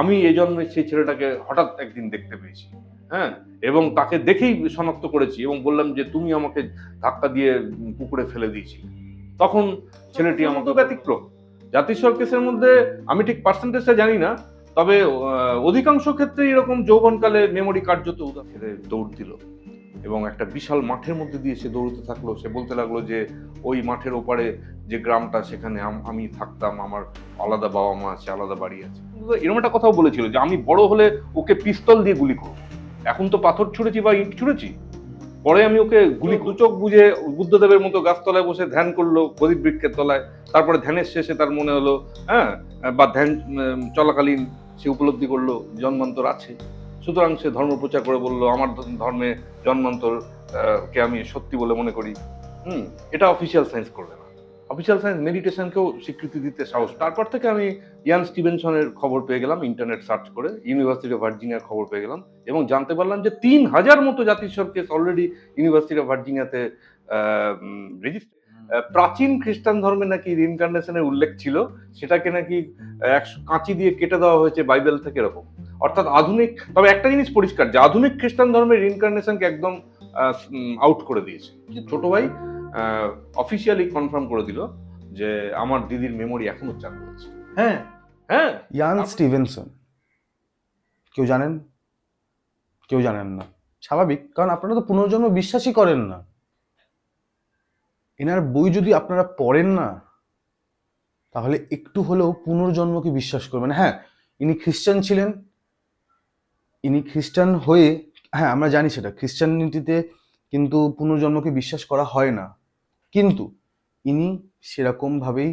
আমি এই জন্মে সেই ছেলেটাকে হঠাৎ একদিন দেখতে পেয়েছি, হ্যাঁ, এবং তাকে দেখেই শনাক্ত করেছি এবং বললাম যে তুমি আমাকে ধাক্কা দিয়ে পুকুরে ফেলে দিয়েছিলে। তখন ছেলেটি আমাকে ব্যতিক্রম। জাতিস্বর কেসের মধ্যে আমি ঠিক পার্সেন্টেজটা জানি না, তবে অধিকাংশ ক্ষেত্রে এরকম যৌবনকালে মেমোরি কার্যত ছেলে দৌড় দিল এবং একটা বিশাল মাঠের মধ্যে দিয়ে সে দৌড়তে থাকলো। সে বলতে লাগলো যে ওই মাঠের ওপারে যে গ্রামটা, সেখানে আমি থাকতাম, আমার আলাদা বাবা মা আছে, আলাদা বাড়ি আছে। এরকম একটা কথাও বলেছিল যে আমি বড় হলে ওকে পিস্তল দিয়ে গুলি করবো। এখন তো পাথর ছুঁড়েছি বা ইট ছুঁড়েছি, পরে আমি ওকে গুলি চোখ বুঝে বুদ্ধদেবের মতো গাছতলায় বসে ধ্যান করলো, গদিব বৃক্ষের তলায়। তারপরে ধ্যানের শেষে তার মনে হলো, হ্যাঁ, বা ধ্যান চলাকালীন সে উপলব্ধি করলো জন্মান্তর আছে। সুতরাং সে ধর্ম প্রচার করে বললো আমার ধর্মে জন্মান্তর কে আমি সত্যি বলে মনে করি। এটা অফিসিয়াল সায়েন্স করবে না। অফিসিয়াল সায়েন্স মেডিটেশনকেও স্বীকৃতি দিতে সাহস। তারপর থেকে আমি ইয়ান স্টিভেনসনের খবর পেয়ে গেলাম ইন্টারনেট সার্চ করে, ইউনিভার্সিটি অফ ভার্জিনিয়ার খবর পেয়ে গেলাম এবং জানতে পারলাম যে ৩,০০০ মতো জাতিস্বর কেস অলরেডি ইউনিভার্সিটি অফ ভার্জিনিয়াতে রেজিস্টার। প্রাচীন খ্রিস্টান ধর্মে নাকি রিইনকার্নেশনের উল্লেখ ছিল, সেটাকে নাকি কাঁচি দিয়ে কেটে দেওয়া হয়েছে বাইবেল থেকে, এরকম। অর্থাৎ আধুনিক, তবে একটা জিনিস পরিষ্কার যে আধুনিক খ্রিস্টান ধর্মের রিইনকার্নেশনকে একদম আউট করে দিয়েছে। ছোট ভাই অফিসিয়ালি কনফার্ম করে দিল যে আমার দিদির মেমোরি এখনো চালু আছে। হ্যাঁ হ্যাঁ, ইয়ান স্টিভেনসন, কেউ জানেন? কেউ জানেন না, স্বাভাবিক, কারণ আপনারা তো পুনর্জন্ম বিশ্বাসই করেন না। এনার বই যদি আপনারা পড়েন না, তাহলে একটু হলেও পুনর্জন্মকে বিশ্বাস করবেন। হ্যাঁ, ইনি খ্রিস্টান ছিলেন, ইনি খ্রিস্টান হয়ে, হ্যাঁ আমরা জানি সেটা খ্রিস্টানিটিতে কিন্তু পুনর্জন্মকে বিশ্বাস করা হয় না, কিন্তু ইনি সেরকমভাবেই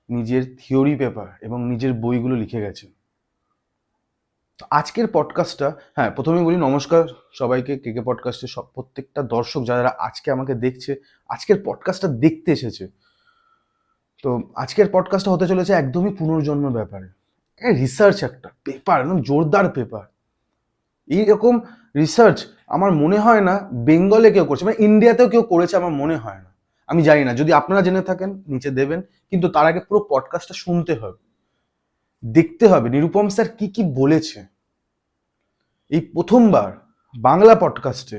নিজের থিওরি পেপার এবং নিজের বইগুলো লিখে গেছেন। আজকের পডকাস্টটা, হ্যাঁ প্রথমেই বলি নমস্কার সবাইকে, কেকে পডকাস্টের সব প্রত্যেকটা দর্শক যারা আজকে আমাকে দেখছে, আজকের পডকাস্টটা দেখতে এসেছে। তো আজকের পডকাস্টটা হতে চলেছে একদমই পুনর্জন্মের ব্যাপারে। রিসার্চ, একটা পেপার, একদম জোরদার পেপার। এইরকম রিসার্চ আমার মনে হয় না বেঙ্গলে কেউ করছে, মানে ইন্ডিয়াতেও কেউ করেছে আমার মনে হয় না। আমি জানি না, যদি আপনারা জেনে থাকেন নিচে দেবেন, কিন্তু তার আগে পুরো পডকাস্টটা শুনতে হবে, দেখতে হবে নিরুপম স্যার কি কি বলেছে। এই প্রথমবার বাংলা পডকাস্টে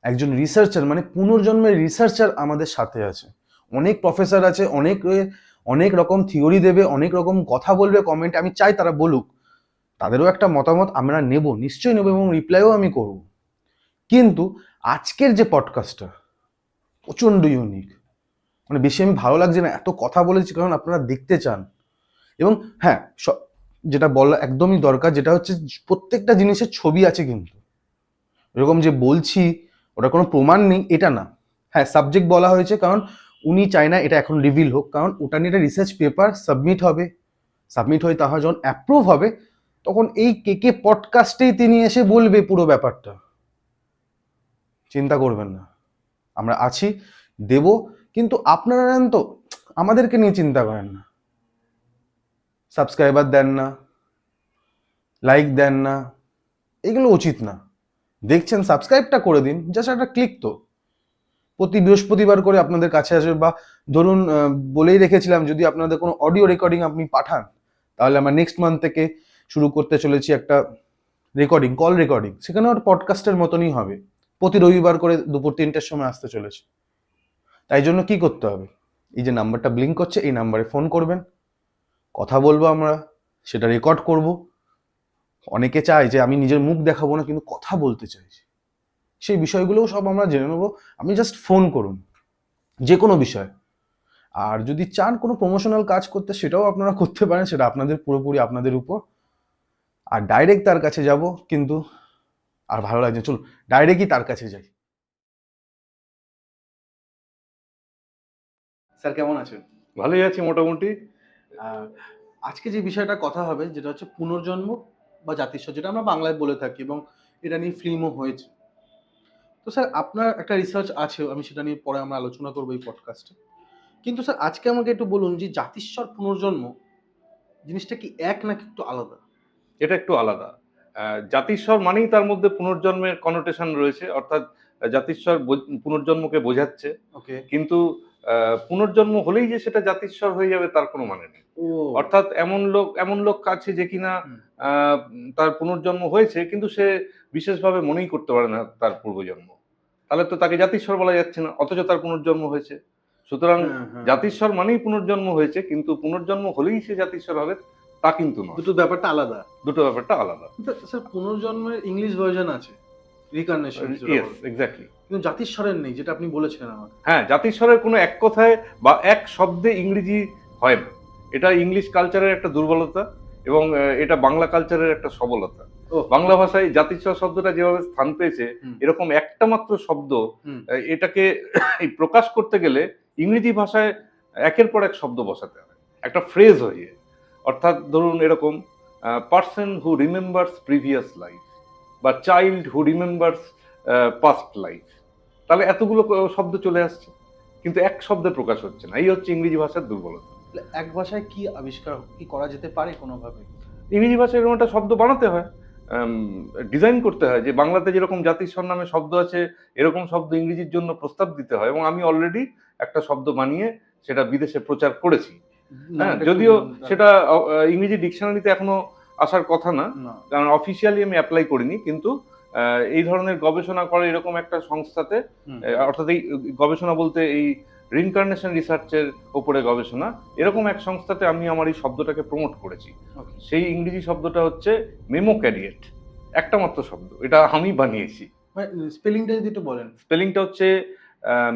একজন রিসার্চার, মানে পুনর্জন্মের রিসার্চার আমাদের সাথে আছে। অনেক প্রফেসর আছে, অনেক রকম থিওরি দেবে, অনেক রকম কথা বলবে কমেন্টে, আমি চাই তারা বলুক, তাদেরও একটা মতামত আমরা নেব, নিশ্চয়ই নেব এবং রিপ্লাইও আমি করব। কিন্তু আজকের যে পডকাস্টটা প্রচণ্ড ইউনিক, মানে বেশি আমি ভালো লাগছে না, এত কথা বলেছি কারণ আপনারা দেখতে চান। এবং হ্যাঁ, যেটা বলা একদমই দরকার, যেটা হচ্ছে প্রত্যেকটা জিনিসের ছবি আছে, কিন্তু এরকম যে বলছি ওটা কোনো প্রমাণ নেই এটা না। হ্যাঁ, সাবজেক্ট বলা হয়েছে কারণ উনি চায় না এটা এখন রিভিল হোক, কারণ ওটা নিয়ে একটা রিসার্চ পেপার সাবমিট হয়ে তাহা যখন অ্যাপ্রুভ হবে, তখন এই কেকে পডকাস্টেই তিনি এসে বলবে পুরো ব্যাপারটা। চিন্তা করবেন না, আমরা আছি, দেব। কিন্তু আপনারা জানেন তো, আমাদেরকে নিয়ে চিন্তা করেন না, সাবস্ক্রাইবার দেন না, লাইক দেন না, এগুলো উচিত না। দেখছেন, সাবস্ক্রাইবটা করে দিন, জাস্ট একটা ক্লিক। তো প্রতি বৃহস্পতিবার করে আপনাদের কাছে আসবে, বা ধরুন বলেই রেখেছিলাম যদি আপনাদের কোনো অডিও রেকর্ডিং আপনি পাঠান, তাহলে আমরা নেক্সট মান্থ থেকে শুরু করতে চলেছি একটা রেকর্ডিং, কল রেকর্ডিং, সেখানে ওটা পডকাস্টের মতনই হবে, প্রতি রবিবার করে দুপুর 3টের সময় আসতে চলেছে। তাই জন্য কি করতে হবে, এই যে নাম্বারটা ব্লিঙ্ক করছে, এই নাম্বারে ফোন করবেন, কথা বলবো আমরা, সেটা রেকর্ড করব। অনেকে চায় যে আমি নিজের মুখ দেখাবো না, কিন্তু কথা বলতে চাইছি, সেই বিষয়গুলোও সব আমরা জেনে নেবো। আপনি জাস্ট ফোন করুন, যে কোনো বিষয়। আর যদি চান কোনো প্রমোশনাল কাজ করতে, সেটাও আপনারা করতে পারেন, সেটা আপনাদের পুরোপুরি আপনাদের উপর। আর ডাইরেক্ট তার কাছে যাব, কিন্তু আর ভালো লাগছে, চলুন ডাইরেক্টই তার কাছে যাই। স্যার কেমন আছেন? ভালোই আছি মোটামুটি। আজকে যে বিষয়টা কথা হবে, যেটা হচ্ছে পুনর্জন্ম বা জাতিস্বর, যেটা আমরা বাংলায় বলে থাকি, এবং এটা নিয়ে ফিল্মও হয়েছে। তো স্যার আপনার একটা রিসার্চ আছে, আমি সেটা নিয়ে পরে আমরা আলোচনা করবো এই পডকাস্টে। কিন্তু স্যার আজকে আমাকে একটু বলুন যে জাতিস্বর পুনর্জন্ম জিনিসটা কি এক নাকি একটু আলাদা? এটা একটু আলাদা। জাতিস্বর মানেই তার মধ্যে পুনর্জন্মের কনোটেশন রয়েছে, অর্থাৎ জাতিস্বর পুনর্জন্মকে বোঝাচ্ছে। ওকে। কিন্তু পুনর্জন্ম হলেই যে সেটা জাতিস্বর হয়ে যাবে তার কোনো মানে নেই। ও অর্থাৎ এমন লোক আছে যে কিনা হুম। তার পুনর্জন্ম হয়েছে কিন্তু সে বিশেষভাবে মনেই করতে পারে না তার পূর্বজন্ম, তাহলে তো তাকে জাতিস্বর বলা যাচ্ছে না, অথচ তার পুনর্জন্ম হয়েছে। সুতরাং হ্যাঁ। জাতিস্বর মানেই পুনর্জন্ম হয়েছে, কিন্তু পুনর্জন্ম হলেই সে জাতিস্বর হবে তা কিন্তু নয়। দুটো ব্যাপারটা আলাদা। দুটো ব্যাপারটা আলাদা। স্যার পুনর্জন্মের ইংলিশ ভার্জন আছে, রিকার্নেশন, ইয়েস, এক্স্যাক্টলি। কিন্তু জাতিস্বরের নেই, যেটা আপনি বলেছিলেন আমাকে। হ্যাঁ, জাতিস্বরের কোনো এক কথায় বা এক শব্দে ইংরেজি হয় না। এটা ইংলিশ কালচারের একটা দুর্বলতা এবং এটা বাংলা কালচারের একটা সবলতা। ও বাংলা ভাষায় জাতিস্বর শব্দটা যেভাবে স্থান পেয়েছে, হুম। এরকম একটা মাত্র শব্দ হুম। এটাকে প্রকাশ করতে গেলে ইংরেজি ভাষায় একের পর এক শব্দ বসাতে হয়, একটা ফ্রেজ হয়ে। অর্থাৎ ধরুন এরকম person who remembers previous life বা child who remembers past life, তাহলে এতগুলো শব্দ চলে আসছে কিন্তু এক শব্দে প্রকাশ হচ্ছে না। এই হচ্ছে ইংরেজি ভাষার দুর্বলতা। তাহলে এক ভাষায় কি আবিষ্কার কি করা যেতে পারে কোনোভাবে? ইংরেজি ভাষায় এরকম একটা শব্দ বানাতে হয়, ডিজাইন করতে হয়, যে বাংলাতে যেরকম জাতিস্বর নামে শব্দ আছে এরকম শব্দ ইংরেজির জন্য প্রস্তাব দিতে হয়, এবং আমি অলরেডি একটা শব্দ বানিয়ে সেটা বিদেশে প্রচার করেছি। হ্যাঁ, নামটা একটু যদিও বলুন তাহলে। সেটা ইংরেজি ডিকশনারিতে এখনো আসার কথা না, না। কারণ অফিসিয়ালি আমি অ্যাপ্লাই করিনি, কিন্তু এই ধরনের গবেষণা করে এরকম একটা সংস্থাতে, হুম। অর্থাৎ এই গবেষণা বলতে এই রিইনকার্নেশন রিসার্চের উপরে গবেষণা, এরকম এক সংস্থাতে আমি আমার এই শব্দটাকে প্রমোট করেছি। Okay. সেই ইংরেজি শব্দটা হচ্ছে মেমোক্যারিয়েট, একটা মাত্র শব্দ, এটা আমি বানিয়েছি। মানে স্পেলিংটা যদি একটু বলেন। স্পেলিংটা হচ্ছে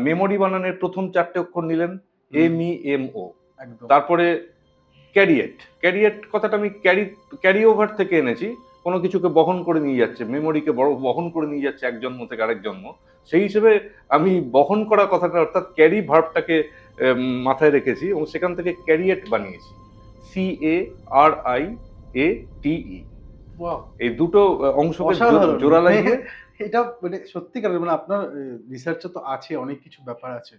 মেমোরি বানানের প্রথম 4টে অক্ষর নিলেন MEMO, একদম। তারপরে ক্যারিয়েট। ক্যারিয়েট কথাটা আমি ক্যারি ওভার থেকে এনেছি, কোনো কিছুকে বহন করে নিয়ে যাচ্ছে, মেমোরিকে বহন করে নিয়ে যাচ্ছে এক জন্ম থেকে আরেক জন্ম। সেই হিসেবে আমি বহন করা কথাটা অর্থাৎ ক্যারি ভার্বটাকে মাথায় রেখেছি এবং সেখান থেকে ক্যারিয়েট বানিয়েছি, CARIATE। ওয়াও, এই দুটো অংশকে অসাধারণ। জোড়া লাগিয়ে এটা মানে সত্যিকারের, মানে আপনার রিসার্চে তো আছে, অনেক কিছু ব্যাপার আছে,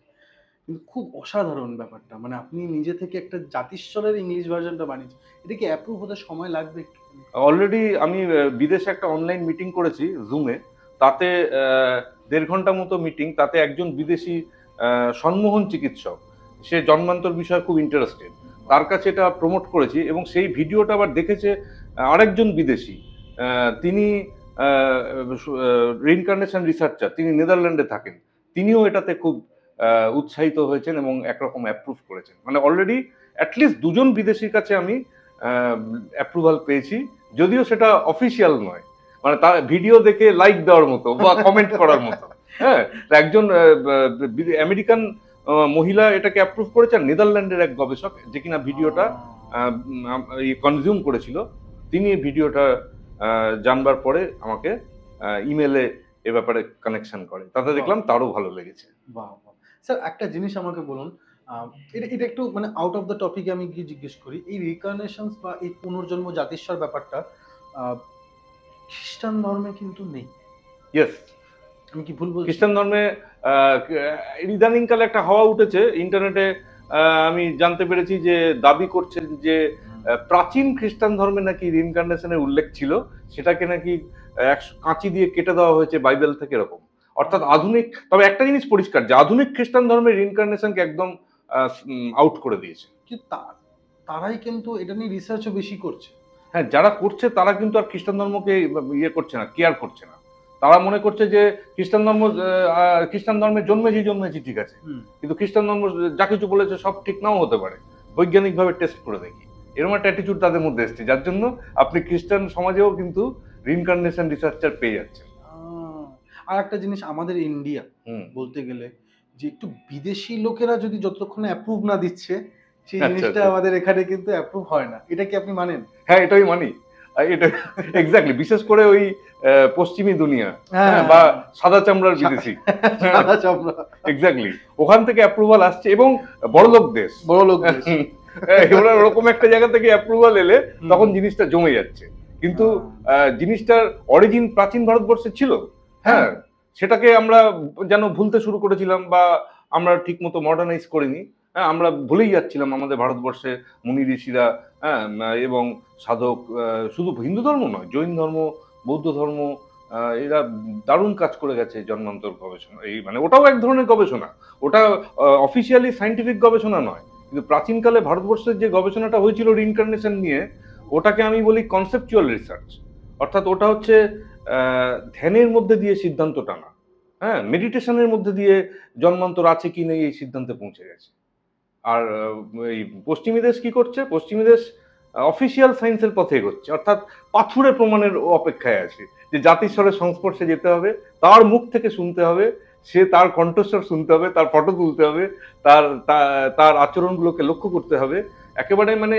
কিন্তু খুব অসাধারণ ব্যাপারটা। মানে আপনি নিজে থেকে একটা জাতিস্বরের ইংলিশ ভার্জনটা বানিয়েছেন। এটা কি অ্যাপ্রুভ হতে সময় লাগবে একটু? অলরেডি আমি বিদেশে একটা অনলাইন মিটিং করেছি জুমে, তাতে 1.5 ঘন্টা মতো মিটিং, তাতে একজন বিদেশি সন্মোহন চিকিৎসক, সে জন্মান্তর বিষয়ে খুব ইন্টারেস্টেড, তার কাছে এটা প্রমোট করেছি এবং সেই ভিডিওটা আবার দেখেছে আরেকজন বিদেশি, তিনি রিইনকার্নেশন রিসার্চার, তিনি নেদারল্যান্ডে থাকেন, তিনিও এটাতে খুব উৎসাহিত হয়েছেন এবং একরকম অ্যাপ্রুভ করেছেন। মানে অলরেডি অ্যাটলিস্ট 2জন বিদেশির কাছে আমি অ্যাপ্রুভাল পেয়েছি, যদিও সেটা অফিসিয়াল নয়, মানে তার ভিডিও দেখে লাইক দেওয়ার মতো বা কমেন্ট করার মতো। হ্যাঁ, একজন আমেরিকান মহিলা এটাকে অ্যাপ্রুভ করেছেন, নেদারল্যান্ডের এক গবেষক যে কিনা ভিডিওটা কনজিউম করেছিল, তিনি এই ভিডিওটা জানবার পরে আমাকে ইমেলে এ ব্যাপারে কানেকশন করে, তাতে দেখলাম তারও ভালো লেগেছে। বাহ বাহ। স্যার একটা জিনিস আমাকে বলুন, এটা একটু মানে আউট অফ দ্য টপিকে আমি গিয়ে জিজ্ঞেস করি, এই রিকার্নেশনস বা এই পুনর্জন্ম জাতিস্বর ব্যাপারটা খ্রিস্টান ধর্মে কিন্তু নেই। ইয়েস, আমি কি ভুল বলছি? খ্রিস্টান ধর্মে ইদানিংকালে একটা হাওয়া উঠেছে ইন্টারনেটে, আমি জানতে পেরেছি যে দাবি করছে যে প্রাচীন খ্রিস্টান ধর্মে নাকি রিইনকার্নেশনের উল্লেখ ছিল, সেটাকে নাকি কাঁচি দিয়ে কেটে দেওয়া হয়েছে বাইবেল থেকে, এরকম। অর্থাৎ আধুনিক, তবে একটা জিনিস পরিষ্কার যে আধুনিক খ্রিস্টান ধর্মের রিইনকার্নেশনকে একদম আউট করে দিয়েছে। কিন্তু তারাই কিন্তু এটা নিয়ে রিসার্চও বেশি করছে। হ্যাঁ, যারা করছে তারা কিন্তু আর খ্রিস্টান ধর্মকে ইয়ে করছে না, কেয়ার করছে না। তারা মনে করছে যে খ্রিস্টান ধর্মে জন্মেছি ঠিক আছে, কিন্তু খ্রিস্টান ধর্ম যা কিছু বলেছে সব ঠিক নাও হতে পারে, বৈজ্ঞানিকভাবে টেস্ট করে দেখি, এরকম একটা অ্যাটিটিউড তাদের মধ্যে এসছে, যার জন্য আপনি খ্রিস্টান সমাজেও কিন্তু রিইনকার্নেশন রিসার্চার পেয়ে যাচ্ছেন। আর একটা জিনিস, আমাদের ইন্ডিয়া বলতে গেলে যে একটু বিদেশি লোকেরা যদি যতক্ষণে অ্যাপ্রুভ না দিচ্ছে, সেই জিনিসটা আমাদের এখানে কিন্তু অ্যাপ্রুভ হয় না। এটা কি আপনি মানেন? হ্যাঁ, এটাই মানি। এটা এক্স্যাক্টলি, বিশেষ করে ওই পশ্চিমী দুনিয়া বা সাদা চামড়ার বিদেশি, সাদা চামড়া, এক্স্যাক্টলি, ওখান থেকে অ্যাপ্রুভাল আসছে এবং বড়লোক দেশ ওরকম একটা জায়গা থেকে অ্যাপ্রুভাল এলে তখন জিনিসটা জমে যাচ্ছে, কিন্তু জিনিসটার অরিজিন প্রাচীন ভারতবর্ষে ছিল। হ্যাঁ, সেটাকে আমরা যেন ভুলতে শুরু করেছিলাম বা আমরা ঠিক মতো মডার্নাইজ করিনি। হ্যাঁ, আমরা ভুলেই যাচ্ছিলাম আমাদের ভারতবর্ষে মুনি ঋষিরা, হ্যাঁ, এবং সাধক, শুধু হিন্দু ধর্ম নয়, জৈন ধর্ম, বৌদ্ধ ধর্ম, এরা দারুণ কাজ করে গেছে জন্মান্তর গবেষণা, এই মানে ওটাও এক ধরনের গবেষণা, ওটা অফিসিয়ালি সায়েন্টিফিক গবেষণা নয়, কিন্তু প্রাচীনকালে ভারতবর্ষের যে গবেষণাটা হয়েছিল রিইনকার্নেশন নিয়ে, ওটাকে আমি বলি কনসেপচুয়াল রিসার্চ। অর্থাৎ ওটা হচ্ছে ধ্যানের মধ্যে দিয়ে সিদ্ধান্ত টানা, হ্যাঁ, মেডিটেশনের মধ্যে দিয়ে জন্মান্তর আছে কি নেই এই সিদ্ধান্তে পৌঁছে গেছে। আর এই পশ্চিমী দেশ কি করছে? পশ্চিমী দেশ অফিসিয়াল সায়েন্সের পথে এগোচ্ছে, অর্থাৎ পাথুরে প্রমাণের অপেক্ষায় আছে যে জাতিস্বরের সংস্পর্শে যেতে হবে, তার মুখ থেকে শুনতে হবে, সে তার কণ্ঠস্বর শুনতে হবে, তার ফটো তুলতে হবে, তার আচরণগুলোকে লক্ষ্য করতে হবে। একেবারে মানে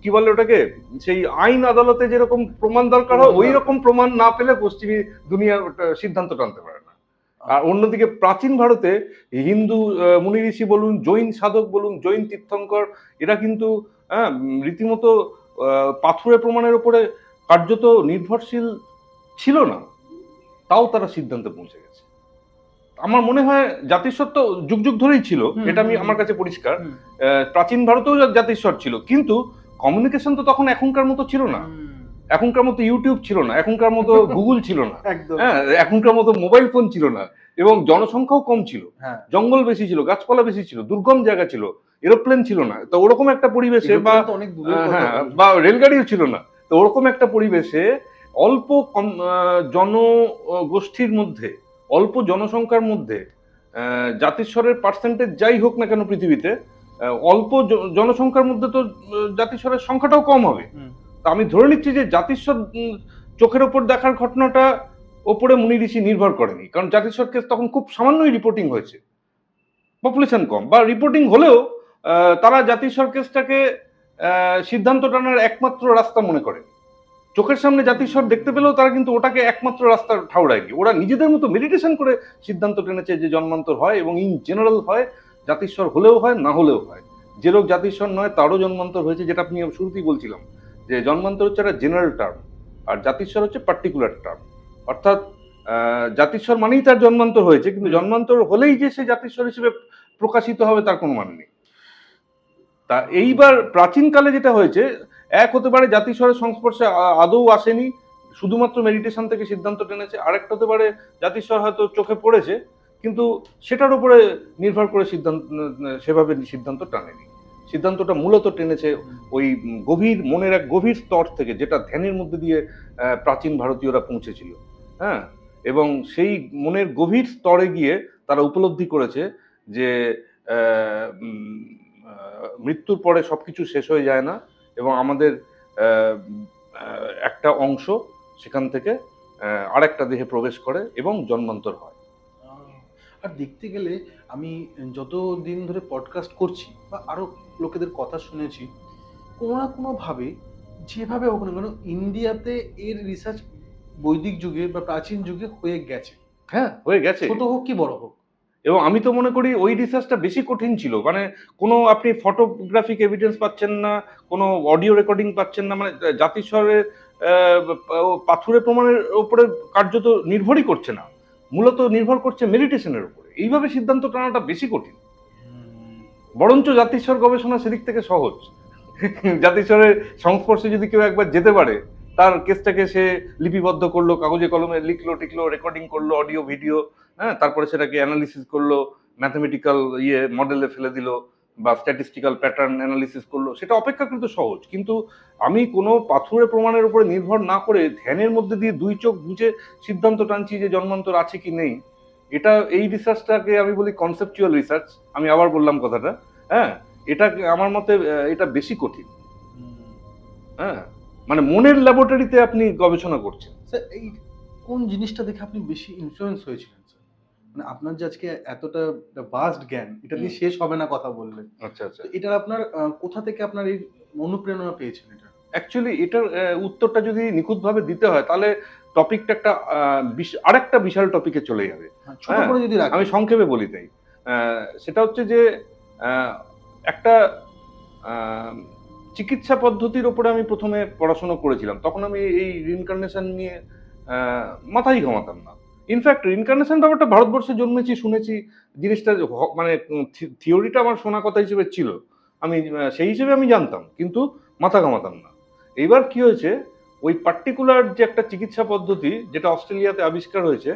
কি বলে ওটাকে, সেই আইন আদালতে যেরকম প্রমাণ দরকার হয় ওই রকম প্রমাণ না পেলে পশ্চিমী দুনিয়া সিদ্ধান্ত টানতে পারে না। আর অন্যদিকে প্রাচীন ভারতে হিন্দু মুনি ঋষি বলুন, জৈন সাধক বলুন, জৈন তীর্থঙ্কর, এরা কিন্তু রীতিমতো পাথুরে প্রমাণের উপরে কার্যত নির্ভরশীল ছিল না, তাও তারা সিদ্ধান্তে পৌঁছে গেছে। আমার মনে হয় জাতিস্বর তো যুগ যুগ ধরেই ছিল, এটা আমি আমার কাছে পরিষ্কার। প্রাচীন ভারতেও জাতিস্বর ছিল, কিন্তু কমিউনিকেশন তো তখন এখনকার মতো ছিল না, এখনকার মতো ইউটিউব ছিল না, এখনকার মতো গুগল ছিল না, হ্যাঁ, এখনকার মতো মোবাইল ফোন ছিল না, এবং জনসংখ্যাও কম ছিল, জঙ্গল বেশি ছিল, গাছপালা বেশি ছিল, দুর্গম জায়গা ছিল, এরোপ্লেন ছিল না, তো ওরকম একটা পরিবেশে বা রেলগাড়িও ছিল না, তো ওরকম একটা পরিবেশে অল্প জনগোষ্ঠীর মধ্যে, অল্প জনসংখ্যার মধ্যে জাতিস্বরের পার্সেন্টেজ যাই হোক না কেন পৃথিবীতে, অল্প জনসংখ্যার মধ্যে তো জাতিস্বরের সংখ্যাটাও কম হবে। তা আমি ধরে নিচ্ছি যে জাতিস্বর চোখের ওপর দেখার ঘটনাটা ওপরে মুনি ঋষি নির্ভর করেনি, কারণ জাতিস্বর কেস তখন খুব সামান্যই রিপোর্টিং হয়েছে, পপুলেশন কম, বা রিপোর্টিং হলেও তারা জাতিস্বর কেসটাকে সিদ্ধান্ত টানার একমাত্র রাস্তা মনে করে। চোখের সামনে জাতিস্বর দেখতে পেলেও তারা কিন্তু ওটাকে একমাত্র রাস্তা ঠাউরায়নি, ওরা নিজেদের মতো মেডিটেশন করে সিদ্ধান্ত টেনেছে যে জন্মান্তর হয়, এবং ইন জেনারেল হয়, জাতিস্বর হলেও হয় না হলেও হয়। যে লোক জাতিস্বর নয় তারও জন্মান্তর হয়েছে, যেটা আপনি শুরুতেই বলছিলাম যে জন্মান্তর হচ্ছে একটা জেনারেল টার্ম, আর জাতিস্বর হচ্ছে পার্টিকুলার টার্ম। অর্থাৎ জাতিস্বর মানেই তার জন্মান্তর হয়েছে, কিন্তু জন্মান্তর হলেই যে সে জাতিস্বর হিসেবে প্রকাশিত হবে তার কোনো মানে নেই। তা এইবার প্রাচীনকালে যেটা হয়েছে, এক হতে পারে জাতিস্বরের সংস্পর্শে আদৌ আসেনি, শুধুমাত্র মেডিটেশন থেকে সিদ্ধান্ত টেনেছে, আরেকটা হতে পারে জাতিস্বর হয়তো চোখে পড়েছে কিন্তু সেটার উপরে নির্ভর করে সিদ্ধান্ত, সেভাবে সিদ্ধান্ত টানেনি, সিদ্ধান্তটা মূলত টেনেছে ওই গভীর মনের এক গভীর স্তর থেকে, যেটা ধ্যানের মধ্যে দিয়ে প্রাচীন ভারতীয়রা পৌঁছেছিল, হ্যাঁ, এবং সেই মনের গভীর স্তরে গিয়ে তারা উপলব্ধি করেছে যে মৃত্যুর পরে সবকিছু শেষ হয়ে যায় না, এবং আমাদের একটা অংশ সেখান থেকে আরেকটা দেহে প্রবেশ করে এবং জন্মান্তর হয়। আর দেখতে গেলে আমি যত দিন ধরে পডকাস্ট করছি বা আরো লোকেদের কথা শুনেছি, কোনো না কোনো ভাবে যেভাবে হোক না কেন ইন্ডিয়াতে এর রিসার্চ বৈদিক যুগে বা প্রাচীন যুগে হয়ে গেছে। হ্যাঁ, হয়ে গেছে, ছোট হোক কি বড় হোক। এবং আমি তো মনে করি ওই রিসার্চটা বেশি কঠিন ছিল, মানে কোনো আপনি ফটোগ্রাফিক এভিডেন্স পাচ্ছেন না, কোনো অডিও রেকর্ডিং পাচ্ছেন না, মানে জাতিস্বরের পাথুরে প্রমাণের উপরে কার্যত নির্ভরই করছে না, মূলত নির্ভর করছে মেডিটেশনের উপরে। এইভাবে সিদ্ধান্ত টানাটা বেশি কঠিন, বরঞ্চ জাতিস্বর গবেষণা সেদিক থেকে সহজ। জাতিস্বরের সংস্পর্শে যদি কেউ একবার যেতে পারে, তার কেসটাকে সে লিপিবদ্ধ করলো, কাগজে কলমে লিখলো টিখলো, রেকর্ডিং করলো, অডিও ভিডিও, হ্যাঁ, তারপরে সেটাকে অ্যানালিসিস করলো, ম্যাথমেটিক্যাল মডেলে ফেলে দিল, বা স্ট্যাটিস্টিক্যাল প্যাটার্ন অ্যানালিসিস করলো, সেটা অপেক্ষাকৃত সহজ। কিন্তু আমি কোনো পাথুরে প্রমাণের উপরে নির্ভর না করে ধ্যানের মধ্যে দিয়ে দুই চোখ বুঝে সিদ্ধান্ত টানছি যে জন্মান্তর আছে কি নেই, এটা এই রিসার্চটাকে আমি বলি কনসেপচুয়াল রিসার্চ। আমি আবার বললাম কথাটা, হ্যাঁ, এটা আমার মতে এটা বেশি কঠিন, হ্যাঁ, মানে মনের ল্যাবরেটরিতে আপনি গবেষণা করছেন। স্যার এই কোন জিনিসটা দেখে আপনি বেশি ইনফ্লুয়েন্স হয়েছিলেন স্যার? মানে আপনার যে আজকে এতটা ভাস্ট জ্ঞান, এটা দিয়ে শেষ হবে না কথা বললেন। আচ্ছা আচ্ছা, এটা আপনার কোথা থেকে আপনার এই অনুপ্রেরণা পেয়েছেন এটা? অ্যাকচুয়ালি এটার উত্তরটা যদি নিখুঁতভাবে দিতে হয় তাহলে টপিকটা একটা আরেকটা বিশাল টপিকে চলে যাবে। ছোট করে যদি রাখি, আমি সংক্ষেপে বলি তাই। সেটা হচ্ছে যে একটা চিকিৎসা পদ্ধতির ওপরে আমি প্রথমে পড়াশোনা করেছিলাম, তখন আমি এই রিইনকার্নেশন নিয়ে মাথায় ঘামাতাম না। ইনফ্যাক্ট রিইনকার্নেশন ব্যাপারটা ভারতবর্ষে জন্মেছি, শুনেছি, জিনিসটা মানে থিওরিটা আমার শোনা কথা হিসেবে ছিল, আমি সেই হিসেবে আমি জানতাম, কিন্তু মাথা ঘামাতাম না। এইবার কি হয়েছে, ওই পার্টিকুলার যে একটা চিকিৎসা পদ্ধতি যেটা অস্ট্রেলিয়াতে আবিষ্কার হয়েছে,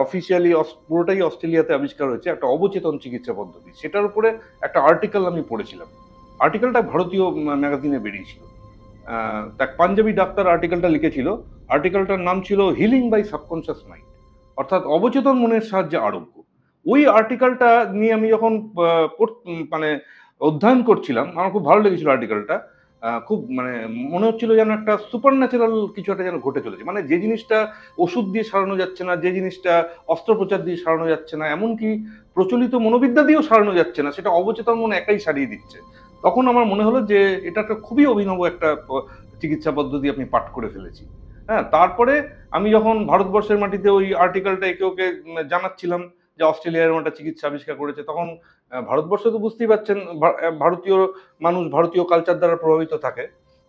অফিসিয়ালি পুরোটাই অস্ট্রেলিয়াতে আবিষ্কার হয়েছে, একটা অবচেতন চিকিৎসা পদ্ধতি, সেটার উপরে একটা আর্টিকেল আমি পড়েছিলাম। আর্টিকেলটা ভারতীয় ম্যাগাজিনে বেরিয়েছিল। এক পাঞ্জাবি ডাক্তার আর্টিকেলটা লিখেছিল। আর্টিকেলটার নাম ছিল হিলিং বাই সাবকনশিয়াস মাইন্ড, অর্থাৎ অবচেতন মনের সাহায্যে আরোগ্য। ওই আর্টিকেলটা নিয়ে আমি যখন মানে অধ্যয়ন করছিলাম, আমার খুব ভালো লেগেছিল আর্টিকেলটা। খুব মানে মনে হচ্ছিল যেন একটা সুপার ন্যাচারাল কিছু একটা যেন ঘটে চলেছে, মানে যে জিনিসটা ওষুধ দিয়ে সারানো যাচ্ছে না, যে জিনিসটা অস্ত্রোপচার দিয়ে সারানো যাচ্ছে না, এমনকি প্রচলিত মনোবিদ্যা দিয়েও সারানো যাচ্ছে না, সেটা অবচেতন মন একাই সারিয়ে দিচ্ছে। তখন আমার মনে হলো যে এটা একটা খুবই অভিনব একটা চিকিৎসা পদ্ধতি আপনি পাঠ করে ফেলেছি। হ্যাঁ, তারপরে আমি যখন ভারতবর্ষের মাটিতে ওই আর্টিকেলটা একে ওকে জানাচ্ছিলাম যে অস্ট্রেলিয়ার এরকম একটা চিকিৎসা আবিষ্কার করেছে, তখন ভারতবর্ষে তো বুঝতেই পারছেন ভারতীয় মানুষ ভারতীয় কালচার দ্বারা প্রভাবিত থাকে।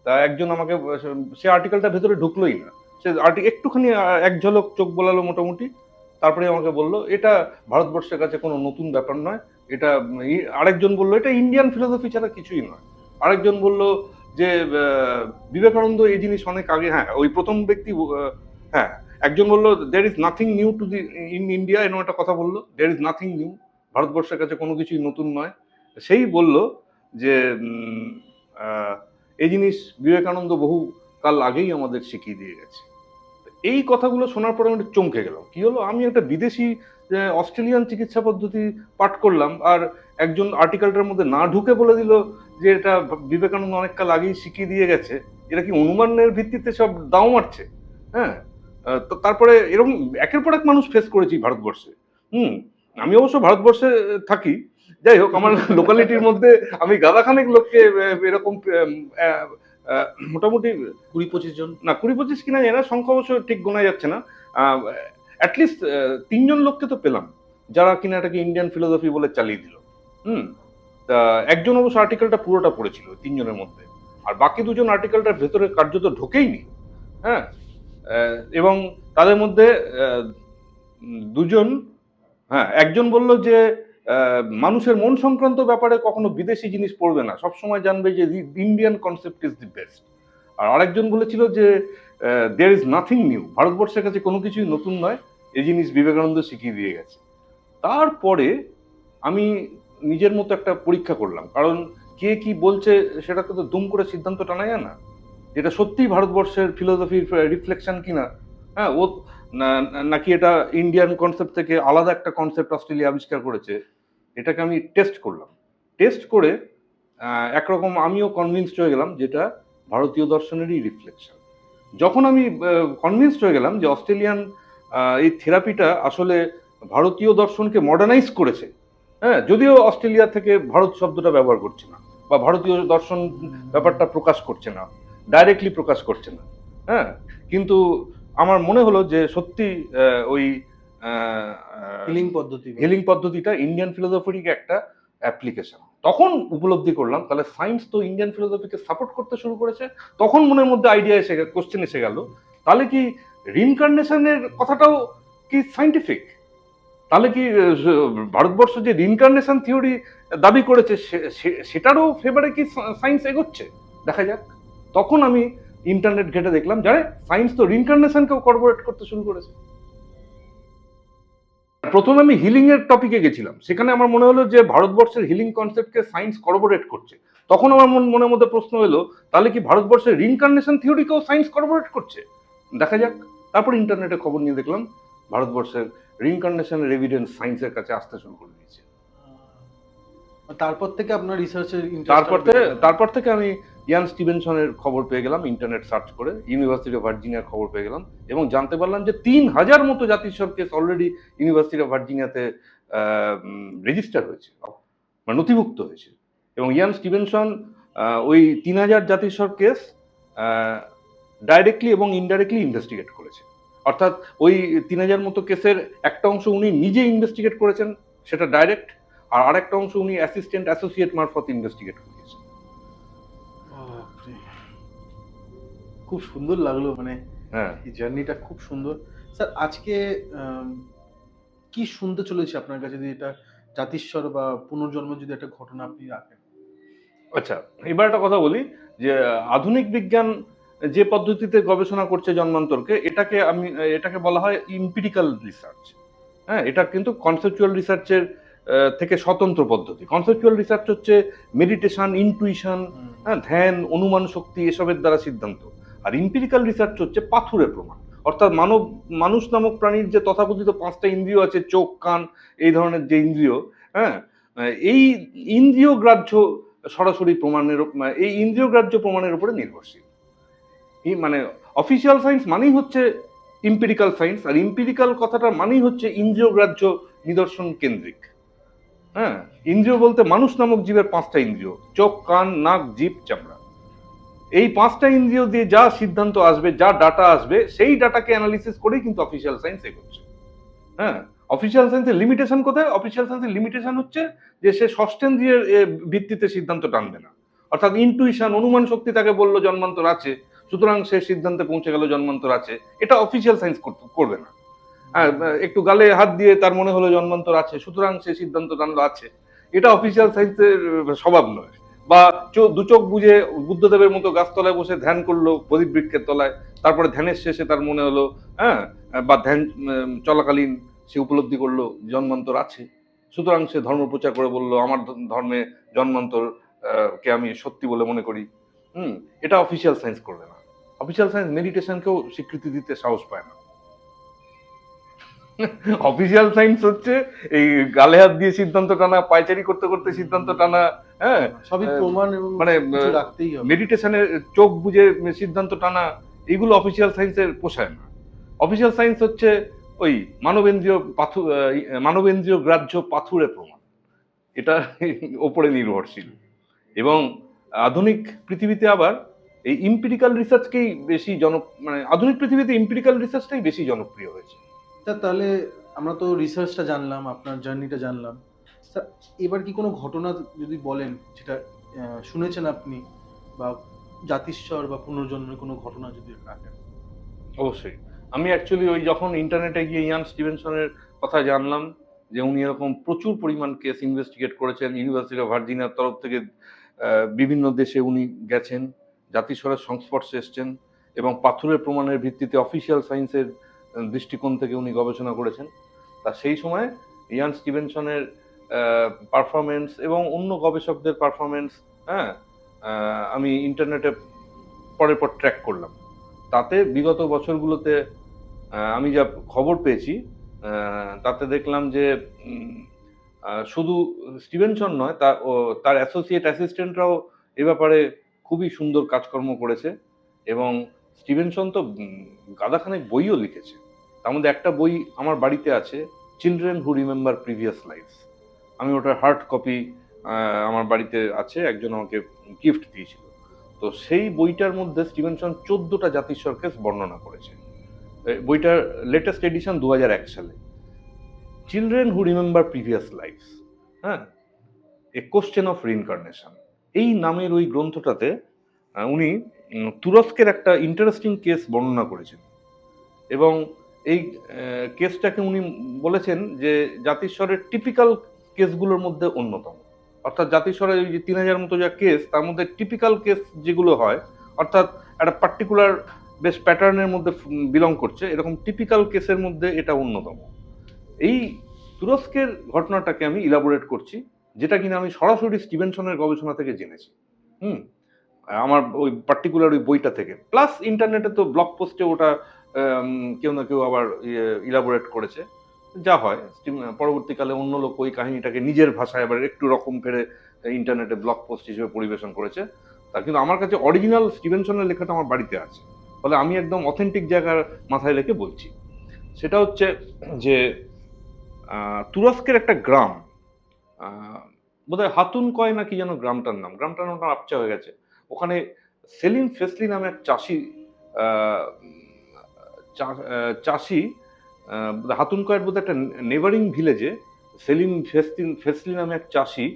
তা একজন আমাকে সে আর্টিকেলটা ভেতরে ঢুকলোই না, সে একটুখানি এক ঝলক চোখ বোলালো মোটামুটি, তারপরে আমাকে বললো এটা ভারতবর্ষের কাছে কোনো নতুন ব্যাপার নয়, এটা আরেকজন বললো এটা ইন্ডিয়ান ফিলোসফি ছাড়া কিছুই নয়। আরেকজন বলল যে বিবেকানন্দ এই জিনিস অনেক আগে, হ্যাঁ ওই প্রথম ব্যক্তি, হ্যাঁ একজন বললো there is nothing new to the in India, এরকম একটা কথা বললো, দের ইজ নাথিং নিউ, ভারতবর্ষের কাছে কোনো কিছুই নতুন নয়। সেই বলল যে এই জিনিস বিবেকানন্দ বহু কাল আগেই আমাদের শিখিয়ে দিয়ে গেছে। এই কথাগুলো শোনার পরে আমি চমকে গেলাম। কি হলো, আমি একটা বিদেশি অস্ট্রেলিয়ান চিকিৎসা পদ্ধতি পাঠ করলাম, আর একজন আর্টিকেলটার মধ্যে না ঢুকে বলে দিল যে এটা বিবেকানন্দ অনেক কাল আগেই শিখিয়ে দিয়ে গেছে। এরা কি অনুমানের ভিত্তিতে সব দাও মারছে? হ্যাঁ, তো তারপরে এরকম একের পর এক মানুষ ফেস করেছি ভারতবর্ষে। আমি অবশ্য ভারতবর্ষে থাকি, যাই হোক আমার লোকালিটির মধ্যে আমি গাদাখানেক লোককে এরকম মোটামুটি 20-25 জন, না 20-25 কিনা জানি না, সংখ্যা অবশ্য ঠিক গোনা যাচ্ছে না, অ্যাটলিস্ট 3জন লোককে তো পেলাম যারা কিনা এটাকে ইন্ডিয়ান ফিলোসফি বলে চালিয়ে দিল। তা একজন অবশ্য আর্টিকেলটা পুরোটা পড়েছিল 3জনের মধ্যে, আর বাকি 2জন আর্টিকেলটার ভেতরে কার্যত ঢোকেইনি। হ্যাঁ, এবং তাদের মধ্যে 2জন, হ্যাঁ একজন বলল যে মানুষের মন সংক্রান্ত ব্যাপারে কখনো বিদেশি জিনিস পড়বে না, সবসময় জানবে যে Indian concept is the best. আর আরেকজন বলেছিল যে দেয়ার ইজ নাথিং নিউ, ভারতবর্ষের কাছে কোনো কিছুই নতুন নয়, এই জিনিস বিবেকানন্দ শিখিয়ে দিয়ে গেছে। তারপরে আমি নিজের মতো একটা পরীক্ষা করলাম, কারণ কে কি বলছে সেটাকে তো দুম করে সিদ্ধান্ত টানা যায় না, যেটা সত্যিই ভারতবর্ষের ফিলোসফির রিফ্লেকশন কিনা। হ্যাঁ, ও নাকি এটা ইন্ডিয়ান কনসেপ্ট থেকে আলাদা একটা কনসেপ্ট অস্ট্রেলিয়া আবিষ্কার করেছে, এটাকে আমি টেস্ট করলাম। টেস্ট করে একরকম আমিও কনভিন্সড হয়ে গেলাম যেটা ভারতীয় দর্শনেরই রিফ্লেকশন। যখন আমি কনভিন্সড হয়ে গেলাম যে অস্ট্রেলিয়ান এই থেরাপিটা আসলে ভারতীয় দর্শনকে মডার্নাইজ করেছে, হ্যাঁ যদিও অস্ট্রেলিয়া থেকে ভারত শব্দটা ব্যবহার করছে না, বা ভারতীয় দর্শন ব্যাপারটা প্রকাশ করছে না, ডাইরেক্টলি প্রকাশ করছে না, হ্যাঁ, কিন্তু আমার মনে হলো যে সত্যি ওই হিলিং পদ্ধতিটা ইন্ডিয়ান ফিলোসফির একটা অ্যাপ্লিকেশন। তখন উপলব্ধি করলাম তাহলে সায়েন্স তো ইন্ডিয়ান ফিলোসফিকে সাপোর্ট করতে শুরু করেছে। তখন মনের মধ্যে আইডিয়া এসে গেল, কোশ্চেন এসে গেল, তাহলে কি রিইনকার্নেশনের কথাটাও কি সায়েন্টিফিক? তাহলে কি ভারতবর্ষ যে রিইনকার্নেশন থিওরি দাবি করেছে সেটারও ফেভারে কি সায়েন্স এগোচ্ছে? দেখা যাক। তখন আমি ইন্টারনেট ঘেটে দেখলাম যারে সায়েন্স তো রিইনকার্নেশনকেও কর্পোরেট করতে শুরু করেছে। প্রথমে আমি হিলিং এর টপিকে গেছিলাম, সেখানে আমার মনে হলো যে ভারতবর্ষের হিলিং কনসেপ্টকে সায়েন্স কর্পোরেট করছে। তখন আমার মনের মধ্যে প্রশ্ন এলো তাহলে কি ভারতবর্ষের রিইনকার্নেশন থিওরিকেও সায়েন্স কর্পোরেট করছে? দেখা যাক। তারপর ইন্টারনেটে খবর নিয়ে দেখলাম ভারতবর্ষের রিইনকার্নেশনের এভিডেন্স সায়েন্সের কাছে আসতে শুরু করে দিয়েছে। তারপর থেকে আপনার রিসার্চের তারপর থেকে আমি ইয়ান স্টিভেনসনের খবর পেয়ে গেলাম ইন্টারনেট সার্চ করে, ইউনিভার্সিটি অফ ভার্জিনিয়ার খবর পেয়ে গেলাম, এবং জানতে পারলাম যে 3000 মতো জাতিস্বর কেস অলরেডি ইউনিভার্সিটি অফ ভার্জিনিয়াতে রেজিস্টার হয়েছে, মানে নথিভুক্ত হয়েছে। এবং ইয়ান স্টিভেনসন ওই 3000 জাতিস্বর কেস ডাইরেক্টলি এবং ইনডাইরেক্টলি ইনভেস্টিগেট করেছে। অর্থাৎ ওই 3000 মতো কেসের একটা অংশ উনি নিজে ইনভেস্টিগেট করেছেন, সেটা ডাইরেক্ট, আর আরেকটা অংশ উনি অ্যাসিস্ট্যান্ট অ্যাসোসিয়েট মারফত ইনভেস্টিগেট করেছেন। খুব সুন্দর লাগলো, মানে হ্যাঁ, এই জার্নিটা খুব সুন্দর। স্যার আজকে কি শুনতে চলেছি আপনার কাছে, যদি এটা জাতিস্বর বা পুনর্জন্ম যদি একটা ঘটনা আপনি রাখেন? আচ্ছা এবার একটা কথা বলি যে আধুনিক বিজ্ঞান যে পদ্ধতিতে গবেষণা করছে জন্মান্তরকে, এটাকে বলা হয় ইম্পিরিক্যাল রিসার্চ। হ্যাঁ, এটা কিন্তু কনসেপচুয়াল রিসার্চের থেকে স্বতন্ত্র পদ্ধতি। কনসেপচুয়াল রিসার্চ হচ্ছে মেডিটেশন, ইনটুইশন, হ্যাঁ, ধ্যান, অনুমান শক্তি এসবের দ্বারা সিদ্ধান্ত। আর ইম্পিরিক্যাল রিসার্চ হচ্ছে পাথুরে প্রমাণ। অর্থাৎ মানুষ নামক প্রাণীর যে তথাকথিত 5টা ইন্দ্রিয় আছে, চোখ, কান, এই ধরনের যে ইন্দ্রিয়, হ্যাঁ, এই ইন্দ্রিয় গ্রাহ্য সরাসরি প্রমাণের এই ইন্দ্রিয় গ্রাহ্য প্রমাণের উপরে নির্ভরশীল। মানে অফিসিয়াল সায়েন্স মানেই হচ্ছে ইম্পিরিক্যাল সায়েন্স, আর ইম্পিরিক্যাল কথাটা মানেই হচ্ছে ইন্দ্রিয় গ্রাহ্য নিদর্শন কেন্দ্রিক। হ্যাঁ, ইন্দ্রিয় বলতে মানুষ নামক জীবের 5টা ইন্দ্রিয়, চোখ, কান, নাক, জিভ, চামড়া। এই 5টা ইন্দ্রিয় দিয়ে যা সিদ্ধান্ত আসবে, যা ডাটা আসবে, সেই ডাটাকে অ্যানালিসিস করেই কিন্তু অফিসিয়াল সায়েন্স এগোচ্ছে। হ্যাঁ, অফিসিয়াল সায়েন্সের লিমিটেশন কোথায়? অফিসিয়াল সায়েন্সের লিমিটেশন হচ্ছে যে সে ষষ্ঠেন্দ্রিয়ের ভিত্তিতে সিদ্ধান্ত টানবে না। অর্থাৎ ইনটুইশন, অনুমান শক্তি তাকে বললো জন্মান্তর আছে, সুতরাং সে সিদ্ধান্তে পৌঁছে গেল জন্মান্তর আছে, এটা অফিসিয়াল সায়েন্স করবে না। হ্যাঁ, একটু গালে হাত দিয়ে তার মনে হলো জন্মান্তর আছে, সুতরাং সে সিদ্ধান্ত টানলো আছে, এটা অফিসিয়াল সায়েন্সের স্বভাব নয়। বা দু চোখ বুঝে বুদ্ধদেবের মতো গাছতলায় বসে ধ্যান করলো, প্রদীপ বৃক্ষের তলায়, তারপরে ধ্যানের শেষে তার মনে হলো, হ্যাঁ, বা ধ্যান চলাকালীন সে উপলব্ধি করলো জন্মান্তর আছে, সুতরাং সে ধর্ম প্রচার করে বললো আমার ধর্মে জন্মান্তর কে আমি সত্যি বলে মনে করি। এটা অফিসিয়াল সায়েন্স করবে না। অফিসিয়াল সায়েন্স মেডিটেশনকেও স্বীকৃতি দিতে সাহস পায় না। অফিসিয়াল সায়েন্স হচ্ছে এই গালে হাত দিয়ে সিদ্ধান্ত টানা, পায়চারি করতে করতে সিদ্ধান্ত টানা, হ্যাঁ, সবই প্রমাণ এবং মানে কিছু রাখতেই হবে। মেডিটেশনের চোখ বুঝে সিদ্ধান্ত টানা, এগুলো অফিসিয়াল সায়েন্সের পোষায় না। অফিসিয়াল সায়েন্স হচ্ছে ওই মানবেন্দ্রিয় গ্রাহ্য পাথুরে প্রমাণ, এটা ওপরে নির্ভরশীল। এবং আধুনিক পৃথিবীতে আবার এই ইম্পিরিক্যাল রিসার্চকেই বেশি মানে আধুনিক পৃথিবীতে ইম্পিরিক্যাল রিসার্চটাই বেশি জনপ্রিয় হয়েছে। তাহলে আমরা তো রিসার্চটা জানলাম, আপনার জার্নিটা জানলাম। স্যার, এবার কি কোনো ঘটনা যদি বলেন যেটা শুনেছেন আপনি, বা জাতিস্বর বা পুনর্জন্মের কোনো ঘটনা যদি রাখেন? অবশ্যই। আমি অ্যাকচুয়ালি ওই যখন ইন্টারনেটে গিয়ে ইয়ান স্টিভেনসনের কথা জানলাম যে উনি এরকম প্রচুর পরিমাণ কেস ইনভেস্টিগেট করেছেন, ইউনিভার্সিটি অফ ভার্জিনিয়ার তরফ থেকে বিভিন্ন দেশে উনি গেছেন, জাতিস্বরের সংস্পর্শে এসছেন, এবং পাথুরের প্রমাণের ভিত্তিতে অফিসিয়াল সায়েন্সের দৃষ্টিকোণ থেকে উনি গবেষণা করেছেন। তা সেই সময় ইয়ান স্টিভেনসনের পারফরমেন্স এবং অন্য গবেষকদের পারফরমেন্স, হ্যাঁ, আমি ইন্টারনেটে পরের পর ট্র্যাক করলাম। তাতে বিগত বছরগুলোতে আমি যা খবর পেয়েছি, তাতে দেখলাম যে শুধু স্টিভেনসন নয়, তার অ্যাসোসিয়েট অ্যাসিস্ট্যান্টরাও এ ব্যাপারে খুবই সুন্দর কাজকর্ম করেছে। এবং স্টিভেনসন তো গাদাখানেক বইও লিখেছে। তার মধ্যে একটা বই আমার বাড়িতে আছে, children who remember previous lives. আমি ওটার হার্ড কপি আমার বাড়িতে আছে, একজন আমাকে গিফট দিয়েছিল। তো সেই বইটার মধ্যে স্টিভেনসন 14টা জাতিস্বর কেস বর্ণনা করেছে। বইটার লেটেস্ট এডিশন 2001 সালে, children who remember previous lives, হ্যাঁ, এ কোশ্চেন অফ রিইনকার্নেশন, এই নামের ওই গ্রন্থটাতে উনি তুরস্কের একটা ইন্টারেস্টিং কেস বর্ণনা করেছেন। এবং এই কেসটাকে উনি বলেছেন যে জাতিস্বরের টিপিক্যাল কেসগুলোর মধ্যে অন্যতম। অর্থাৎ জাতিস্বরের ওই যে 3000 মতো যা কেস, তার মধ্যে টিপিক্যাল কেস যেগুলো হয়, অর্থাৎ একটা পার্টিকুলার বেশ প্যাটার্নের মধ্যে বিলং করছে, এরকম টিপিক্যাল কেসের মধ্যে এটা অন্যতম। এই তুরস্কের ঘটনাটাকে আমি ইলাবোরেট করছি, যেটা কিনা আমি সরাসরি স্টিভেনসনের গবেষণা থেকে জেনেছি। আমার ওই পার্টিকুলার ওই বইটা থেকে, প্লাস ইন্টারনেটে তো ব্লগ পোস্টে ওটা কেউ না কেউ আবার ইলাবোরেট করেছে, যা হয় পরবর্তীকালে অন্য লোক ওই কাহিনীটাকে নিজের ভাষায় আবার একটু রকম ফেরে ইন্টারনেটে ব্লগ পোস্ট হিসেবে পরিবেশন করেছে। তা কিন্তু আমার কাছে অরিজিনাল স্টিভেনসনের লেখাটা আমার বাড়িতে আছে, ফলে আমি একদম অথেন্টিক জায়গার মাথায় রেখে বলছি। সেটা হচ্ছে যে তুরস্কের একটা গ্রাম, বোধহয় হাতুন কয় না কি যেন গ্রামটার নাম আপচা হয়ে গেছে। ওখানে সেলিম ফেসলি নামে এক চাষি হাতুন কয়ের বোধহয় একটা নেবারিং ভিলেজে সেলিম ফেসলি নামে এক চাষি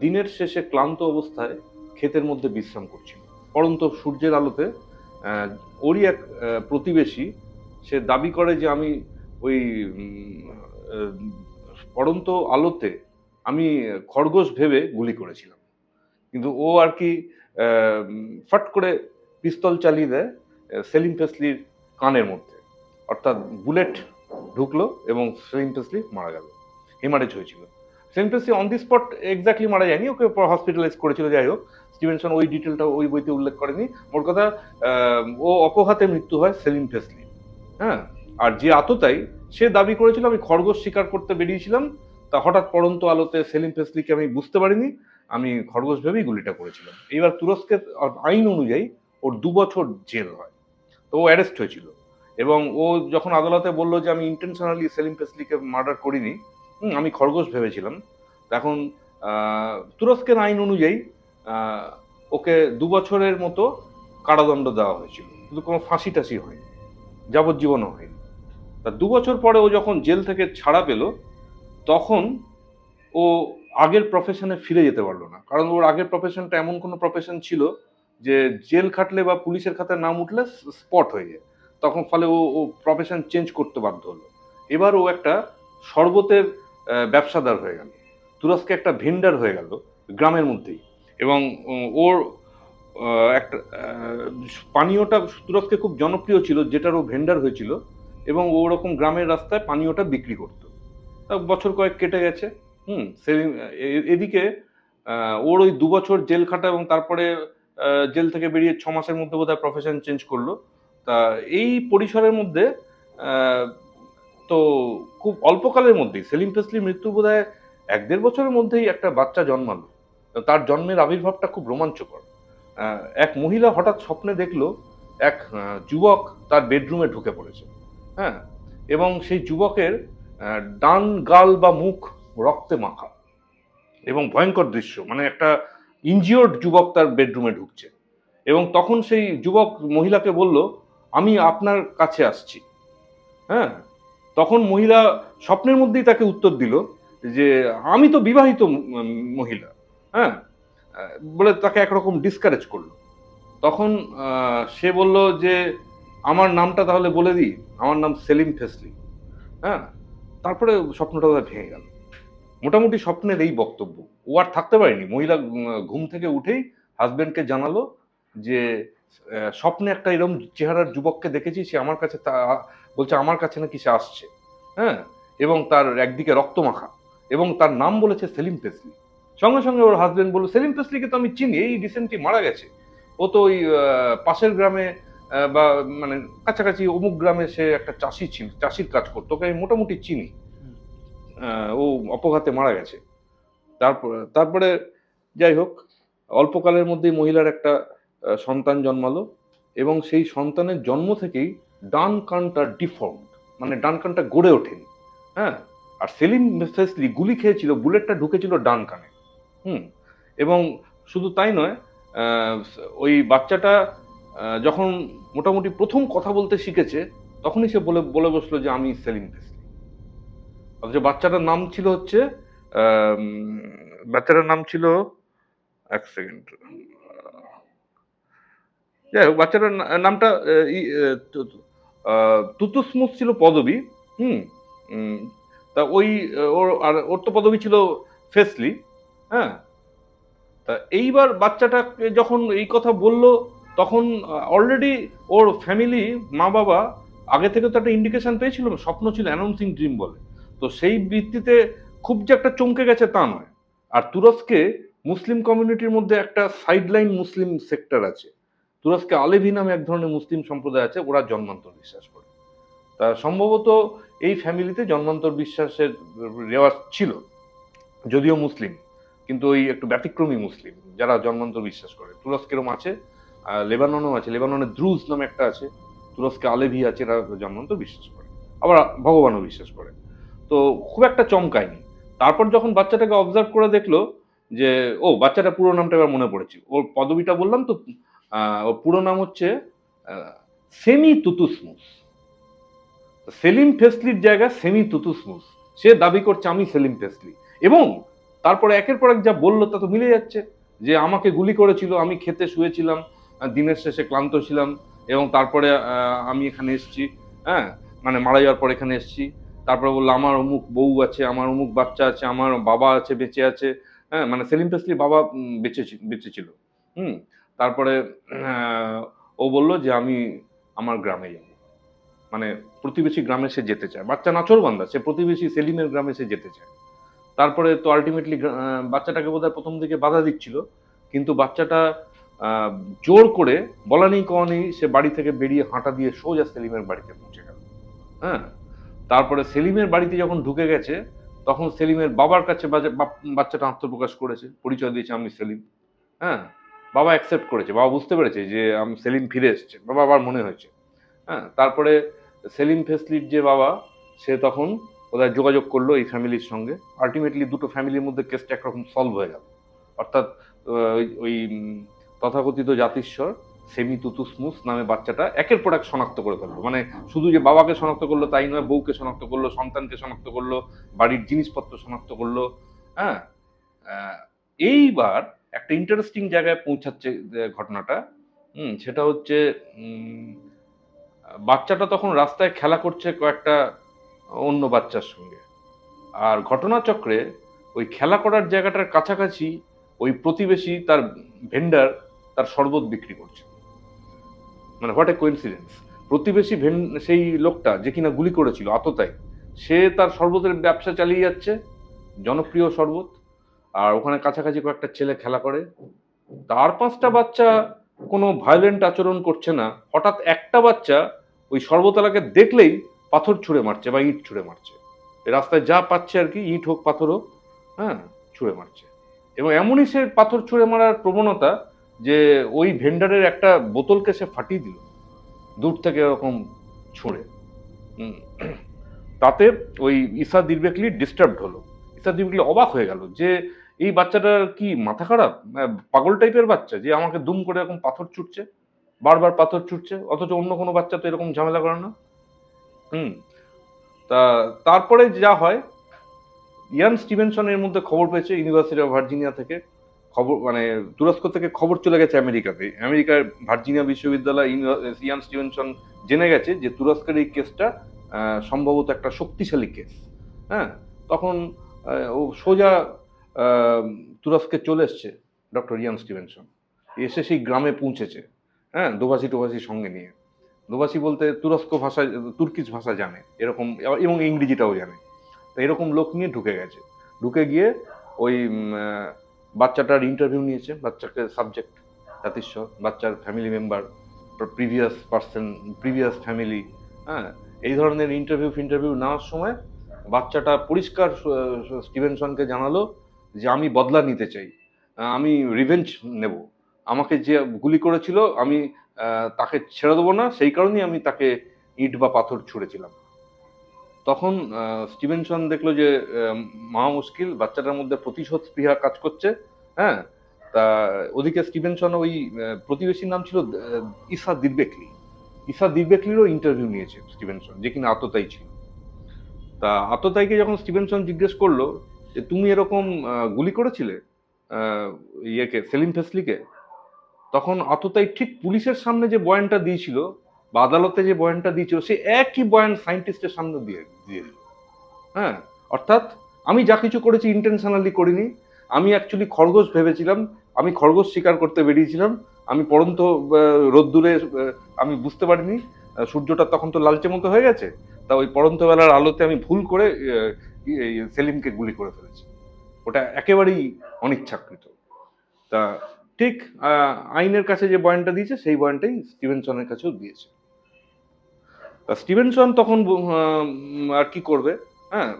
দিনের শেষে ক্লান্ত অবস্থায় ক্ষেতের মধ্যে বিশ্রাম করছিল পড়ন্ত সূর্যের আলোতে। ওরই এক প্রতিবেশী, সে দাবি করে যে আমি ওই পড়ন্ত আলোতে আমি খরগোশ ভেবে গুলি করেছিলাম, কিন্তু ও আর কি ফট করে পিস্তল চালিয়ে দেয় সেলিম ফেসলির কানের মধ্যে, অর্থাৎ বুলেট ঢুকলো এবং সেলিম ফেসলি মারা গেল, হেমারেজ হয়েছিল। সেলিম ফেসলি অন দি স্পট এক্স্যাক্টলি মারা যায়নি, ওকে হসপিটালাইজ করেছিল। যাই হোক, স্টিভেনসন ওই ডিটেলটা ওই বইতে উল্লেখ করেনি। মোট কথা ও অপঘাতে মৃত্যু হয় সেলিম ফেসলি। হ্যাঁ, আর যে আততায়ী সে দাবি করেছিল আমি খরগোশ শিকার করতে বেরিয়েছিলাম, তা হঠাৎ পড়ন্ত আলোতে সেলিম ফেসলিকে আমি বুঝতে পারিনি, আমি খরগোশ ভেবেই গুলিটা করেছিলাম। এইবার তুরস্কের আইন অনুযায়ী ওর 2 বছর জেল হয়। তো ও অ্যারেস্ট হয়েছিল এবং ও যখন আদালতে বললো যে আমি ইন্টেনশনালি সেলিম ফেসলিকে মার্ডার করিনি, আমি খরগোশ ভেবেছিলাম, তখন তুরস্কের আইন অনুযায়ী ওকে 2 বছরের মতো কারাদণ্ড দেওয়া হয়েছিল, কিন্তু কোনো ফাঁসি টাসি হয়নি, যাবজ্জীবনও হয়নি। তা 2 বছর পরে ও যখন জেল থেকে ছাড়া পেল, তখন ও আগের প্রফেশনে ফিরে যেতে পারলো না, কারণ ওর আগের প্রফেশনটা এমন কোনো প্রফেশন ছিল যে জেল খাটলে বা পুলিশের খাতায় নাম উঠলে স্পট হয়ে যায়, তখন ফলে ও প্রফেশন চেঞ্জ করতে বাধ্য হলো। এবার ও একটা শরবতের ব্যবসাদার হয়ে গেল, তুরস্কে একটা ভেন্ডার হয়ে গেল গ্রামের মধ্যেই। এবং ওর একটা পানীয়টা তুরস্কে খুব জনপ্রিয় ছিল, যেটার ও ভেন্ডার হয়েছিল, এবং ও ওরকম গ্রামের রাস্তায় পানীয়টা বিক্রি করতো। তা বছর কয়েক কেটে গেছে। সেলিম এদিকে ওর ওই 2 বছর জেল খাটা এবং তারপরে জেল থেকে বেরিয়ে 6 মাসের মধ্যে বোধহয় প্রফেশন চেঞ্জ করলো। তা এই পরিসরের মধ্যে তো খুব অল্পকালের মধ্যেই সেলিম ফেসলির মৃত্যু বোধহয় 1-1.5 বছরের মধ্যেই একটা বাচ্চা জন্মালো। তার জন্মের আবির্ভাবটা খুব রোমাঞ্চকর। এক মহিলা হঠাৎ স্বপ্নে দেখলো এক যুবক তার বেডরুমে ঢুকে পড়েছে। হ্যাঁ, এবং সেই যুবকের ডান গাল বা মুখ রক্তে মাখা এবং ভয়ঙ্কর দৃশ্য, মানে একটা ইনজিওর্ড যুবক তার বেডরুমে ঢুকছে। এবং তখন সেই যুবক মহিলাকে বলল আমি আপনার কাছে আসছি। হ্যাঁ, তখন মহিলা স্বপ্নের মধ্যেই তাকে উত্তর দিল যে আমি তো বিবাহিত মহিলা। হ্যাঁ, বলে তাকে একরকম ডিসকারেজ করলো। তখন সে বলল যে আমার নামটা তাহলে বলে দিই, আমার নাম সেলিম ফেসলি। হ্যাঁ, তারপরে স্বপ্নটা ভেঙে গেল। মোটামুটি স্বপ্নের এই বক্তব্য। ও আর থাকতে পারেনি। মহিলা ঘুম থেকে উঠেই হাজবেন্ডকে জানালো যে স্বপ্নে একটা এরকম চেহারার যুবককে দেখেছি, সে আমার কাছে বলছে আমার কাছে নাকি সে আসছে। হ্যাঁ, এবং তার একদিকে রক্ত মাখা এবং তার নাম বলেছে সেলিম ফেসলি। সঙ্গে সঙ্গে ওর হাজবেন্ড বলল সেলিম ফেসলিকে তো আমি চিনি, এই রিসেন্টলি মারা গেছে। ও তো ওই পাশের গ্রামে বা মানে কাছাকাছি অমুক গ্রামে সে একটা চাষি ছিল, চাষির কাজ করতো, ওকে আমি মোটামুটি চিনি। ও অপঘাতে মারা গেছে। তারপরে যাই হোক, অল্পকালের মধ্যেই মহিলার একটা সন্তান জন্মালো এবং সেই সন্তানের জন্ম থেকেই ডান কানটা ডিফর্মড, মানে ডান কানটা গড়ে ওঠেনি। হ্যাঁ, আর সেলিম ফেসলি গুলি খেয়েছিল, বুলেটটা ঢুকেছিল ডান কানে। এবং শুধু তাই নয়, ওই বাচ্চাটা যখন মোটামুটি প্রথম কথা বলতে শিখেছে, তখনই সে বলে বসলো যে আমি সেলিম ফেসলি। অথচ বাচ্চাটার নাম ছিল হচ্ছে বাচ্চাটার নাম ছিল, এক সেকেন্ড, যাই হোক বাচ্চাটার নামটা তুতুসমুস ছিল পদবী। তা ওই ওর তো পদবী ছিল ফেসলি। হ্যাঁ, তা এইবার বাচ্চাটাকে যখন এই কথা বললো, তখন অলরেডি ওর ফ্যামিলি, মা বাবা আগে থেকে তো একটা ইন্ডিকেশন পেয়েছিল, স্বপ্ন ছিল অ্যানাউন্সিং ড্রিম বলে। তো সেই ভিত্তিতে খুব যে একটা চমকে গেছে তা নয়। আর তুরস্কে মুসলিম কমিউনিটির মধ্যে একটা সাইডলাইন মুসলিম সেক্টর আছে। তুরস্কে আলেভি নামে এক ধরনের মুসলিম সম্প্রদায় আছে, ওরা জন্মান্তর বিশ্বাস করে। তা সম্ভবত এই ফ্যামিলিতে জন্মান্তর বিশ্বাসের রেওয়াজ ছিল, যদিও মুসলিম, কিন্তু ওই একটু ব্যতিক্রমী মুসলিম যারা জন্মান্তর বিশ্বাস করে। তুরস্কেরও আছে, লেবাননও আছে, লেবাননে দ্রুজ নামে একটা আছে, তুরস্কে আলেভি আছে, এরা জন্মান্তর বিশ্বাস করে, আবার ভগবানও বিশ্বাস করে। তো খুব একটা চমকায়নি। তারপর যখন বাচ্চাটাকে অবজার্ভ করে দেখলো যে ও বাচ্চাটা পুরো নামটা এবার মনে পড়েছে, ওর পদবিটা বললাম তো, ওর পুরো নাম হচ্ছে সেমি তুতুসমুস। সেলিম ফেসলির জায়গায় সেমি তুতুসমুস। সে দাবি করছে আমি সেলিম ফেসলি, এবং তারপরে একের পর এক যা বললো তা তো মিলে যাচ্ছে, যে আমাকে গুলি করেছিল, আমি খেতে শুয়েছিলাম, দিনের শেষে ক্লান্ত ছিলাম, এবং তারপরে আমি এখানে এসেছি। হ্যাঁ, মানে মারা যাওয়ার পর এখানে এসেছি। তারপরে বললো আমার অমুক বউ আছে, আমার অমুক বাচ্চা আছে, আমার বাবা আছে, বেঁচে আছে। হ্যাঁ, মানে সেলিম ফেসলির বাবা বেঁচে ছিল। তারপরে ও বলল যে আমি আমার গ্রামে যাব, মানে প্রতিবেশী গ্রামে সে যেতে চায়। বাচ্চা নাছোড়বান্দা, সে প্রতিবেশী সেলিমের গ্রামে সে যেতে চায়। তারপরে তো আলটিমেটলি বাচ্চাটাকে বোধহয় প্রথম দিকে বাধা দিচ্ছিল, কিন্তু বাচ্চাটা আহ, জোর করে বলা নেই কওয়া নেই সে বাড়ি থেকে বেরিয়ে হাঁটা দিয়ে সোজা সেলিমের বাড়িতে পৌঁছে গেল। হ্যাঁ, তারপরে সেলিমের বাড়িতে যখন ঢুকে গেছে, তখন সেলিমের বাবার কাছে বাচ্চাটা আত্মপ্রকাশ করেছে, পরিচয় দিয়েছে আমি সেলিম। হ্যাঁ, বাবা অ্যাকসেপ্ট করেছে, বাবা বুঝতে পেরেছে যে আমি সেলিম ফিরে এসছে, বাবার মনে হয়েছে। হ্যাঁ, তারপরে সেলিম ফেসলির যে বাবা, সে তখন ওদের যোগাযোগ করলো এই ফ্যামিলির সঙ্গে। আলটিমেটলি দুটো ফ্যামিলির মধ্যে কেসটা একরকম সলভ হয়ে গেল। অর্থাৎ ওই তথাকথিত জাতিস্বর সেমি তুতুসমুস নামে বাচ্চাটা একের পর এক শনাক্ত করে ফেললো। মানে শুধু যে বাবাকে শনাক্ত করলো তাই নয়, বউকে শনাক্ত করলো, সন্তানকে শনাক্ত করলো, বাড়ির জিনিসপত্র শনাক্ত করলো। হ্যাঁ, এইবার একটা ইন্টারেস্টিং জায়গায় পৌঁছাচ্ছে ঘটনাটা। সেটা হচ্ছে বাচ্চাটা তখন রাস্তায় খেলা করছে কয়েকটা অন্য বাচ্চার সঙ্গে। আর ঘটনাচক্রে ওই খেলা করার জায়গাটার কাছাকাছি ওই প্রতিবেশী তার ভেন্ডার তার শরবত বিক্রি করছে। মানে হোয়াট এ কোইন্সিডেন্স! প্রতিবেশী সেই লোকটা যে কিনা গুলি করেছিল আততায়ী, সে তার শরবতের ব্যবসা চালিয়ে যাচ্ছে, জনপ্রিয় শরবত। আর ওখানে কাছাকাছি কয়েকটা ছেলে খেলা করে। তার 5টা বাচ্চা কোনো ভায়োলেন্ট আচরণ করছে না, হঠাৎ একটা বাচ্চা ওই শরবতলাকে দেখলেই পাথর ছুঁড়ে মারছে বা ইট ছুঁড়ে মারছে। রাস্তায় যা পাচ্ছে আর কি, ইট হোক পাথর হোক, হ্যাঁ, ছুঁড়ে মারছে। এবং এমনই সে পাথর ছুঁড়ে মারার প্রবণতা যে ওই ভেন্ডারের একটা বোতলকে সে ফাটিয়ে দিল দূর থেকে এরকম ছুঁড়ে। উম, তাতে ওই ইসা দিরবেকলি ডিস্টার্বড হলো। ইসা দিরবেকলি অবাক হয়ে গেল যে এই বাচ্চাটার কি মাথা খারাপ, পাগল টাইপের বাচ্চা যে আমাকে দুম করে এরকম পাথর ছুটছে, বারবার পাথর ছুটছে, অথচ অন্য কোনো বাচ্চা তো এরকম ঝামেলা করে না। হুম, তা তারপরে যা হয়, ইয়ান স্টিভেনসন এর মধ্যে খবর পেয়েছে ইউনিভার্সিটি অফ ভার্জিনিয়া থেকে। খবর মানে তুরস্ক থেকে খবর চলে গেছে আমেরিকাতে। আমেরিকার ভার্জিনিয়া বিশ্ববিদ্যালয় ইয়ান স্টিভেনসন জেনে গেছে যে তুরস্কের এই কেসটা সম্ভবত একটা শক্তিশালী কেস। হ্যাঁ, তখন ও সোজা আহ, তুরস্কে চলে এসছে ডক্টর ইয়ান স্টিভেনসন। এসে সেই গ্রামে পৌঁছেছে। হ্যাঁ, দোভাষী টোভাষী সঙ্গে নিয়ে। দোভাষী বলতে তুরস্ক ভাষা, তুর্কিশ ভাষা জানে এরকম, এবং ইংরেজিটাও জানে। তো এরকম লোক নিয়ে ঢুকে গেছে। ঢুকে গিয়ে ওই বাচ্চাটার ইন্টারভিউ নিয়েছে, বাচ্চাকে সাবজেক্ট জাতিস্বর, বাচ্চার ফ্যামিলি মেম্বার, প্রিভিয়াস ফ্যামিলি। হ্যাঁ, এই ধরনের ইন্টারভিউ নেওয়ার সময় বাচ্চাটা পরিষ্কার স্টিভেনসনকে জানালো যে আমি বদলা নিতে চাই, আমি রিভেঞ্জ নেব, আমাকে যে গুলি করেছিল আমি তাকে ছেড়ে দেবো না, সেই কারণেই আমি তাকে ইট বা পাথর ছুঁড়েছিলাম। তখন স্টিভেনসন দেখলো যে মহা মুশকিল, বাচ্চাটার মধ্যে প্রতিশোধ স্পৃহা কাজ করছে। হ্যাঁ, তা ওদিকে স্টিভেনসন ওই প্রতিবেশীর নাম ছিল ইসা দিরবেকলি। ইসা দিরবেকলিরও ইন্টারভিউ নিয়েছে স্টিভেনসন, যে কিনা আততায়ী ছিল। তা আততায়ীকে যখন স্টিভেনসন জিজ্ঞেস করলো যে তুমি এরকম গুলি করেছিলে ইয়েকে, সেলিম ফেসলিকে, তখন আততায়ী ঠিক পুলিশের সামনে যে বয়ানটা দিয়েছিল বা আদালতে যে বয়ানটা দিয়েছিল, সে একই বয়ান সায়েন্টিস্টের সামনে দিয়ে দিয়ে দিল। হ্যাঁ, অর্থাৎ আমি যা কিছু করেছি ইন্টেনশনালি করিনি, আমি অ্যাকচুয়ালি খরগোশ ভেবেছিলাম, আমি খরগোশ শিকার করতে বেরিয়েছিলাম, আমি পড়ন্ত রোদ্দুরে আমি বুঝতে পারিনি, সূর্যটা তখন তো লালচে মতো হয়ে গেছে, তা ওই পড়ন্ত বেলার আলোতে আমি ভুল করে সেলিমকে গুলি করে ফেলেছি, ওটা একেবারেই অনিচ্ছাকৃত। তা ঠিক আইনের কাছে যে বয়ানটা দিয়েছে সেই বয়ানটাই স্টিভেনসনের কাছেও দিয়েছে। তা স্টিভেনসন তখন আর কি করবে। হ্যাঁ,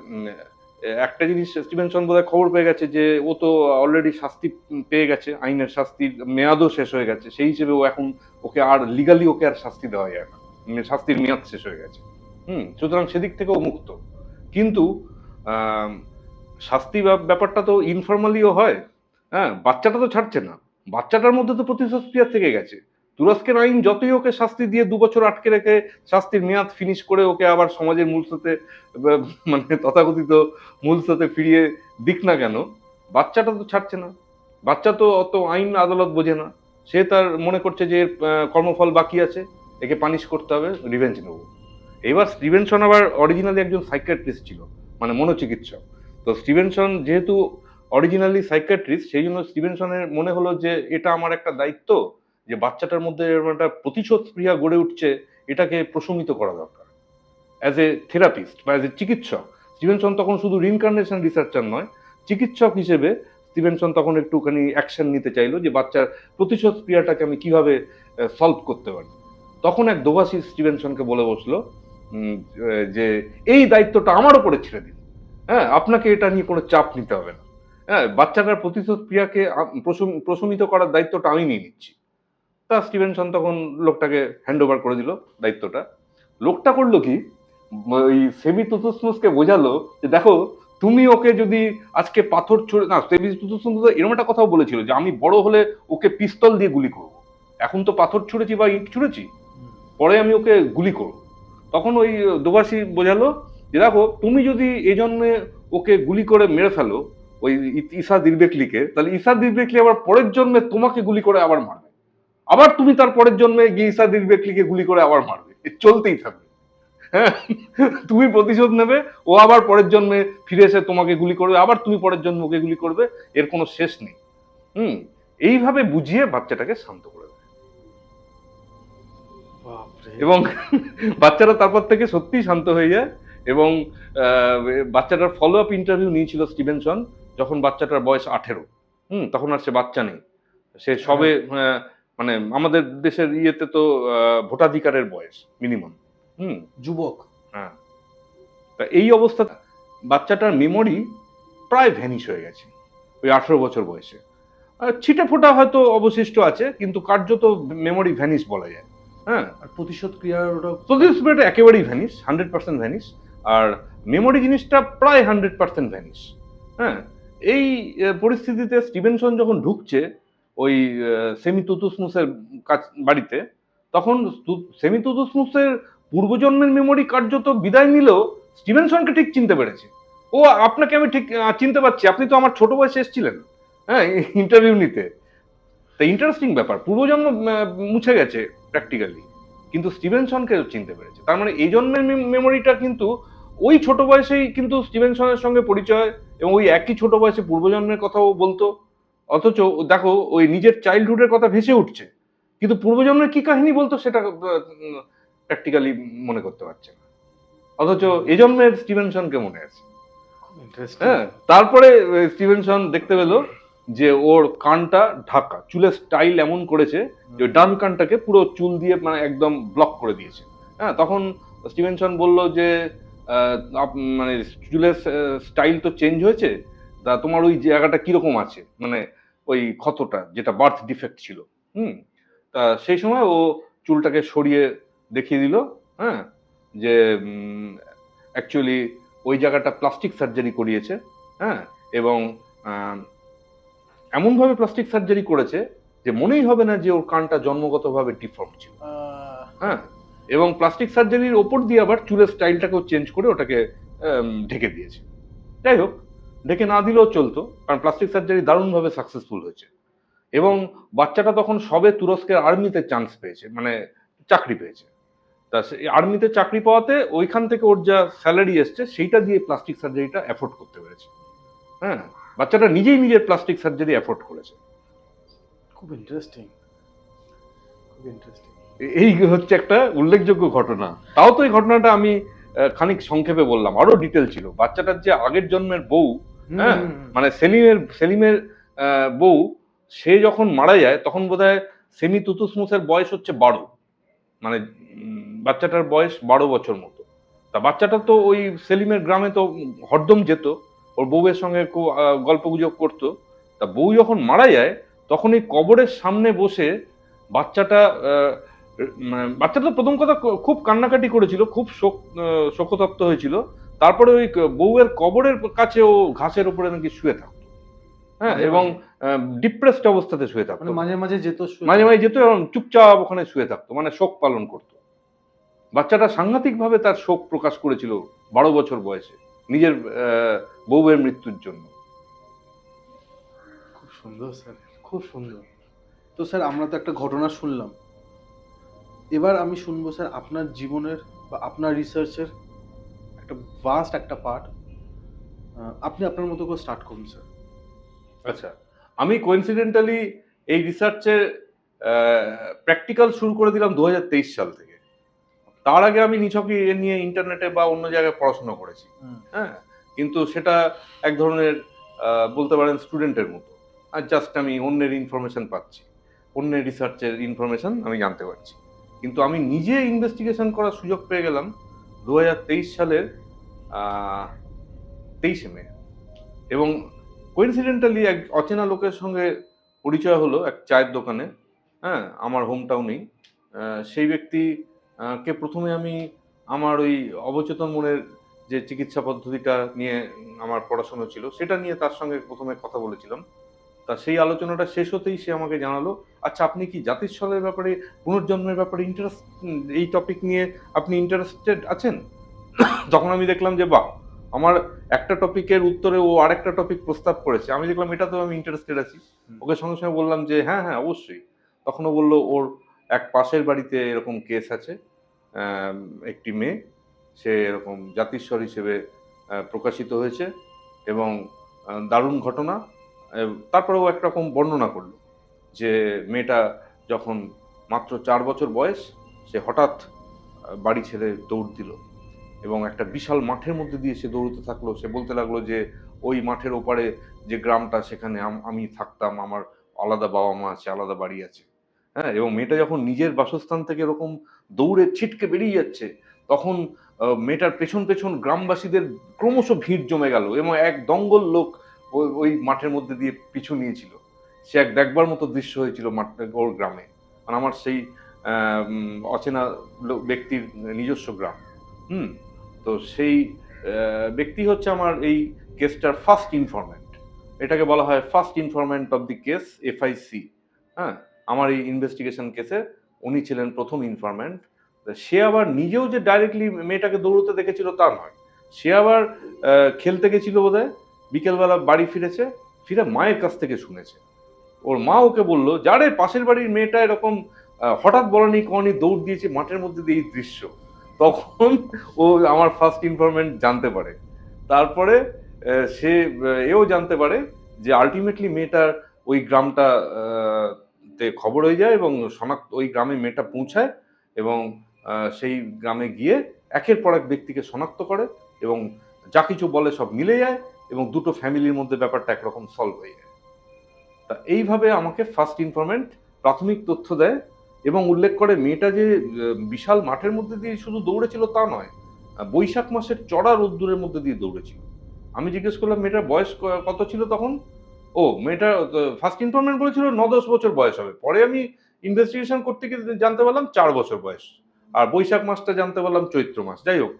একটা জিনিস, স্টিভেনসন বোধহয় খবর পেয়ে গেছে যে ও তো অলরেডি শাস্তি পেয়ে গেছে, আইনের শাস্তির মেয়াদও শেষ হয়ে গেছে, সেই হিসেবে ও এখন ওকে আর লিগালি ওকে আর শাস্তি দেওয়া যায় না, শাস্তির মেয়াদ শেষ হয়ে গেছে। সুতরাং সেদিক থেকেও মুক্ত। কিন্তু শাস্তি ব্যাপারটা তো ইনফর্মালিও হয়। হ্যাঁ, বাচ্চাটা তো ছাড়ছে না, বাচ্চাটার মধ্যে তো প্রতিশোধ স্পৃহা থেকে গেছে। তুরস্কের আইন যতই ওকে শাস্তি দিয়ে 2 বছর আটকে রেখে শাস্তির মেয়াদ ফিনিশ করে ওকে আবার সমাজের মূল স্রোতে, মানে তথাকথিত মূল স্রোতে ফিরিয়ে দিক না কেন, বাচ্চাটা তো ছাড়ছে না। বাচ্চা তো অত আইন আদালত বোঝে না, সে তার মনে করছে যে কর্মফল বাকি আছে, একে পানিশ করতে হবে, রিভেঞ্জ নেব। এবার স্টিভেনসন আবার অরিজিনালি একজন সাইকিয়াট্রিস্ট ছিল, মানে মনোচিকিৎসক। তো স্টিভেনসন যেহেতু অরিজিনালি সাইকিয়াট্রিস্ট, সেই জন্য স্টিভেনসনের মনে হলো যে এটা আমার একটা দায়িত্ব যে বাচ্চাটার মধ্যে এরকম একটা প্রতিশোধ স্পৃহা গড়ে উঠছে, এটাকে প্রশমিত করা দরকার অ্যাজ এ থেরাপিস্ট বা অ্যাজ এ চিকিৎসক। স্টিভেনসন তখন শুধু রিইনকার্নেশন রিসার্চার নয়, চিকিৎসক হিসেবে স্টিভেনসন তখন একটুখানি অ্যাকশন নিতে চাইলো যে বাচ্চার প্রতিশোধ ক্রিয়াটাকে আমি কিভাবে সলভ করতে পারি। তখন এক দোভাষী স্টিভেনসনকে বলে বসলো যে এই দায়িত্বটা আমার উপরে ছেড়ে দিন, হ্যাঁ, আপনাকে এটা নিয়ে কোনো চাপ নিতে হবে না, হ্যাঁ, বাচ্চাটার প্রতিশোধ ক্রিয়াকে প্রশমিত করার দায়িত্বটা আমি নিয়ে নিচ্ছি। তা স্টিভেনসন তখন লোকটাকে হ্যান্ড ওভার করে দিল দায়িত্বটা। লোকটা করলো কি, ওই সেমি তুতুসমুসকে বোঝালো যে দেখো, তুমি ওকে যদি আজকে পাথর ছুঁড়ে না, সেমি তুতুসমুস এরকম একটা কথাও বলেছিল যে আমি বড় হলে ওকে পিস্তল দিয়ে গুলি করব, এখন তো পাথর ছুঁড়েছি বা ইট ছুঁড়েছি, পরে আমি ওকে গুলি করব। তখন ওই দোভাষী বোঝালো যে দেখো, তুমি যদি এই জন্যে ওকে গুলি করে মেরে ফেলো ওই ঈসা দিরবেকলিকে, তাহলে ঈসা দিরবেকলি আবার পরের জন্মে তোমাকে গুলি করে আবার মারবে, আবার তুমি তার পরের জন্মে গিয়ে ঈসা দিরবেকলিকে গুলি করে আবার মারবে, চলতেই থাকবে। হ্যাঁ, তুমি প্রতিশোধ নেবে, ও আবার পরের জন্মে ফিরে এসে তোমাকে গুলি করবে, আবার তুমি পরের জন্মে ওকে গুলি করবে, এর কোনো শেষ নেই। এইভাবে বুঝিয়ে বাচ্চাটাকে শান্ত করে দেয় এবং বাচ্চারা তারপর থেকে সত্যিই শান্ত হয়ে যায়। এবং বাচ্চাটার ফলো আপ ইন্টারভিউ নিয়েছিল স্টিভেনসন যখন বাচ্চাটার বয়স 18। তখন আর সে বাচ্চা নেই, সে সবে মানে আমাদের দেশের ইয়েতে তো ভোটাধিকারের বয়স মিনিমাম যুবক। হ্যাঁ, তা এই অবস্থা বাচ্চাটার মেমোরি প্রায় ভ্যানিশ হয়ে গেছে ওই 18 বছর বয়সে। ছিটে ফোটা হয়তো অবশিষ্ট আছে, কিন্তু কার্যত মেমোরি ভ্যানিশ বলা যায়। হ্যাঁ, আর প্রতিশোধ ক্রিয়ার ওটা প্রতিশোধ ক্রিয়াটা একেবারেই ভ্যানিশ, 100% ভ্যানিশ। আর মেমোরি জিনিসটা প্রায় 100% ভ্যানিশ। হ্যাঁ, এই পরিস্থিতিতে স্টিভেনসন যখন ঢুকছে ওই সেমি তুতুসমুসের বাড়িতে, তখন সেমি তুতুসমুসের পূর্বজন্মের মেমোরি কার্যত বিদায় নিলেও স্টিভেনসনকে ঠিক চিনতে পেরেছে। ও, আপনাকে আমি ঠিক চিনতে পারছি, আপনি তো আমার ছোট বয়সে এসেছিলেন, হ্যাঁ, ইন্টারভিউ নিতে। তা ইন্টারেস্টিং ব্যাপার, পূর্বজন্ম মুছে গেছে প্র্যাকটিক্যালি, কিন্তু স্টিভেনসনকে চিনতে পেরেছে। তার মানে এই জন্মের মেমোরিটা কিন্তু ওই ছোট বয়সেই কিন্তু স্টিভেনসনের সঙ্গে পরিচয়, এবং ওই একই ছোট বয়সে পূর্বজন্মের কথাও বলতো। অথচ দেখো, ওই নিজের চাইল্ডহুডের কথা ভেসে উঠছে, কিন্তু পূর্বজন্মের কি কাহিনী বলতো সেটা প্র্যাকটিক্যালি মনে করতে পারছে না, অথচ এই জন্মের স্টিভেনসনকে মনে আছে। হ্যাঁ, তারপরে স্টিভেনসন দেখতে পেলো যে ওর কানটা ঢাকা, চুলের স্টাইল এমন করেছে যে ডান কানটাকে পুরো চুল দিয়ে মানে একদম ব্লক করে দিয়েছে। হ্যাঁ, তখন স্টিভেনসন বলল যে মানে চুলের স্টাইল তো চেঞ্জ হয়েছে, তা তোমার ওই জায়গাটা কিরকম আছে, মানে ওই ক্ষতটা যেটা বার্থ ডিফেক্ট ছিল। তা সেই সময় ও চুলটাকে সরিয়ে দেখিয়ে দিল, হ্যাঁ, যে অ্যাকচুয়ালি ওই জায়গাটা প্লাস্টিক সার্জারি করিয়েছে। হ্যাঁ, এবং এমনভাবে প্লাস্টিক সার্জারি করেছে যে মনেই হবে না যে ওর কানটা জন্মগতভাবে ডিফর্ম ছিল। হ্যাঁ, এবং প্লাস্টিক সার্জারির ওপর দিয়ে আবার চুলের স্টাইলটাকেও চেঞ্জ করে ওটাকে ঢেকে দিয়েছে। যাই হোক, ঢেকে না দিলেও চলতো, কারণ প্লাস্টিক সার্জারি দারুণভাবে সাকসেসফুল হয়েছে। এবং বাচ্চাটা তখন সবে তুরস্কের আর্মিতে চান্স পেয়েছে, মানে চাকরি পেয়েছে। তা আর্মিতে চাকরি পাওয়াতে ওইখান থেকে ওর যা স্যালারি এসছে সেইটা দিয়ে প্লাস্টিক সার্জারিটা অ্যাফোর্ড করতে পেরেছে। হ্যাঁ, বাচ্চাটা নিজেই নিজের প্লাস্টিক সার্জারি অ্যাফোর্ড করেছে। খুব ইন্টারেস্টিং, খুব ইন্টারেস্টিং। এই হচ্ছে একটা উল্লেখযোগ্য ঘটনা। তাও তো এই ঘটনাটা আমি খানিক সংক্ষেপে বললাম, আরো ডিটেল ছিল। বাচ্চাটার যে আগের জন্মের বউ, হ্যাঁ, মানে সেলিমের বউ, সে যখন মারা যায় তখন বোধহয় সেমি তুতুসমুসের বয়স হচ্ছে 12, মানে বাচ্চাটার বয়স 12 বছর মতো। তা বাচ্চাটা তো ওই সেলিমের গ্রামে তো হরদম যেত, ওর বউয়ের সঙ্গে গল্প গুজব করতো। তা বউ যখন মারা যায় তখন এই কবরের সামনে বসে বাচ্চাটা বাচ্চাটা তো প্রথম কথা খুব কান্নাকাটি করেছিল, খুব শোকতপ্ত হয়েছিল। তারপরে ওই বউয়ের কবরের কাছে ও ঘাসের উপরে নাকি শুয়ে থাকতো। হ্যাঁ, এবং ডিপ্রেসড অবস্থাতে শুয়ে থাকতো, মাঝে মাঝে যেত, এবং চুপচাপ ওখানে শুয়ে থাকতো, মানে শোক পালন করতো। বাচ্চাটা সাংঘাতিক ভাবে তার শোক প্রকাশ করেছিল 12 বছর বয়সে নিজের বউয়ের মৃত্যুর জন্য। খুব সুন্দর স্যার, খুব সুন্দর। তো স্যার, আমরা তো একটা ঘটনা শুনলাম, এবার আমি শুনবো স্যার আপনার জীবনের বা আপনার রিসার্চের একটা ভাস্ট একটা পার্ট। আপনি আপনার মতো করে স্টার্ট করুন স্যার। আচ্ছা, আমি কোইন্সিডেন্টালি এই রিসার্চে প্র্যাকটিক্যাল শুরু করে দিলাম 2023 সাল থেকে। তার আগে আমি নিছকই এ নিয়ে ইন্টারনেটে বা অন্য জায়গায় পড়াশোনা করেছি। হ্যাঁ, কিন্তু সেটা এক ধরনের বলতে পারেন স্টুডেন্টের মতো। আর জাস্ট আমি অন্যের ইনফরমেশন পাচ্ছি, অন্যের রিসার্চের ইনফরমেশন আমি জানতে পারছি। কিন্তু আমি নিজে ইনভেস্টিগেশন করার সুযোগ পেয়ে গেলাম 2023 সালের 23শে মে, এবং কোইন্সিডেন্টালি এক অচেনা লোকের সঙ্গে পরিচয় হলো এক চায়ের দোকানে। হ্যাঁ, আমার হোম টাউনেই। সেই ব্যক্তি কে প্রথমে আমি আমার ওই অবচেতন মনের যে চিকিৎসা পদ্ধতিটা নিয়ে আমার পড়াশোনা ছিল সেটা নিয়ে তার সঙ্গে প্রথমে কথা বলেছিলাম। তা সেই আলোচনাটা শেষ হতেই সে আমাকে জানালো, আচ্ছা আপনি কি জাতিস্বরের ব্যাপারে, পুনর্জন্মের ব্যাপারে এই টপিক নিয়ে আপনি ইন্টারেস্টেড আছেন? তখন আমি দেখলাম যে বাহ, আমার একটা টপিকের উত্তরে ও আরেকটা টপিক প্রস্তাব করেছে, আমি দেখলাম এটাতেও আমি ইন্টারেস্টেড আছি। ওকে সঙ্গে সঙ্গে বললাম যে হ্যাঁ হ্যাঁ অবশ্যই। তখন ও বললো ওর এক পাশের বাড়িতে এরকম কেস আছে, একটি মেয়ে, সে এরকম জাতিস্বর হিসেবে প্রকাশিত হয়েছে এবং দারুণ ঘটনা। তারপরে ও একরকম বর্ণনা করলো যে মেয়েটা যখন মাত্র 4 বছর বয়স, সে হঠাৎ বাড়ি ছেড়ে দৌড় দিল এবং একটা বিশাল মাঠের মধ্যে দিয়ে সে দৌড়তে থাকলো। সে বলতে লাগলো যে ওই মাঠের ওপারে যে গ্রামটা, সেখানে আমি থাকতাম, আমার আলাদা বাবা মা আছে, আলাদা বাড়ি আছে। হ্যাঁ, এবং মেয়েটা যখন নিজের বাসস্থান থেকে এরকম দৌড়ে ছিটকে বেরিয়ে যাচ্ছে, তখন মেয়েটার পেছন পেছন গ্রামবাসীদের ক্রমশ ভিড় জমে গেল এবং এক দঙ্গল লোক ওই মাঠের মধ্যে দিয়ে পিছু নিয়েছিল। সে এক দেখবার মতো দৃশ্য হয়েছিল ওর গ্রামে, মানে আমার সেই অচেনা ব্যক্তির নিজস্ব গ্রাম। হুম, তো সেই ব্যক্তি হচ্ছে আমার এই কেসটার ফার্স্ট ইনফরম্যান্ট। এটাকে বলা হয় first ইনফরম্যান্ট of the case, FIC. হ্যাঁ, আমার এই ইনভেস্টিগেশন কেসে উনি ছিলেন প্রথম ইনফরম্যান্ট। সে আবার নিজেও যে ডাইরেক্টলি মেয়েটাকে দৌড়তে দেখেছিল তা নয়, সে আবার খেলতে গেছিল বোধহয়, বিকেলবেলা বাড়ি ফিরেছে, ফিরে মায়ের কাছ থেকে শুনেছে। ওর মা ওকে বললো, যারে পাশের বাড়ির মেয়েটা এরকম হঠাৎ বলেনি কখনই দৌড় দিয়েছে মাঠের মধ্যে দিয়ে এই দৃশ্য। তখন ও আমার ফার্স্ট ইনফরমেন্ট জানতে পারে। তারপরে সে এও জানতে পারে যে আলটিমেটলি মেয়েটার ওই গ্রামটা তে খবর হয়ে যায় এবং ওই গ্রামে মেয়েটা পৌঁছায় এবং সেই গ্রামে গিয়ে একের পর এক ব্যক্তিকে শনাক্ত করে এবং যা কিছু বলে সব মিলে যায় এবং দুটো ফ্যামিলির মধ্যে ব্যাপারটা একরকম সলভ হয়ে যায়। তা এইভাবে আমাকে ফার্স্ট ইনফরমেন্ট প্রাথমিক তথ্য দেয় এবং উল্লেখ করে মেয়েটা যে বিশাল মাঠের মধ্যে দিয়ে শুধু দৌড়েছিল তা নয়, বৈশাখ মাসের চড়া রোদ্দুরের মধ্যে দিয়ে দৌড়েছিল। আমি জিজ্ঞেস করলাম মেয়েটার বয়স কত ছিল তখন। ও মেয়েটা ফার্স্ট ইনফরমেন্ট বলেছিল 9-10 বছর বয়স হবে। পরে আমি ইনভেস্টিগেশন করতে গিয়ে জানতে পারলাম 4 বছর বয়স। আর বৈশাখ মাসটা জানতে পারলাম চৈত্র মাস। যাই হোক,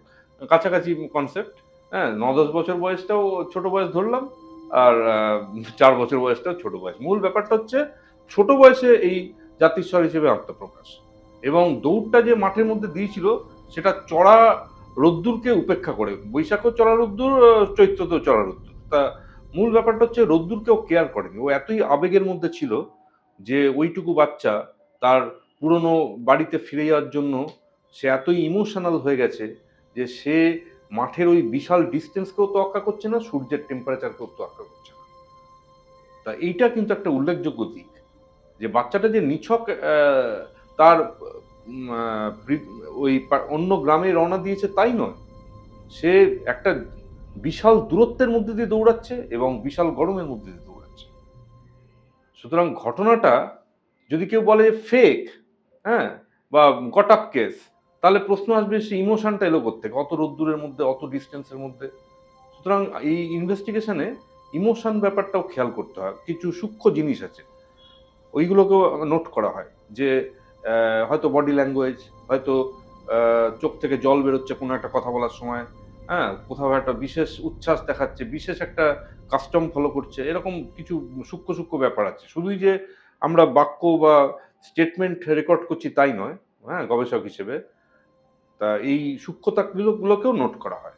কাছাকাছি কনসেপ্ট। হ্যাঁ, 9-10 বছর বয়সটাও ছোট বয়স ধরলাম, আর 4 বছর বয়সটাও ছোট বয়স। মূল ব্যাপারটা হচ্ছে ছোট বয়সে এই জাতিস্বর হিসেবে আত্মপ্রকাশ এবং দৌড়টা যে মাঠের মধ্যে দিয়েছিল সেটা চড়া রোদ্দুরকে উপেক্ষা করে। বৈশাখও চড়া রোদ্দুর, চৈত্রতেও চড়া রোদ্দুর। তা মূল ব্যাপারটা হচ্ছে রোদ্দুরকে ও কেয়ার করেনি। ও এতই আবেগের মধ্যে ছিল যে ওইটুকু বাচ্চা তার পুরনো বাড়িতে ফিরে যাওয়ার জন্য সে এতই ইমোশনাল হয়ে গেছে যে সে মাঠের ওই বিশাল ডিস্টেন্সকেও তোয়াক্কা করছে না, সূর্যের টেম্পারেচারকেও তোয়াক্কা করছে না। তা এইটা কিন্তু একটা উল্লেখযোগ্য দিক যে বাচ্চাটা যে নিছক তার ওই অন্য গ্রামে রওনা দিয়েছে তাই নয়, সে একটা বিশাল দূরত্বের মধ্যে দিয়ে দৌড়াচ্ছে এবং বিশাল গরমের মধ্যে দিয়ে দৌড়াচ্ছে। সুতরাং ঘটনাটা যদি কেউ বলে ফেক, হ্যাঁ, বা গট আপ কেস, তাহলে প্রশ্ন আসবে সে ইমোশনটা এলো কোত্থেকে অত রোদ্দুরের মধ্যে, অত ডিস্টেন্সের মধ্যে। সুতরাং এই ইনভেস্টিগেশনে ইমোশন ব্যাপারটাও খেয়াল করতে হয়। কিছু সূক্ষ্ম জিনিস আছে, ওইগুলোকেও নোট করা হয় যে হয়তো বডি ল্যাঙ্গুয়েজ, হয়তো চোখ থেকে জল বেরোচ্ছে কোনো একটা কথা বলার সময়, হ্যাঁ, কোথাও একটা বিশেষ উচ্ছ্বাস দেখাচ্ছে, বিশেষ একটা কাস্টম ফলো করছে, এরকম কিছু সূক্ষ্ম সূক্ষ্ম ব্যাপার আছে। শুধুই যে আমরা বাক্য বা স্টেটমেন্ট রেকর্ড করছি তাই নয়, হ্যাঁ, গবেষক হিসেবে। তা এই সূক্ষ্মতাগুলোকেও নোট করা হয়।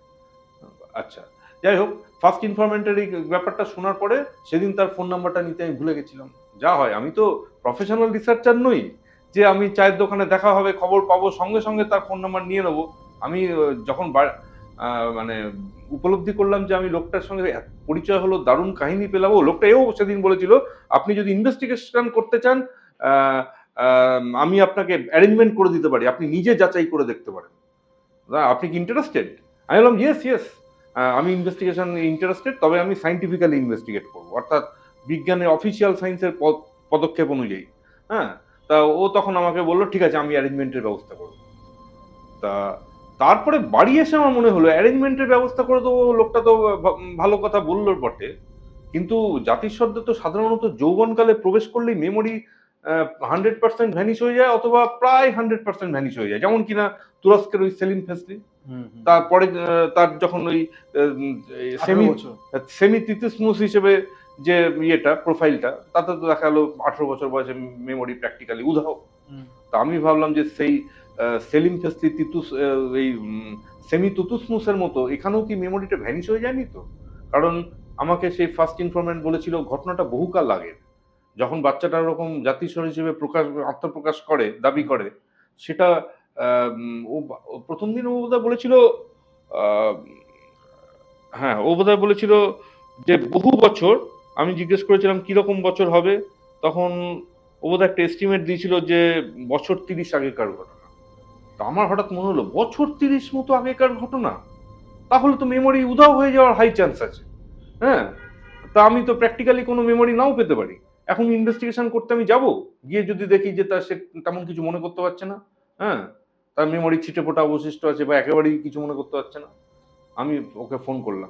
আচ্ছা, যাই হোক, ফার্স্ট ইনফরমেন্টের এই ব্যাপারটা শোনার পরে সেদিন তার ফোন নাম্বারটা নিতে আমি ভুলে গেছিলাম। যা হয়, আমি তো প্রফেশনাল রিসার্চার নই যে আমি চায়ের দোকানে দেখা হবে, খবর পাবো, সঙ্গে সঙ্গে তার ফোন নাম্বার নিয়ে নেবো। আমি যখন মানে উপলব্ধি করলাম যে আমি লোকটার সঙ্গে পরিচয় হলো, দারুণ কাহিনী পেলাম। ও লোকটা এও সেদিন বলেছিল, আপনি যদি ইনভেস্টিগেশন করতে চান আমি আপনাকে অ্যারেঞ্জমেন্ট করে দিতে পারি, আপনি নিজে যাচাই করে দেখতে পারেন, আপনি কি ইন্টারেস্টেড? আমি বললাম ইয়েস ইয়েস, আমি ইনভেস্টিগেশন ইন্টারেস্টেড, তবে আমি সাইন্টিফিক্যালি ইনভেস্টিগেট করবো, অর্থাৎ বিজ্ঞানের অফিসিয়াল সায়েন্সের পদক্ষেপ অনুযায়ী। হ্যাঁ, তা ও তখন আমাকে বললো ঠিক আছে আমি অ্যারেঞ্জমেন্টের ব্যবস্থা করবো। তা তারপরে বাড়ি এসে আমার মনে হলো অ্যারেঞ্জমেন্টের ব্যবস্থা করে তো লোকটা তো ভালো কথা বললো বটে, কিন্তু জাতিস্বর্গে তো সাধারণত যৌবনকালে প্রবেশ করলেই মেমোরি 100% ভ্যানিশ হয়ে যায়, অথবা প্রায় 100% ভ্যানিশ হয়ে যায়, যেমন কিনা তুরস্কের ওই সেলিম ফেসলি। তারপরে তার যখন ওই সেমি তিতুসমুস হিসেবে যে ইয়েটা প্রোফাইলটা, তাতে তো দেখা গেলো 18 বছর বয়সে মেমোরি প্র্যাকটিক্যালি উধাও। তা আমি ভাবলাম যে সেই সেলিম ফেসলি তিতুস এই সেমি তুতুসমুসের মতো এখানেও কি মেমোরিটা ভ্যানিশ হয়ে যায়নি তো? কারণ আমাকে সেই ফার্স্ট ইনফরমেন্ট বলেছিল ঘটনাটা বহুকাল আগে, যখন বাচ্চাটা ওরকম জাতিস্বর হিসেবে আত্মপ্রকাশ করে, দাবি করে, সেটা ও প্রথম দিন ও বোধহয় বলেছিল, হ্যাঁ ও বোধহয় বলেছিল যে বহু বছর। আমি জিজ্ঞেস করেছিলাম কিরকম বছর হবে, তখন ও বোধহয় একটা এস্টিমেট দিয়েছিল যে বছর 30 আগেকার ঘটনা। তা আমার হঠাৎ মনে হলো বছর 30 মতো আগেকার ঘটনা, তাহলে তো মেমোরি উধাও হয়ে যাওয়ার হাই চান্স আছে। হ্যাঁ, তা আমি তো প্র্যাকটিক্যালি কোনো মেমোরি নাও পেতে পারি। এখন ইনভেস্টিগেশন করতে আমি যাব, গিয়ে যদি দেখি যে সে তেমন কিছু মনে করতে পারছে না, হ্যাঁ, তার মেমোরি ছিটে ফোটা অবশিষ্ট আছে বা একেবারেই কিছু মনে করতে পারছে না, আমি ওকে ফোন করলাম।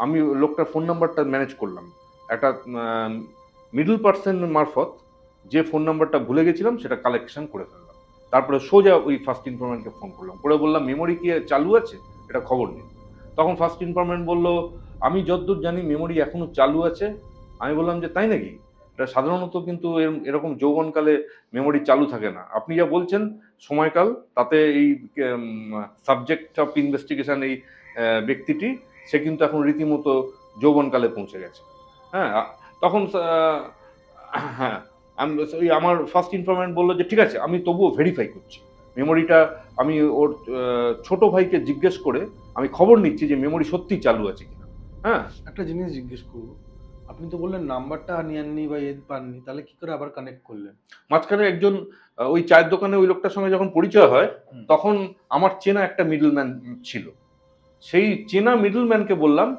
আমি লোকটার ফোন নাম্বারটা ম্যানেজ করলাম, একটা মিডল পার্সন মারফত যে ফোন নাম্বারটা ভুলে গেছিলাম সেটা কালেকশন করে ফেললাম। তারপরে সোজা ওই ফার্স্ট ইনফরমেন্টকে ফোন করলাম, করে বললাম মেমোরি কি চালু আছে, এটা খবর নিন। তখন ফার্স্ট ইনফরমেন্ট বলল আমি যতদূর জানি মেমোরি এখনো চালু আছে। আমি বললাম যে তাই নাকি? এটা সাধারণত কিন্তু এরকম যৌবনকালে মেমোরি চালু থাকে না, আপনি যা বলছেন সময়কাল, তাতে এই সাবজেক্ট অফ ইনভেস্টিগেশন এই ব্যক্তিটি, সে কিন্তু এখন রীতিমতো যৌবনকালে পৌঁছে গেছে। হ্যাঁ, তখন হ্যাঁ ওই আমার ফার্স্ট ইনফরমেন্ট বললো যে ঠিক আছে আমি তবুও ভেরিফাই করছি মেমোরিটা, আমি ওর ছোট ভাইকে জিজ্ঞেস করে আমি খবর নিচ্ছি যে মেমোরি সত্যি চালু আছে কিনা। হ্যাঁ, একটা জিনিস জিজ্ঞেস করবো, আপনি তো বললেন নাম্বারটা নেননি বা পাননি, তাহলে কি করে আবার কানেক্ট করলেন? মাঝখানে একজন ওই চায়ের দোকানে ওই লোকটার সঙ্গে যখন পরিচয় হয়, তখন আমার চেনা একটা মিডলম্যান ছিল, সেই চেনা মিডলম্যানকে বললাম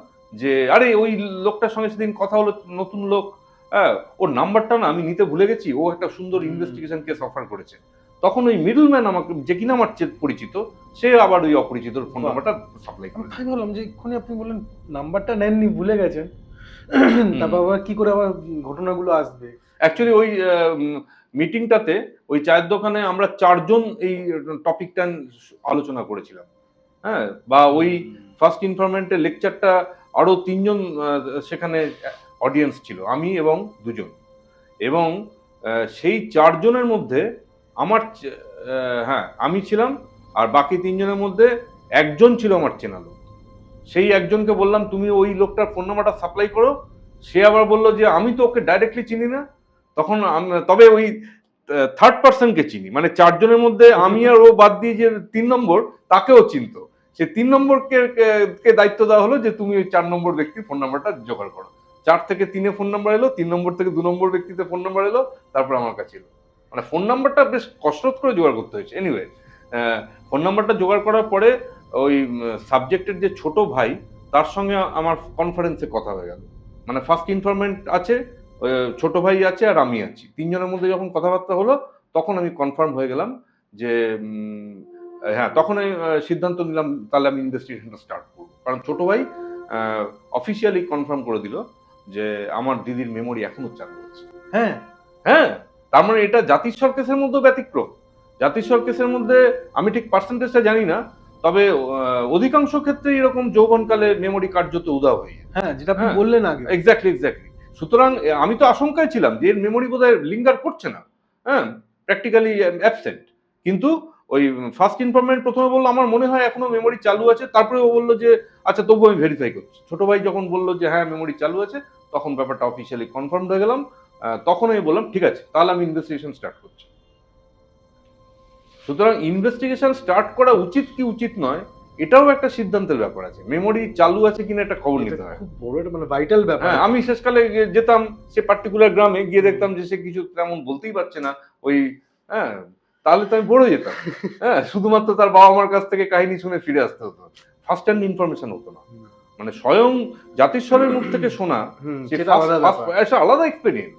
যে আরে ওই লোকটার সঙ্গে সেদিন কথা হলো, নতুন লোক, হ্যাঁ ওর নাম্বারটা না আমি নিতে ভুলে গেছি, ও একটা সুন্দর ইনভেস্টিগেশন কেস অফার করেছে। তখন ওই মিডলম্যান আমাকে, যে কিনা আমার পরিচিত, সে আবার ওই অপরিচিত ফোন নাম্বারটা সাপ্লাই করে। আমি ভাবলাম যে এক্ষুনি আপনি বললেন নাম্বারটা নেননি, ভুলে গেছেন, তারপর আবার কি করে আবার ঘটনাগুলো আসবে? অ্যাকচুয়ালি ওই মিটিংটাতে ওই চায়ের দোকানে আমরা 4 জন এই টপিকটা আলোচনা করেছিলাম। হ্যাঁ, বা ওই ফার্স্ট ইনফরমেন্টের লেকচারটা আরো 3 জন সেখানে অডিয়েন্স ছিল, আমি এবং 2 জন, এবং সেই 4 জনের মধ্যে আমার হ্যাঁ আমি ছিলাম, আর বাকি 3 জনের মধ্যে একজন ছিল আমার চেনা লোক। সেই একজনকে বললাম তুমি ওই লোকটার ফোন নাম্বারটা সাপ্লাই করো, সে আবার বললো যে আমি তো ওকে ডাইরেক্টলি চিনি না। তখন তবে ওই থার্ড পার্সনকে চিনি, মানে 4 জনের মধ্যে আমি আর ও বাদ দিয়ে যে 3 নম্বর, তাকেও চিনতো। সে 3 নম্বরকে দায়িত্ব দেওয়া হলো যে তুমি ওই 4 নম্বর ব্যক্তির ফোন নাম্বারটা জোগাড় করো। 4 থেকে 3-এ ফোন নাম্বার এলো, 3 নম্বর থেকে 2 নম্বর ব্যক্তিতে ফোন নাম্বার এলো, তারপর আমার কাছে এলো। মানে ফোন নাম্বারটা বেশ কসরত করে জোগাড় করতে হয়েছে। এনিওয়ে, ফোন নাম্বারটা জোগাড় করার পরে ওই সাবজেক্টের যে ছোট ভাই, তার সঙ্গে আমার কনফারেন্সে কথা হয়ে গেল। মানে ফার্স্ট ইনফরমেন্ট আছে, ছোট ভাই আছে, আর আমি আছি, 3 জনের মধ্যে যখন কথাবার্তা হলো, তখন আমি কনফার্ম হয়ে গেলাম যে হ্যাঁ, তখন আমি সিদ্ধান্ত নিলাম তাহলে আমি ইনভেস্টিগেশনটা স্টার্ট করবো। কারণ ছোট ভাই অফিসিয়ালি কনফার্ম করে দিল যে আমার দিদির মেমোরি এখনো চালু আছে। হ্যাঁ হ্যাঁ, তার মানে এটা জাতিস্বর কেসের মধ্যে ব্যতিক্রম। জাতিস্বর কেসের মধ্যে আমি ঠিক পার্সেন্টেজটা জানি না, তবে অধিকাংশ ক্ষেত্রে এরকম যৌবনকালে মেমোরি কার্যত উধাও হয়ে যায়। হ্যাঁ, যেটা আপনি বললেন আগে। এক্স্যাক্টলি। সুতরাং আমি তো আশঙ্কায় ছিলাম যে এর মেমোরি বোধহয় লিঙ্গার করছে না, হ্যাঁ, প্র্যাকটিক্যালি অ্যাবসেন্ট। কিন্তু ওই ফার্স্ট ইনফরমেন্ট প্রথমে বললো আমার মনে হয় এখনো মেমোরি চালু আছে, তারপরে ও বললো যে আচ্ছা তবু আমি ভেরিফাই করছি। ছোট ভাই যখন বললো যে হ্যাঁ মেমোরি চালু আছে, তখন ব্যাপারটা অফিসিয়ালি কনফার্ম হয়ে গেলাম। তখন আমি বললাম ঠিক আছে তাহলে আমি ইনভেস্টিগেশন স্টার্ট করছি। সুতরাং ইনভেস্টিগেশন স্টার্ট করা উচিত কি উচিত নয়, এটাও একটা সিদ্ধান্তের ব্যাপার আছে। মেমোরি চালু আছে কিনা একটা খবর নিতে হয়, খুব বড় একটা মানে ভাইটাল ব্যাপার। হ্যাঁ, আমি শেষকালে যেতাম সে পার্টিকুলার গ্রামে, গিয়ে দেখতাম যে সে কিছু তেমন বলতেই পারছে না, ওই হ্যাঁ, তাহলে তো আমি বড় যেতাম। হ্যাঁ, শুধুমাত্র তার বাবা মার কাছ থেকে কাহিনী শুনে ফিরে আসতে হতো, ফার্স্ট হ্যান্ড ইনফরমেশন হতো না। মানে স্বয়ং জাতিস্বরের মুখ থেকে শোনা, সে সেটা আলাদা ব্যাপার। আলাদা এক্সপিরিয়েন্স,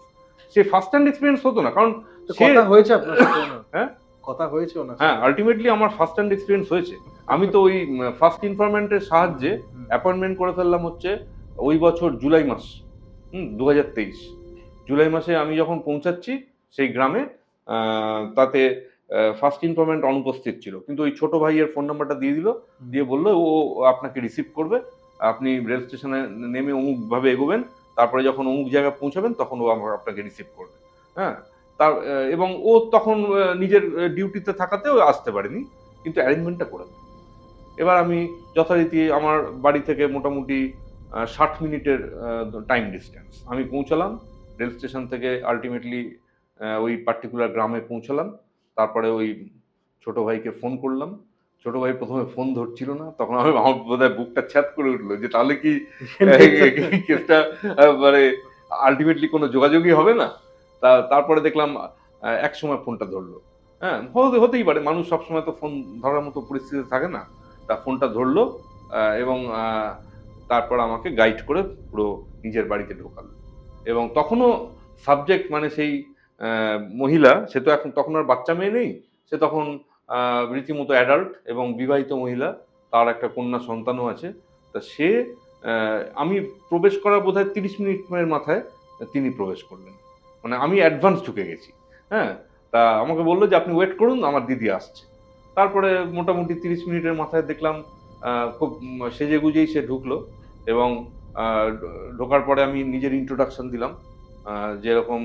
সে ফার্স্ট হ্যান্ড এক্সপিরিয়েন্স হতো না, কারণ তো সে কথা হয়েছে আপনার সাথে ওনার? হ্যাঁ কথা হয়েছে ওনার হ্যাঁ সাথে? আলটিমেটলি আমার ফার্স্ট হ্যান্ড এক্সপিরিয়েন্স হয়েছে। আমি তো ওই ফার্স্ট ইনফরমেন্টের সাহায্যে অ্যাপয়েন্টমেন্ট করে ফেললাম হচ্ছে ওই বছর জুলাই মাস, 2023 জুলাই মাসে আমি যখন পৌঁছাচ্ছি সেই গ্রামে, তাতে ফার্স্ট ইনফরমেন্ট অনুপস্থিত ছিল, কিন্তু ওই ছোট ভাইয়ের ফোন নাম্বারটা দিয়ে দিল, দিয়ে বললো ও আপনাকে রিসিভ করবে, আপনি রেল স্টেশনে নেমে অমুক ভাবে এগোবেন, তারপরে যখন অমুক জায়গায় পৌঁছাবেন তখন ও আপনাকে রিসিভ করবে। হ্যাঁ, তার এবং ও তখন নিজের ডিউটিতে থাকাতেও আসতে পারেনি, কিন্তু অ্যারেঞ্জমেন্টটা করে দেয়। এবার আমি যথারীতি আমার বাড়ি থেকে মোটামুটি 60 মিনিটের টাইম ডিস্টেন্স আমি পৌঁছালাম রেল স্টেশন থেকে, আলটিমেটলি ওই পার্টিকুলার গ্রামে পৌঁছালাম। তারপরে ওই ছোট ভাইকে ফোন করলাম, ছোট ভাই প্রথমে ফোন ধরছিল না, তখন আমার বোধহয় বুকটা ছ্যাদ করে উঠলো যে তাহলে কি কেসটা মানে আলটিমেটলি কোনো যোগাযোগই হবে না। তারপরে দেখলাম এক সময় ফোনটা ধরলো। হ্যাঁ, হতেই পারে, মানুষ সবসময় তো ফোন ধরার মতো পরিস্থিতি থাকে না। তা ফোনটা ধরলো এবং তারপর আমাকে গাইড করে পুরো নিজের বাড়িতে ঢোকালো। এবং তখনও সাবজেক্ট মানে সেই মহিলা, সে তো এখন তখন আর বাচ্চা মেয়ে নেই, সে তখন রীতিমতো অ্যাডাল্ট এবং বিবাহিত মহিলা, তার একটা কন্যা সন্তানও আছে। তা সে আমি প্রবেশ করার বোধহয় 30 মিনিটের মাথায় তিনি প্রবেশ করলেন, মানে আমি অ্যাডভান্স ঢুকে গেছি। হ্যাঁ, তা আমাকে বললো যে আপনি ওয়েট করুন, আমার দিদি আসছে। তারপরে মোটামুটি 30 মিনিটের মাথায় দেখলাম খুব সেজে গুজেই সে ঢুকলো, এবং ঢোকার পরে আমি নিজের ইন্ট্রোডাকশন দিলাম, যেরকম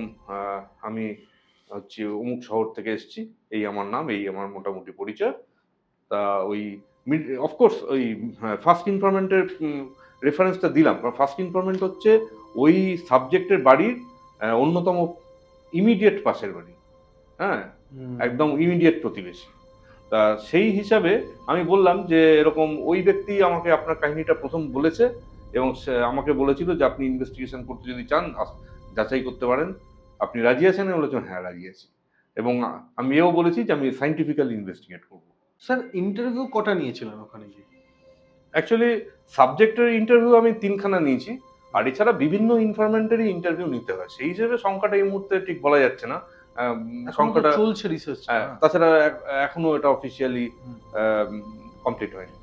আমি হচ্ছে অমুক শহর থেকে এসেছি, এই আমার নাম, এই আমার মোটামুটি পরিচয়। তা ওই অফকোর্স ওই ফার্স্ট ইনফরমেন্টের রেফারেন্সটা দিলাম, কারণ ফার্স্ট ইনফরমেন্ট হচ্ছে ওই সাবজেক্টের বাড়ির অন্যতম ইমিডিয়েট পাশের বাড়ি। হ্যাঁ, একদম ইমিডিয়েট প্রতিবেশী। তা সেই হিসাবে আমি বললাম যে এরকম ওই ব্যক্তি আমাকে আপনার কাহিনীটা প্রথম বলেছে, এবং সে আমাকে বলেছিল যে আপনি ইনভেস্টিগেশন করতে যদি চান যাচাই করতে পারেন, আপনি রাজি আছেন? আমি বলেছিলাম হ্যাঁ রাজি আছি, এবং আমি এও বলেছি যে আমি সাইন্টিফিক্যালি ইনভেস্টিগেট করবো। স্যার ইন্টারভিউ কটা নিয়েছিলেন ওখানে গিয়ে? অ্যাকচুয়ালি সাবজেক্টের ইন্টারভিউ আমি 3খানা নিয়েছি, আর এছাড়া বিভিন্ন ইনফরমেন্টেরই ইন্টারভিউ নিতে হয়, সেই হিসেবে সংখ্যাটা এই মুহূর্তে ঠিক বলা যাচ্ছে না। সংখ্যাটা চলছে রিসার্চ। তাছাড়া এখনো এটা অফিসিয়ালি কমপ্লিট হয়নি।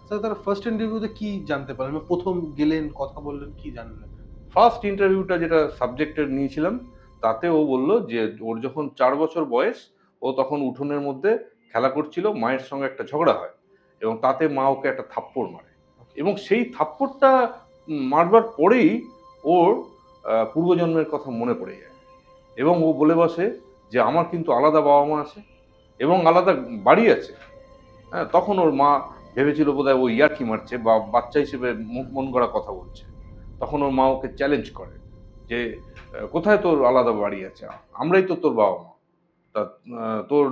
স্যার তার ফার্স্ট ইন্টারভিউতে কি জানতে পারলেন? প্রথম গেলেন, কথা বললেন, কি জানলেন? ফার্স্ট ইন্টারভিউটা যেটা সাবজেক্টের নিয়েছিলাম, তাতে ও বলল যে ওর যখন 4 বছর বয়স, ও তখন উঠোনের মধ্যে খেলা করছিল, মায়ের সঙ্গে একটা ঝগড়া হয়, এবং তাতে মা ওকে একটা থাপ্পড় মারে, এবং সেই থাপ্পড়টা মারবার পরেই ওর পূর্বজন্মের কথা মনে পড়ে যায়, এবং ও বলে বসে যে আমার কিন্তু আলাদা বাবা মা আছে এবং আলাদা বাড়ি আছে। হ্যাঁ, তখন ওর মা ভেবেছিল বোধহয় ও ইয়ার্কি মারছে বা বাচ্চা হিসেবে মন গড়া কথা বলছে। তখন ওর মা ওকে চ্যালেঞ্জ করে যে কোথায় তোর আলাদা বাড়ি আছে, আমরাই তো তোর বাবা মা, তা তোর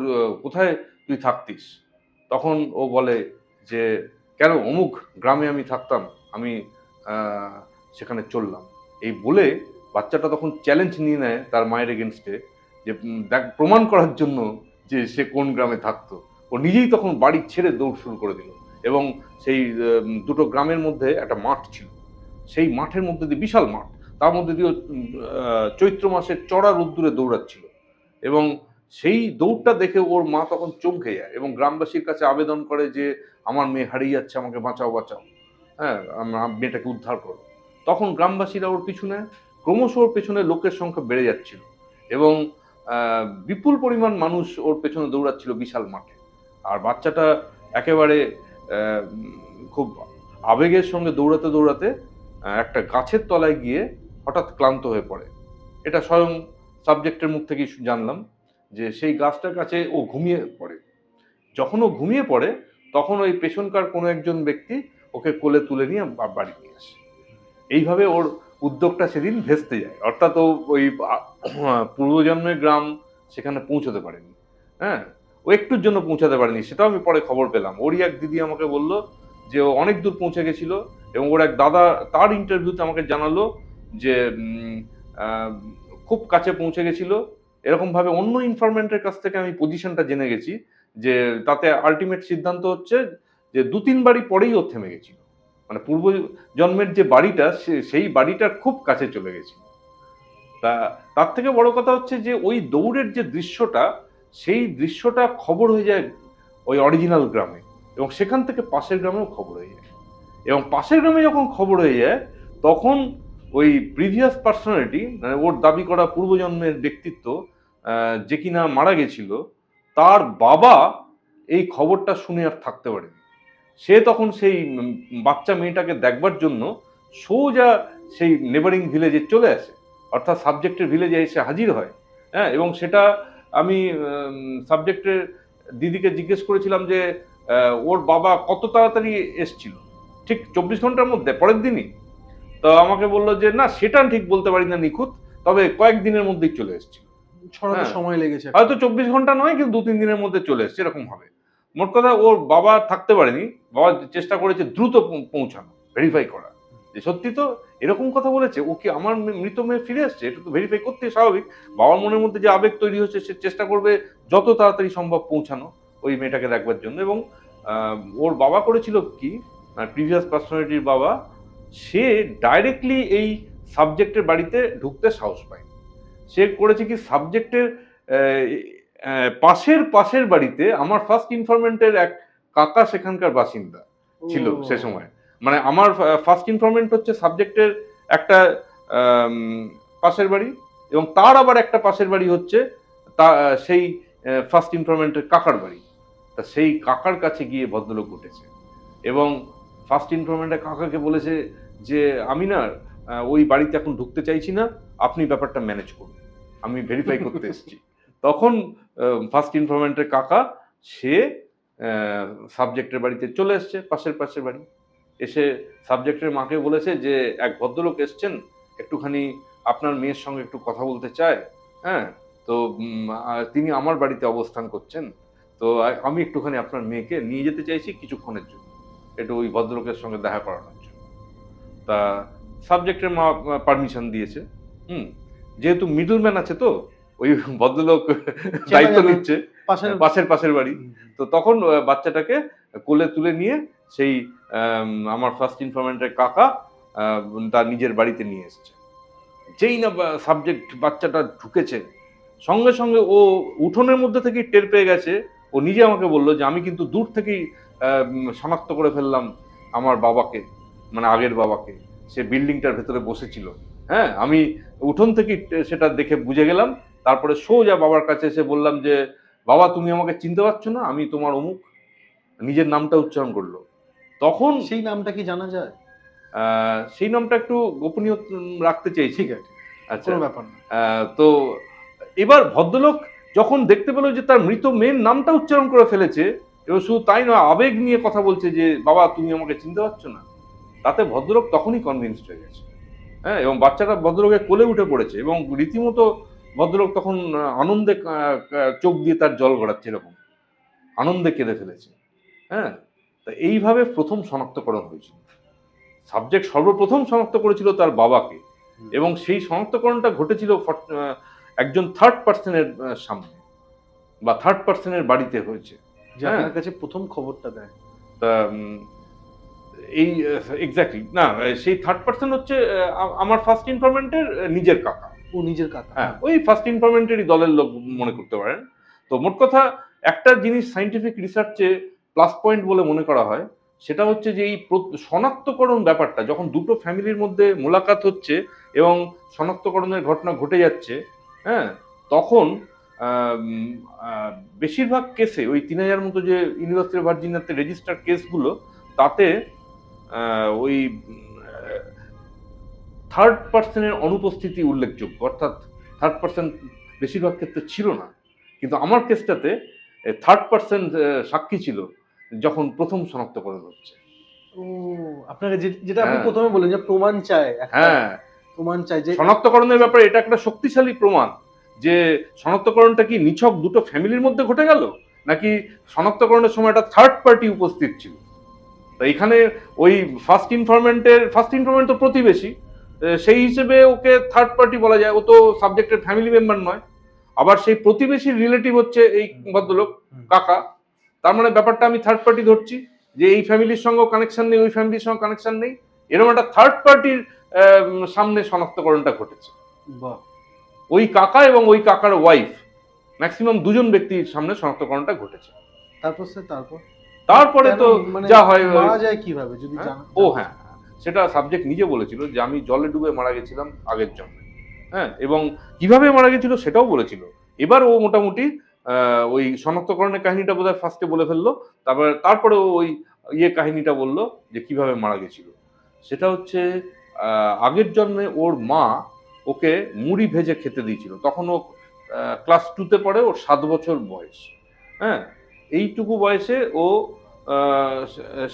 কোথায় তুই থাকতিস? তখন ও বলে যে কেন অমুক গ্রামে আমি থাকতাম, আমি সেখানে চললাম। এই বলে বাচ্চাটা তখন চ্যালেঞ্জ নিয়ে নেয় তার মায়ের এগেনস্টে, যে দেখ প্রমাণ করার জন্য যে সে কোন গ্রামে থাকতো। ও নিজেই তখন বাড়ি ছেড়ে দৌড় শুরু করে দিল, এবং সেই দুটো গ্রামের মধ্যে একটা মাঠ ছিল, সেই মাঠের মধ্যে দিয়ে, বিশাল মাঠ, তার মধ্যে দিয়ে চৈত্র মাসের চড়া রোদ্দুরে দৌড়াচ্ছিল, এবং সেই দৌড়টা দেখে ওর মা তখন চমকে যায় এবং গ্রামবাসীর কাছে আবেদন করে যে আমার মেয়ে হারিয়ে যাচ্ছে, আমাকে বাঁচাও বাঁচাও, হ্যাঁ আমার মেয়েটাকে উদ্ধার করো। তখন গ্রামবাসীরা ওর পিছনে, ক্রমশ ওর পেছনে লোকের সংখ্যা বেড়ে যাচ্ছিল, এবং বিপুল পরিমাণ মানুষ ওর পেছনে দৌড়াচ্ছিল বিশাল মাঠে। আর বাচ্চাটা একেবারে খুব আবেগের সঙ্গে দৌড়াতে দৌড়াতে একটা গাছের তলায় গিয়ে হঠাৎ ক্লান্ত হয়ে পড়ে। এটা স্বয়ং সাবজেক্টের মুখ থেকেই জানলাম যে সেই গাছটার কাছে ও ঘুমিয়ে পড়ে। যখন ও ঘুমিয়ে পড়ে তখন ওই পেছনকার কোনো একজন ব্যক্তি ওকে কোলে তুলে নিয়ে বাড়ি নিয়ে আসে। এইভাবে ওর উদ্যোগটা সেদিন ভেস্তে যায়, অর্থাৎ ও ওই পূর্বজন্মের গ্রাম সেখানে পৌঁছতে পারেনি। হ্যাঁ, ও একটুর জন্য পৌঁছাতে পারেনি, সেটাও আমি পরে খবর পেলাম। ওরই এক দিদি আমাকে বলল যে ও অনেক দূর পৌঁছে গেছিল, এবং ওর এক দাদা তার ইন্টারভিউতে আমাকে জানালো যে খুব কাছে পৌঁছে গেছিল, এরকম ভাবে অন্য ইনফরমেন্টের কাছ থেকে আমি পজিশনটা জেনে গেছি, যে তাতে আলটিমেট সিদ্ধান্ত হচ্ছে যে 2-3 বাড়ি পরেই ও থেমে গেছিল, মানে পূর্ব জন্মের যে বাড়িটা সেই বাড়িটার খুব কাছে চলে গেছিল। তা তার থেকে বড় কথা হচ্ছে যে ওই দৌড়ের যে দৃশ্যটা, সেই দৃশ্যটা খবর হয়ে যায় ওই অরিজিনাল গ্রামে, এবং সেখান থেকে পাশের গ্রামেও খবর হয়ে যায়, এবং পাশের গ্রামে যখন খবর হয়ে যায় তখন ওই প্রিভিয়াস পার্সোনালিটি, মানে ওর দাবি করা পূর্বজন্মের ব্যক্তিত্ব, যে কিনা মারা গেছিল, তার বাবা এই খবরটা শুনে আর থাকতে পারেনি। সে তখন সেই বাচ্চা মেয়েটাকে দেখবার জন্য সোজা সেই নেবারিং ভিলেজে চলে আসে, অর্থাৎ সাবজেক্টের ভিলেজে এসে হাজির হয়। হ্যাঁ, এবং সেটা আমি সাবজেক্টের দিদিকে জিজ্ঞেস করেছিলাম যে ওর বাবা কত তাড়াতাড়ি এসছিল, ঠিক 24 ঘন্টার মধ্যে, পরের দিনই? তো আমাকে বললো যে না, সেটা ঠিক বলতে পারি না নিখুঁত, তবে কয়েকদিনের মধ্যেই চলে এসেছিল। ছড়াতে হ্যাঁ। সময় লেগেছে একটা। হয়তো 24 ঘন্টা নয়, কিন্তু 2-3 দিনের মধ্যে চলে এসছে, এরকম হবে। মোট কথা ওর বাবা থাকতে পারেনি, বাবা চেষ্টা করেছে দ্রুত পৌঁছানো, ভেরিফাই করা যে সত্যি তো এরকম কথা বলেছে, ও কি আমার মৃত মেয়ে ফিরে আসছে, এটা তো ভেরিফাই করতে স্বাভাবিক। বাবার মনের মধ্যে যে আবেগ তৈরি হচ্ছে, সে চেষ্টা করবে যত তাড়াতাড়ি সম্ভব পৌঁছানো ওই মেয়েটাকে দেখবার জন্য। এবং ওর বাবা করেছিল কি, প্রিভিয়াস পার্সোনালিটির বাবা, সে ডাইরেক্টলি এই সাবজেক্টের বাড়িতে ঢুকতে সাহস পায়। সে করেছে কি, সাবজেক্টের পাশের বাড়িতে আমার ফার্স্ট ইনফরমেন্টের এক কাকা সেখানকার বাসিন্দা ছিল ও। সে সময়। মানে আমার ফার্স্ট ইনফরমেন্ট হচ্ছে সাবজেক্টের একটা পাশের বাড়ি, এবং তার আবার একটা পাশের বাড়ি হচ্ছে তা সেই ফার্স্ট ইনফরমেন্টের কাকার বাড়ি। তা সেই কাকার কাছে গিয়ে ভদ্রলোক উঠেছে, এবং ফার্স্ট ইনফরমেন্টের কাকাকে বলেছে যে আমি না ওই বাড়িতে এখন ঢুকতে চাইছি না, আপনি ব্যাপারটা ম্যানেজ করুন, আমি ভেরিফাই করতে এসেছি। তখন ফার্স্ট ইনফরমেন্টের কাকা সে সাবজেক্টের বাড়িতে চলে এসছে, পাশের বাড়ি এসে সাবজেক্টের মাকে বলেছে যে এক ভদ্রলোক এসছেন, একটুখানি আপনার মেয়ের সঙ্গে একটু কথা বলতে চায়। হ্যাঁ, তো তিনি আমার বাড়িতে অবস্থান করছেন, তো আমি একটুখানি আপনার মেয়েকে নিয়ে যেতে চাইছি কিছুক্ষণের জন্য, একটু ওই ভদ্রলোকের সঙ্গে দেখা করানোর জন্য। তা সাবজেক্টের মা পারমিশন দিয়েছে। হুম, যেহেতু মিডলম্যান আছে, তো ওই ভদ্রলোক দায়িত্ব যাবে। নিচ্ছে পাশের বাড়ি। তো তখন বাচ্চাটাকে কোলে তুলে নিয়ে সেই আমার ফার্স্ট ইনফরমেন্টের কাকা তার নিজের বাড়িতে নিয়ে এসছে। যেই না সাবজেক্ট বাচ্চাটা ঢুকেছে, সঙ্গে সঙ্গে ও উঠোনের মধ্যে থেকেই টের পেয়ে গেছে। ও নিজে আমাকে বললো যে আমি কিন্তু দূর থেকেই শনাক্ত করে ফেললাম আমার বাবাকে, মানে আগের বাবাকে। সে বিল্ডিংটার ভেতরে বসেছিল। হ্যাঁ, আমি উঠোন থেকেই সেটা দেখে বুঝে গেলাম। তারপরে সোজা বাবার কাছে এসে বললাম যে বাবা, তুমি আমাকে চিনতে পারছো না, আমি তোমার অমুক। নিজের নামটা উচ্চারণ করলো। তখন সেই নামটা কি জানা যায়? সেই নামটা একটু গোপনীয় রাখতে চেয়েছি। ঠিক আছে, আচ্ছা, কোনো ব্যাপার না। তো এবার ভদ্রলোক যখন দেখতে পেল যে তার মৃত মেয়ের নামটা উচ্চারণ করে ফেলেছে, এবং শুধু তাই নয়, আবেগ নিয়ে কথা বলছে যে বাবা, তুমি আমাকে চিনতে পারছো না, তাতে ভদ্রলোক তখনই কনভিন্সড হয়ে গেছে। হ্যাঁ, এবং বাচ্চাটা ভদ্রলোকের কোলে উঠে পড়েছে, এবং রীতিমতো ভদ্রলোক তখন আনন্দে চোখ দিয়ে তার জল গড়াচ্ছে, এরকম আনন্দে কেঁদে ফেলেছে। হ্যাঁ, তা এইভাবে প্রথম শনাক্তকরণ হয়েছিল। সাবজেক্ট সর্বপ্রথম শনাক্ত করেছিল তার বাবাকে, এবং সেই শনাক্তকরণটা ঘটেছিল একজন থার্ড পার্সনের সামনে, বা থার্ড পার্সনের বাড়িতে হয়েছে। যে আপনার কাছে প্রথম খবরটা দেয়। তা এই এক্স্যাক্টলি না, সেই থার্ড পার্সন হচ্ছে আমার ফার্স্ট ইনফরমেন্টের নিজের কাকা। ও নিজের কাকা। হ্যাঁ, ওই ফার্স্ট ইনফরমেন্টেরই দলের লোক মনে করতে পারেন। তো মোট কথা, একটা জিনিস সায়েন্টিফিক রিসার্চে প্লাস পয়েন্ট বলে মনে করা হয়, সেটা হচ্ছে যে এই শনাক্তকরণ ব্যাপারটা যখন দুটো ফ্যামিলির মধ্যে মোলাকাত হচ্ছে এবং শনাক্তকরণের ঘটনা ঘটে যাচ্ছে, হ্যাঁ, তখন বেশিরভাগ কেসে ওই 3000 মতো যে ইউনিভার্সিটি অফ ভার্জিনিয়াতে রেজিস্টার কেসগুলো, তাতে ওই থার্ড পার্সনের অনুপস্থিতি উল্লেখযোগ্য, অর্থাৎ থার্ড পার্সন বেশিরভাগ ক্ষেত্রে ছিল না। কিন্তু আমার কেসটাতে থার্ড পার্সন সাক্ষী ছিল যখন প্রথম শনাক্তকরণ হচ্ছে। ও, আপনাকে যেটা আপনি হ্যাঁ। প্রথমে বললেন যে প্রমাণ চায়, একটা হ্যাঁ, প্রমাণ চাই যে শনাক্তকরণের ব্যাপারে এটা একটা শক্তিশালী প্রমাণ যে শনাক্তকরণটা কি নিছক দুটো ফ্যামিলির মধ্যে ঘটে গেল, নাকি শনাক্তকরণের সময় একটা থার্ড পার্টি উপস্থিত ছিল। তো এখানে ওই ফার্স্ট ইনফরমেন্ট তো প্রতিবেশী, সেই হিসেবে ওকে থার্ড পার্টি বলা যায়, ও তো সাবজেক্টের ফ্যামিলি মেম্বার নয়। আবার সেই প্রতিবেশীর রিলেটিভ হচ্ছে এই ভদ্রলোক কাকা। তার মানে ব্যাপারটা আমি থার্ড পার্টি ধরছি, যে এই ফ্যামিলির সঙ্গে কানেকশন নেই, ওই ফ্যামিলির সঙ্গে কানেকশন নেই, এরকম একটা থার্ড পার্টির সামনে শনাক্তকরণটা ঘটেছে। বাহ, ওই কাকা এবং ওই কাকার ওয়াইফ, ম্যাক্সিমাম দুজন ব্যক্তির সামনে শনাক্তকরণটা ঘটেছে। তারপর স্যার তারপর তারপরে কেন তো মানে যা হয় মারা যায় কিভাবে যদি হ্যাঁ? জানা ও হ্যাঁ, সেটা সাবজেক্ট নিজে বলেছিল যে আমি জলে ডুবে মারা গেছিলাম আগের জন্মে। হ্যাঁ, এবং কিভাবে মারা গেছিল সেটাও বলেছিল। এবার ও মোটামুটি ওই শনাক্তকরণের কাহিনীটা বোধহয় ফার্স্টে বলে ফেললো, তারপরে ও ওই কাহিনীটা বললো যে কিভাবে মারা গেছিল। সেটা হচ্ছে আগের জন্মে ওর মা ওকে মুড়ি ভেজে খেতে দিয়েছিল। তখন ও ক্লাস 2-তে পড়ে, ওর 7 বছর বয়স। হ্যাঁ, এইটুকু বয়সে ও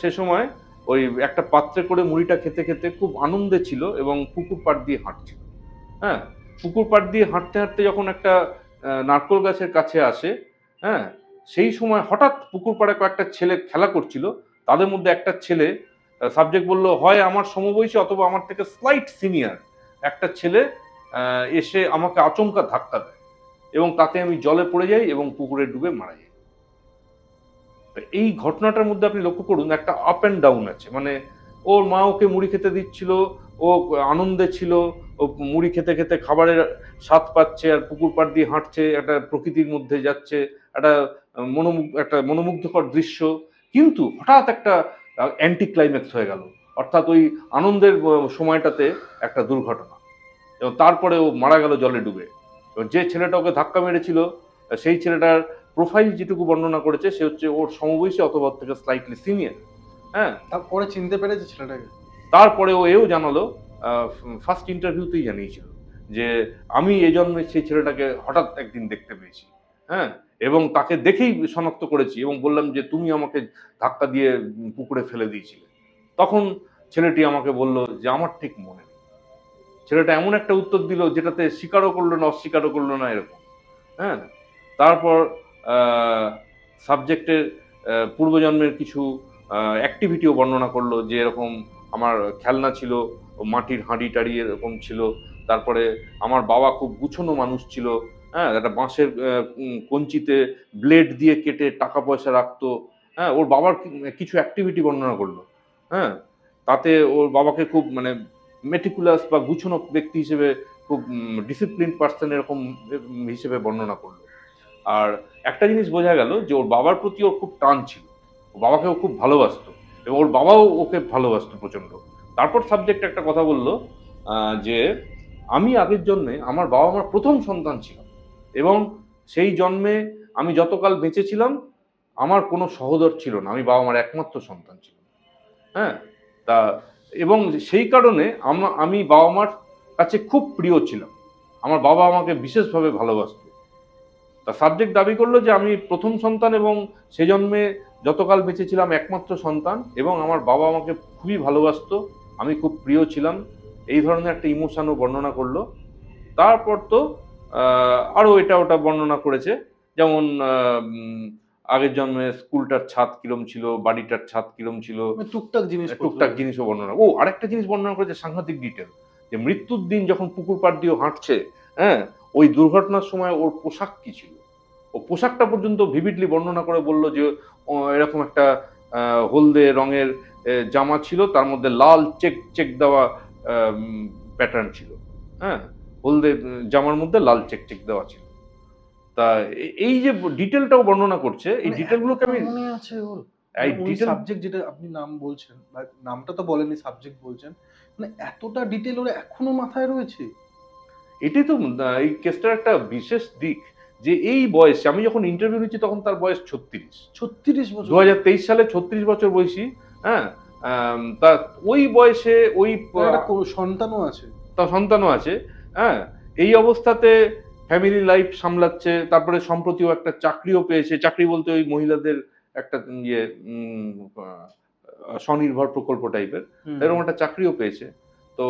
সে সময় ওই একটা পাত্রে করে মুড়িটা খেতে খেতে খুব আনন্দে ছিল এবং পুকুর পাড় দিয়ে হাঁটছিল। হ্যাঁ, পুকুর পাড় দিয়ে হাঁটতে হাঁটতে যখন একটা নারকেল গাছের কাছে আসে, হ্যাঁ, সেই সময় হঠাৎ পুকুর পাড়ে কয়েকটা ছেলে খেলা করছিল। তাদের মধ্যে একটা ছেলে, সাবজেক্ট বললো হয় আমার সমবয়সী অথবা আমার থেকে স্লাইট সিনিয়র একটা ছেলে এসে আমাকে আচমকা ধাক্কা দেয় এবং তাতে আমি জলে পড়ে যাই এবং পুকুরে ডুবে মারা যাই। এই ঘটনাটার মধ্যে আপনি লক্ষ্য করুন একটা আপ অ্যান্ড ডাউন আছে। মানে ওর মা ওকে মুড়ি খেতে দিচ্ছিল, ও আনন্দে ছিল, ও মুড়ি খেতে খেতে খাবারের স্বাদ পাচ্ছে আর পুকুর পাড় দিয়ে হাঁটছে, একটা প্রকৃতির মধ্যে যাচ্ছে, একটা মনোমুগ্ধকর দৃশ্য। কিন্তু হঠাৎ একটা অ্যান্টি ক্লাইম্যাক্স হয়ে গেল, অর্থাৎ ওই আনন্দের সময়টাতে একটা দুর্ঘটনা, এবং তারপরে ও মারা গেল জলে ডুবে। এবং যে ছেলেটা ওকে ধাক্কা মেরেছিল সেই ছেলেটার প্রোফাইল যেটুকু বর্ণনা করেছে সে হচ্ছে ওর সমবয়সী অথবা ওর থেকে স্লাইটলি সিনিয়র। হ্যাঁ, তারপরে চিনতে পেরেছে ছেলেটাকে? তারপরে ও এও জানালো, ফার্স্ট ইন্টারভিউতেই জানিয়েছিল যে আমি এই জন্মে সেই ছেলেটাকে হঠাৎ একদিন দেখতে পেয়েছি। হ্যাঁ, এবং তাকে দেখেই শনাক্ত করেছি এবং বললাম যে তুমি আমাকে ধাক্কা দিয়ে পুকুরে ফেলে দিয়েছিলে। তখন ছেলেটি আমাকে বলল যে আমার ঠিক মনে নেই। ছেলেটা এমন একটা উত্তর দিল যেটাতে স্বীকারও করলো না অস্বীকারও করলো না এরকম। হ্যাঁ, তারপর সাবজেক্টের পূর্বজন্মের কিছু অ্যাক্টিভিটিও বর্ণনা করলো, যে এরকম আমার খেলনা ছিল, মাটির হাঁড়ি টাড়ি এরকম ছিল। তারপরে আমার বাবা খুব গুছানো মানুষ ছিল। হ্যাঁ, একটা বাঁশের কঞ্চিতে ব্লেড দিয়ে কেটে টাকা পয়সা রাখতো। হ্যাঁ, ওর বাবার কিছু অ্যাক্টিভিটি বর্ণনা করলো। হ্যাঁ, তাতে ওর বাবাকে খুব মানে মেটিকুলাস বা গুছানো ব্যক্তি হিসেবে, খুব ডিসিপ্লিন পার্সন এরকম হিসেবে বর্ণনা করলো। আর একটা জিনিস বোঝা গেল যে ওর বাবার প্রতি ওর খুব টান ছিল, ওর বাবাকে ও খুব ভালোবাসতো এবং ওর বাবাও ওকে ভালোবাসতো প্রচন্ড। তারপর সাবজেক্ট একটা কথা বললো যে আমি আগের জন্মে আমার বাবা মার প্রথম সন্তান ছিলাম এবং সেই জন্মে আমি যতকাল বেঁচে ছিলাম আমার কোনো সহোদর ছিল না, আমি বাবা মার একমাত্র সন্তান ছিলাম। হ্যাঁ, তা এবং সেই কারণে আমি বাবা মার কাছে খুব প্রিয় ছিলাম, আমার বাবা আমাকে বিশেষভাবে ভালোবাসত। তা সাবজেক্ট দাবি করলো যে আমি প্রথম সন্তান এবং সে জন্মে যতকাল বেঁচে ছিলাম একমাত্র সন্তান এবং আমার বাবা আমাকে খুবই ভালোবাসতো, আমি খুব প্রিয় ছিলাম, এই ধরনের একটা ইমোশনও বর্ণনা করলো। তারপর তো আরও এটা ওটা বর্ণনা করেছে, যেমন আগের জন্মে স্কুলটার ছাদ কিরম ছিল, বাড়িটার ছাদ কিরম ছিল, মানে টুকটাক জিনিস টুকটাক জিনিসও বর্ণনা। ও আরেকটা জিনিস বর্ণনা করেছে সাংঘাতিক ডিটেল, যে মৃত্যুর দিন যখন পুকুর পাড় দিয়ে হাঁটছে, হ্যাঁ, ওই দুর্ঘটনার সময় ওর পোশাক কি ছিল, ও পোশাকটা পর্যন্ত ভিভিডলি বর্ণনা করে বলল যে এরকম একটা হলদে রঙের জামা ছিল, তার মধ্যে লাল চেক চেক দেওয়া প্যাটার্ন ছিল। হ্যাঁ, হলদে জামার মধ্যে লাল চেক চেক দেওয়া ছিল। তা এই যে ডিটেলটাও বর্ণনা করছে, এই মানে ডিটেলগুলোকে আমি মনে আছে ওর এই ওই ডিটেল সাবজেক্ট যেটা আপনি নাম বলছেন বা নামটা তো বলেনি, সাবজেক্ট বলছেন, মানে এতটা ডিটেল ওর এখনো মাথায় রয়েছে? এটাই তো এই কেসটার একটা বিশেষ দিক, যে এই বয়সে আমি যখন ইন্টারভিউ নিচ্ছি তখন তার বয়স 36। 36 বছর? 2023 সালে 36 বছর বয়সী। হ্যাঁ, তা ওই বয়সে ওই একটা সন্তানও আছে। তার সন্তানও আছে। হ্যাঁ, এই অবস্থাতে ফ্যামিলি লাইফ সামলাচ্ছে, তারপরে সম্প্রতিও একটা চাকরিও পেয়েছে। চাকরি বলতে ওই মহিলাদের একটা ইয়ে স্বনির্ভর প্রকল্প টাইপের, এরকম একটা চাকরিও পেয়েছে। তো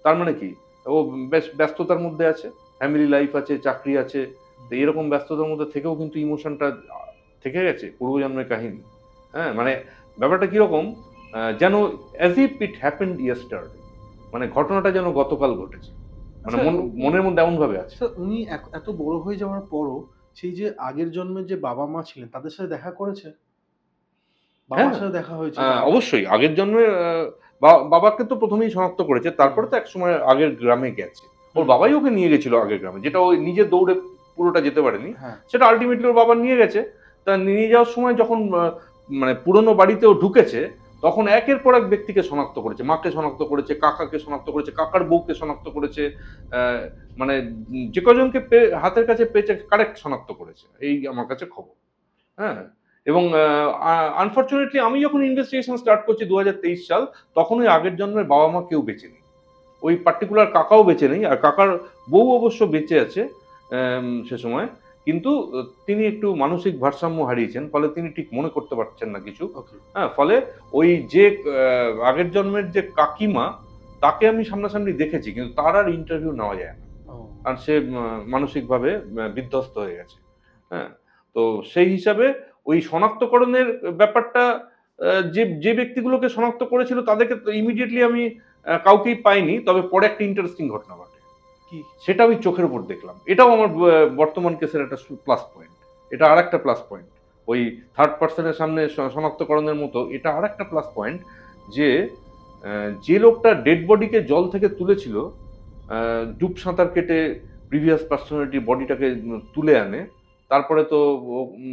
তার মানে কি, ও বেশ ব্যস্ততার মধ্যে আছে, ফ্যামিলি লাইফ আছে, চাকরি আছে। তো এরকম ব্যস্ততার মধ্যে থেকেও কিন্তু ইমোশনটা থেকে গেছে, পূর্বজন্মের কাহিনী। হ্যাঁ, মানে ব্যাপারটা কিরকম, যেন as if it happened yesterday, মানে ঘটনাটা যেন গতকাল ঘটেছে। মানে আচ্ছা, মনের মধ্যে এমন ভাবে আছে। স্যার উনি এত বড় হয়ে যাওয়ার পরও সেই যে আগের জন্মের যে বাবা মা ছিলেন তাদের সাথে দেখা করেছে? বাবার হ্যাঁ, সাথে দেখা হয়েছে যে অবশ্যই আগের জন্মে বাবাকে তো প্রথমেই শনাক্ত করেছে। তারপরে তো একসময় আগের গ্রামে গেছে। ওর হুম, বাবাই ওকে নিয়ে গেছিল আগের গ্রামে। যেটা ও নিজে দৌড়ে পুরোটা যেতে পারেনি। হ্যাঁ, সেটা আল্টিমেটলি ওর বাবা নিয়ে গেছে। তা নিয়ে যাওয়ার সময় যখন মানে পুরনো বাড়িতেও ঢুকেছে, তখন একের পর এক ব্যক্তিকে শনাক্ত করেছে। মাকে শনাক্ত করেছে, কাকাকে শনাক্ত করেছে, কাকার বউকে শনাক্ত করেছে। অ্যা মানে যে কজনকে হাতের কাছে পেয়েছে কারেক্ট শনাক্ত করেছে। এই আমার কাছে খবর। হ্যাঁ? এবং আনফরচুনেটলি আমি যখন ইনভেস্টিগেশন স্টার্ট করছি ২০২৩ সাল, তখন ওই আগের জন্মের বাবা-মা কেউ বেঁচে নেই। ওই পার্টিকুলার কাকাও বেঁচে নেই। আর কাকার বউ অবশ্য বেঁচে আছে সে সময়। কিন্তু তিনি একটু মানসিক ভারসাম্য হারিয়েছেন। ফলে তিনি ঠিক মনে করতে পারছেন না কিছু। ওকে। হ্যাঁ? ফলে ওই যে আগের জন্মের যে কাকিমা, তাকে আমি সামনাসামনি দেখেছি। কিন্তু তার আর ইন্টারভিউ নেওয়া যায় না। ও, কারণ সে মানসিকভাবে বিধ্বস্ত হয়ে গেছে। হ্যাঁ? তো সেই হিসাবে ওই শনাক্তকরণের ব্যাপারটা যে ব্যক্তিগুলোকে শনাক্ত করেছিল তাদেরকে তো ইমিডিয়েটলি আমি কাউকেই পাইনি। তবে পরে একটা ইন্টারেস্টিং ঘটনা ঘটে। কি? সেটা আমি চোখের উপর দেখলাম। এটাও আমার বর্তমান কেসের একটা প্লাস পয়েন্ট। এটা আরেকটা প্লাস পয়েন্ট। ওই থার্ড পারসন এর সামনে শনাক্তকরণের মতো এটা আরেকটা প্লাস পয়েন্ট যে যে লোকটা ডেড বডিকে জল থেকে তুলেছিল, ডুব সাঁতার কেটে প্রিভিয়াস পার্সোনালিটির বডিটাকে তুলে আনে। তারপরে তো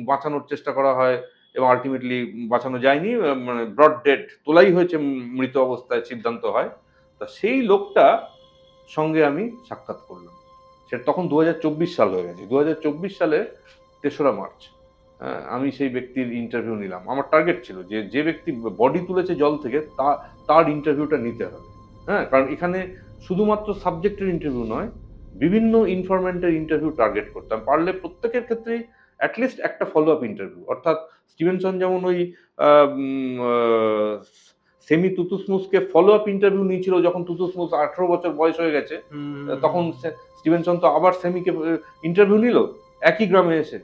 বাঁচানোর চেষ্টা করা হয় এবং আল্টিমেটলি বাঁচানো যায়নি। মানে ব্রড ডেড তোলাই হয়েছে মৃত অবস্থায় সিদ্ধান্ত হয়। তা সেই লোকটা সঙ্গে আমি সাক্ষাৎ করলাম। সেটা তখন ২০২৪ সাল হয়ে গেছে। ২০২৪ সালের ৩রা মার্চ আমি সেই ব্যক্তির ইন্টারভিউ নিলাম। আমার টার্গেট ছিল যে ব্যক্তি বডি তুলেছে জল থেকে তার ইন্টারভিউটা নিতে হবে। হ্যাঁ? কারণ এখানে শুধুমাত্র সাবজেক্টের ইন্টারভিউ নয়, বিভিন্ন ইনফরম্যান্টের ইন্টারভিউ টার্গেট করতাম। পারলে প্রত্যেকের ক্ষেত্রেই এট লিস্ট একটা ফলো আপ ইন্টারভিউ। অর্থাৎ স্টিভেনসন যেমন ওই আ উম আ সেমি তুতুসমুসকে ফলো আপ ইন্টারভিউ নিয়েছিল যখন তুতুসমুস ১৮ বছর বয়স হয়ে গেছে। তখন স্টিভেনসন তো আবার সেমিকে ইন্টারভিউ নিল একই গ্রামে এসে।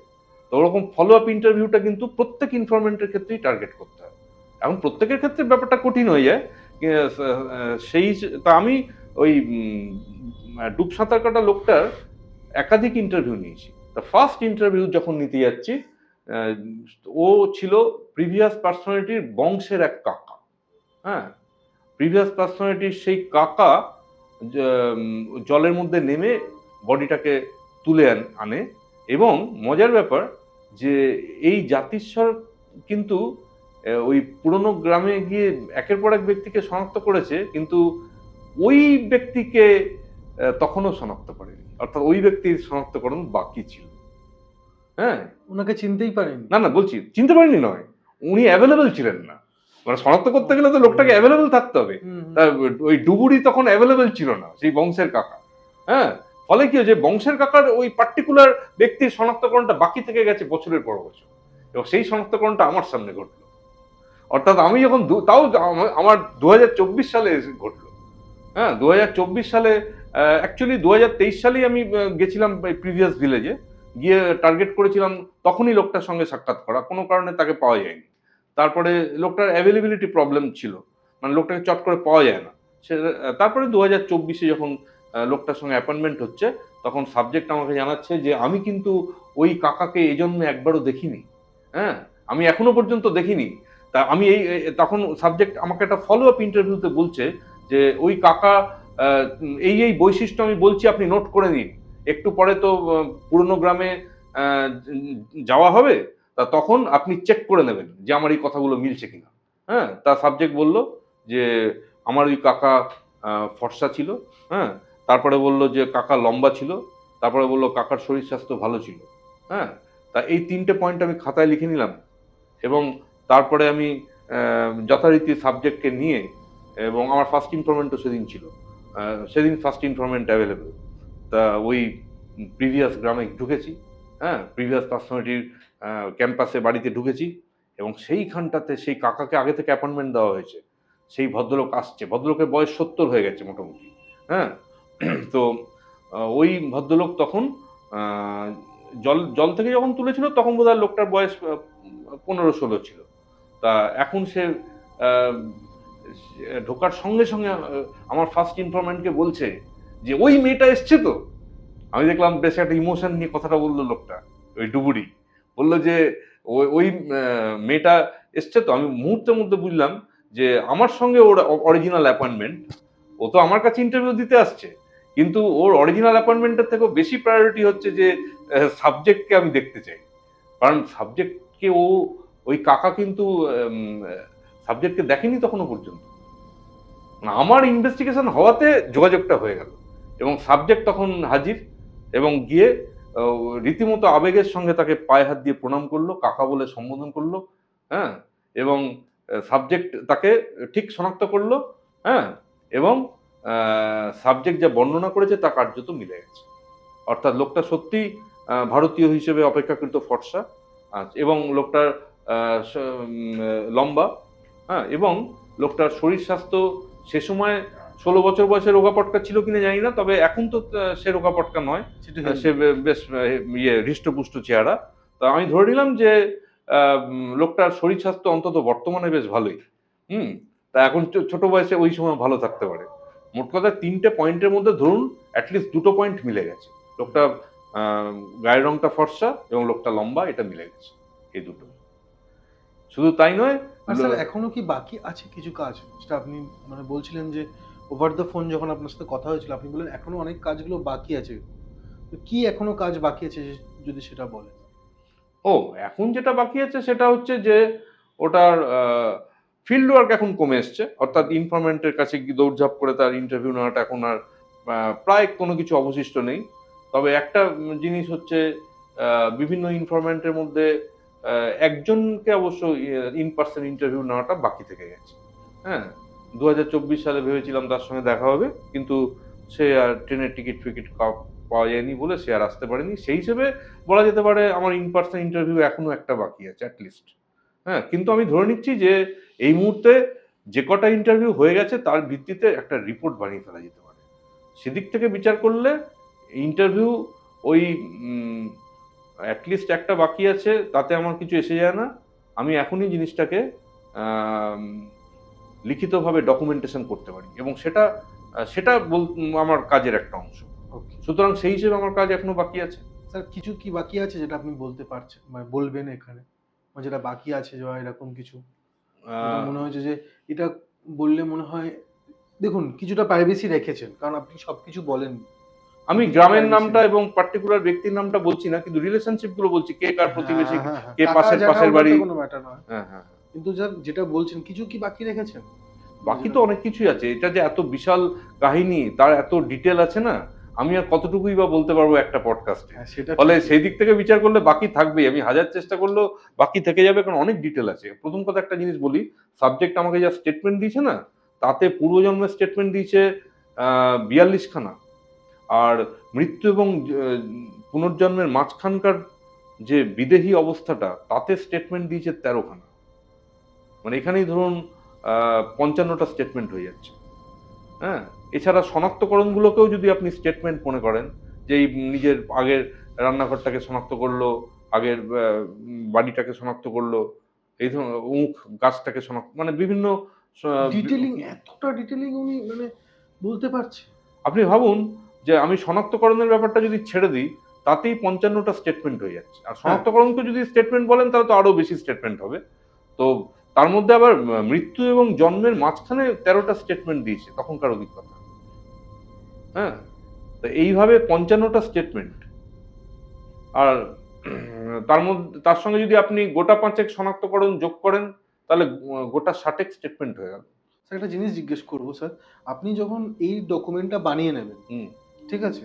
তো ওরকম ফলো আপ ইন্টারভিউটা কিন্তু প্রত্যেক ইনফরমেন্টের ক্ষেত্রেই টার্গেট করতে হয়। এখন প্রত্যেকের ক্ষেত্রে ব্যাপারটা কঠিন হয়ে যায়। এ সা আ সেই তা আমি ওই ডুব সাঁতার কাটা লোকটার একাধিক ইন্টারভিউ নিয়েছি। তা ফার্স্ট ইন্টারভিউ যখন নিতে যাচ্ছি, আ ও ছিল প্রিভিয়াস পার্সোনালিটির বংশের এক কাকা। হ্যাঁ? প্রিভিয়াস পার্সোনালিটির সেই কাকা জ জলের মধ্যে নেমে বডিটাকে তুলে আনে এবং মজার ব্যাপার যে এই জাতিস্বর কিন্তু ওই পুরনো গ্রামে গিয়ে একের পর এক ব্যক্তিকে শনাক্ত করেছে কিন্তু ওই ব্যক্তিকে তখনও শনাক্ত করেনি। অর্থাৎ ওই ব্যক্তির শনাক্তকরণ বাকি ছিল। হ্যাঁ? উনাকে চিনতেই পারেননি? না, বলছি চিনতে পারেনি নয়। উনি এভেইলেবল ছিলেন না। মানে শনাক্ত করতে গেলে তো লোকটাকে এভেইলেবল থাকতে হবে। হুম, হুম। তা ওই ডুবুরি তখন এভেইলেবল ছিল না, সেই বংশের কাকা। হ্যাঁ? ফলে কি হয়েছে বংশের কাকার ওই পার্টিকুলার ব্যক্তির শনাক্তকরণটা বাকি থেকে গেছে বছরের পর বছর। এবং সেই শনাক্তকরণটা আমার সামনে ঘটল। অর্থাৎ আমি যখন তাও আমার ২০২৪ সালে এসে ঘটল। হ্যাঁ? ২০২৪ সালে অ্যাকচুয়ালি ২০২৩ সালেই আমি গেছিলাম প্রিভিয়াস ভিলেজে। গিয়ে টার্গেট করেছিলাম তখনই লোকটার সঙ্গে সাক্ষাৎ করা। কোন কারণে তাকে পাওয়া যায়নি। তারপরে লোকটার অ্যাভেইলেবিলিটি প্রবলেম ছিল। মানে লোকটাকে চট করে পাওয়া যায় না। সে তারপরে ২০২৪ এ যখন লোকটার সঙ্গে অ্যাপয়েন্টমেন্ট হচ্ছে, তখন সাবজেক্ট আমাকে জানাচ্ছে যে, "আমি কিন্তু ওই কাকাকে এ জন্মে একবারও দেখিনি। হ্যাঁ? আমি এখনো পর্যন্ত দেখিনি।" তা আমি তখন সাবজেক্ট আমাকে একটা ফলো আপ ইন্টারভিউতে বলছে যে, "ওই কাকা এই বৈশিষ্ট্য আমি বলছি আপনি নোট করে নিন। একটু পরে তো পুরনো গ্রামে আ যাওয়া হবে। তা তখন আপনি চেক করে নেবেন যে আমার এই কথাগুলো মিলছে কিনা।" হ্যাঁ? তা সাবজেক্ট বলল যে, "আমার ওই কাকা ফর্সা ছিল।" হ্যাঁ? তারপরে বলল যে, "কাকা লম্বা ছিল।" তারপরে বলল, "কাকার শরীর স্বাস্থ্য ভালো ছিল।" হ্যাঁ? তা এই ৩ টে পয়েন্ট আমি খাতায় লিখে নিলাম এবং তারপরে আমি যথারীতি সাবজেক্টকে নিয়ে এবং আমার ফার্স্ট ইনফরমেন্টও সেদিন ছিল। আ সেদিন ফার্স্ট ইনফরমেন্ট এভেইলেবল। তা ওই প্রিভিয়াস গ্রামে ঢুকেছি। হ্যাঁ? প্রিভিয়াস পার্সোনালিটির আ ক্যাম্পাসে বাড়িতে ঢুকেছি এবং সেইখানটাতে সেই কাকাকে আগে থেকে অ্যাপয়েন্টমেন্ট দেওয়া হয়েছে। সেই ভদ্রলোক আসছে। ভদ্রলোকের বয়স ৭০ হয়ে গেছে মোটামুটি। হ্যাঁ? তো ওই ভদ্রলোক তখন আ জল থেকে যখন তুলেছিল তখন বোধহয় লোকটার বয়স ১৫-১৬ ছিল। তা এখন সে আ ঢোকার সঙ্গে আমার ফার্স্ট ইনফরম্যান্ট কে বলছে যে ওই মেয়েটা এসছে তো। আমি দেখলাম বেশ একটা ইমোশন নিয়ে কথাটা বললো লোকটা, ওই ডুবুরি বললো যে ওই ওই মেয়েটা এসছে তো। আমি মুহূর্তের মধ্যে বুঝলাম যে আমার সঙ্গে ওর অরিজিনাল অ্যাপয়েন্টমেন্ট, ও তো আমার কাছে ইন্টারভিউ দিতে আসছে, কিন্তু ওর অরিজিনাল অ্যাপয়েন্টমেন্টের থেকেও বেশি প্রায়োরিটি হচ্ছে যে সাবজেক্টকে আমি দেখতে চাই। কারণ সাবজেক্টকে ওই কাকা কিন্তু সাবজেক্টকে দেখেনি তখনও পর্যন্ত। আমার ইনভেস্টিগেশন হওয়াতে যোগাযোগটা হয়ে গেল এবং সাবজেক্ট তখন হাজির এবং গিয়ে রীতিমতো আবেগের সঙ্গে তাকে পায়ে হাত দিয়ে প্রণাম করলো, কাকা বলে সম্বোধন করলো। হ্যাঁ, এবং সাবজেক্ট তাকে ঠিক শনাক্ত করলো। হ্যাঁ, এবং সাবজেক্ট যা বর্ণনা করেছে তা কার্যত মিলে গেছে। অর্থাৎ লোকটা সত্যি ভারতীয় হিসেবে অপেক্ষাকৃত ফর্সা, এবং লোকটার লম্বা, হ্যাঁ, এবং লোকটার শরীর স্বাস্থ্য সে সময় 16 বছর বয়সে রোগা পটকা ছিল কিনা জানি না, তবে এখন তো সে রোগা পটকা নয়, সে বেশ হৃষ্টপুষ্ট চেহারা। তো আমি ধরে নিলাম যে লোকটার শরীর স্বাস্থ্য অন্তত বর্তমানে বেশ ভালোই। তা এখন ছোট বয়সে ওই সময় ভালো থাকতে পারে। মোট কথা 3টে পয়েন্টের মধ্যে ধরুন অ্যাটলিস্ট 2টো পয়েন্ট মিলে গেছে। লোকটা গায়ের রংটা ফর্সা এবং লোকটা লম্বা, এটা মিলে গেছে এই দুটো। শুধু তাই নয়, আর স্যার এখনো কি বাকি আছে কিছু কাজ, যেটা আপনি মানে বলছিলেন যে ওভার দ্য ফোন যখন আপনার সাথে কথা হয়েছিল আপনি বললেন এখনো অনেক কাজগুলো বাকি আছে, তো কি এখনো কাজ বাকি আছে যদি সেটা বলেন? এখন যেটা বাকি আছে সেটা হচ্ছে যে ওটার ফিল্ড ওয়ার্ক এখন কমে এসছে, অর্থাৎ ইনফরমেন্টের কাছে গিয়ে দৌড়ঝাঁপ করে তার ইন্টারভিউ নেওয়াটা এখন আর প্রায় কোনো কিছু অবশিষ্ট নেই। তবে একটা জিনিস হচ্ছে বিভিন্ন ইনফরমেন্টের মধ্যে একজনকে অবশ্য ইন পার্সন ইন্টারভিউ নেওয়াটা বাকি থেকে গেছে। হ্যাঁ, 2024 সালে ভেবেছিলাম তার সঙ্গে দেখা হবে, কিন্তু সে আর ট্রেনের টিকিট ফিকিট পাওয়া যায়নি বলে সে আর আসতে পারেনি। সেই হিসেবে বলা যেতে পারে আমার ইন পার্সন ইন্টারভিউ এখনো একটা বাকি আছে অ্যাটলিস্ট। হ্যাঁ, কিন্তু আমি ধরে নিচ্ছি যে এই মুহূর্তে যে কটা ইন্টারভিউ হয়ে গেছে তার ভিত্তিতে একটা রিপোর্ট বানিয়ে ফেলা যেতে পারে। সেদিক থেকে বিচার করলে ইন্টারভিউ ওই অ্যাটলিস্ট একটা বাকি আছে, তাতে আমার কিছু এসে যায় না। আমি এখনই জিনিসটাকে লিখিতভাবে ডকুমেন্টেশন করতে পারি এবং সেটা সেটা আমার কাজের একটা অংশ। সুতরাং সেই হিসেবে আমার কাজ এখনো বাকি আছে। স্যার কিছু কি বাকি আছে যেটা আপনি বলতে পারছেন মানে বলবেন এখানে, মানে যেটা বাকি আছে বা এরকম কিছু যেটা মনে হয়েছে যে এটা বললে মনে হয়, দেখুন কিছুটা প্রাইভেসি রেখেছেন কারণ আপনি সবকিছু বলেন। আমি গ্রামের নামটা এবং পার্টিকুলার ব্যক্তির নামটা বলছি না, কিন্তু রিলেশনশিপ গুলো বলছি, কে কার প্রতিবেশী, কে পাশের বাড়ি। কোনো ম্যাটার নয়, হ্যাঁ হ্যাঁ, কিন্তু যেটা বলছেন কিছু কি বাকি রেখেছেন? বাকি তো অনেক কিছুই আছে। এটা যে এত বিশাল কাহিনী, তার এত ডিটেল আছে না, আমি আর কতটুকুই বা বলতে পারবো একটা পডকাস্টে। সেটা ফলে সেই দিক থেকে বিচার করলে বাকি থাকবেই, আমি হাজার চেষ্টা করলেও বাকি থেকে যাবে, কারণ অনেক ডিটেল আছে। প্রথম কথা একটা জিনিস বলি, সাবজেক্ট আমাকে যা স্টেটমেন্ট দিয়েছে না, তাতে পূর্বজন্মের স্টেটমেন্ট দিয়েছে 42 খানা, আর মৃত্যু এবং পুনর্জন্মের মাঝখানকার যে বিদেহী অবস্থাটা, তাতে স্টেটমেন্ট দিয়েছে 13 খানা। মানে এখানেই ধরুন 55টা স্টেটমেন্ট হয়ে যাচ্ছে। হ্যাঁ, এছাড়া শনাক্তকরণগুলোকেও যদি আপনি স্টেটমেন্ট মনে করেন, যে এই নিজের আগের রান্নাঘরটাকে শনাক্ত করলো, আগের বাড়িটাকে শনাক্ত করলো, এই ধরনের উখ গাছটাকে শনাক্ত, মানে বিভিন্ন ডিটেইলিং, এতটা ডিটেইলিং উনি মানে বলতে পারছে। আপনি ভাবুন যে আমি শনাক্তকরণের ব্যাপারটা যদি ছেড়ে দিই, তাতেই 55টা স্টেটমেন্ট হয়ে যাচ্ছে। আর শনাক্তকরণকে যদি স্টেটমেন্ট বলেন তাহলে তো আরো বেশি স্টেটমেন্ট হবে। তো তার মধ্যে আবার মৃত্যু এবং জন্মের মাঝখানে 13টা স্টেটমেন্ট দিয়েছে তখনকার অভিজ্ঞতা। হ্যাঁ, তো এইভাবে 55টা স্টেটমেন্ট। আর তার সঙ্গে যদি আপনি গোটা 5 শনাক্তকরণ যোগ করেন, তাহলে গোটা 60 স্টেটমেন্ট হয়ে গেল। স্যার একটা জিনিস জিজ্ঞেস করবো স্যার, আপনি যখন এই ডকুমেন্টটা বানিয়ে নেবেন, ঠিক আছে,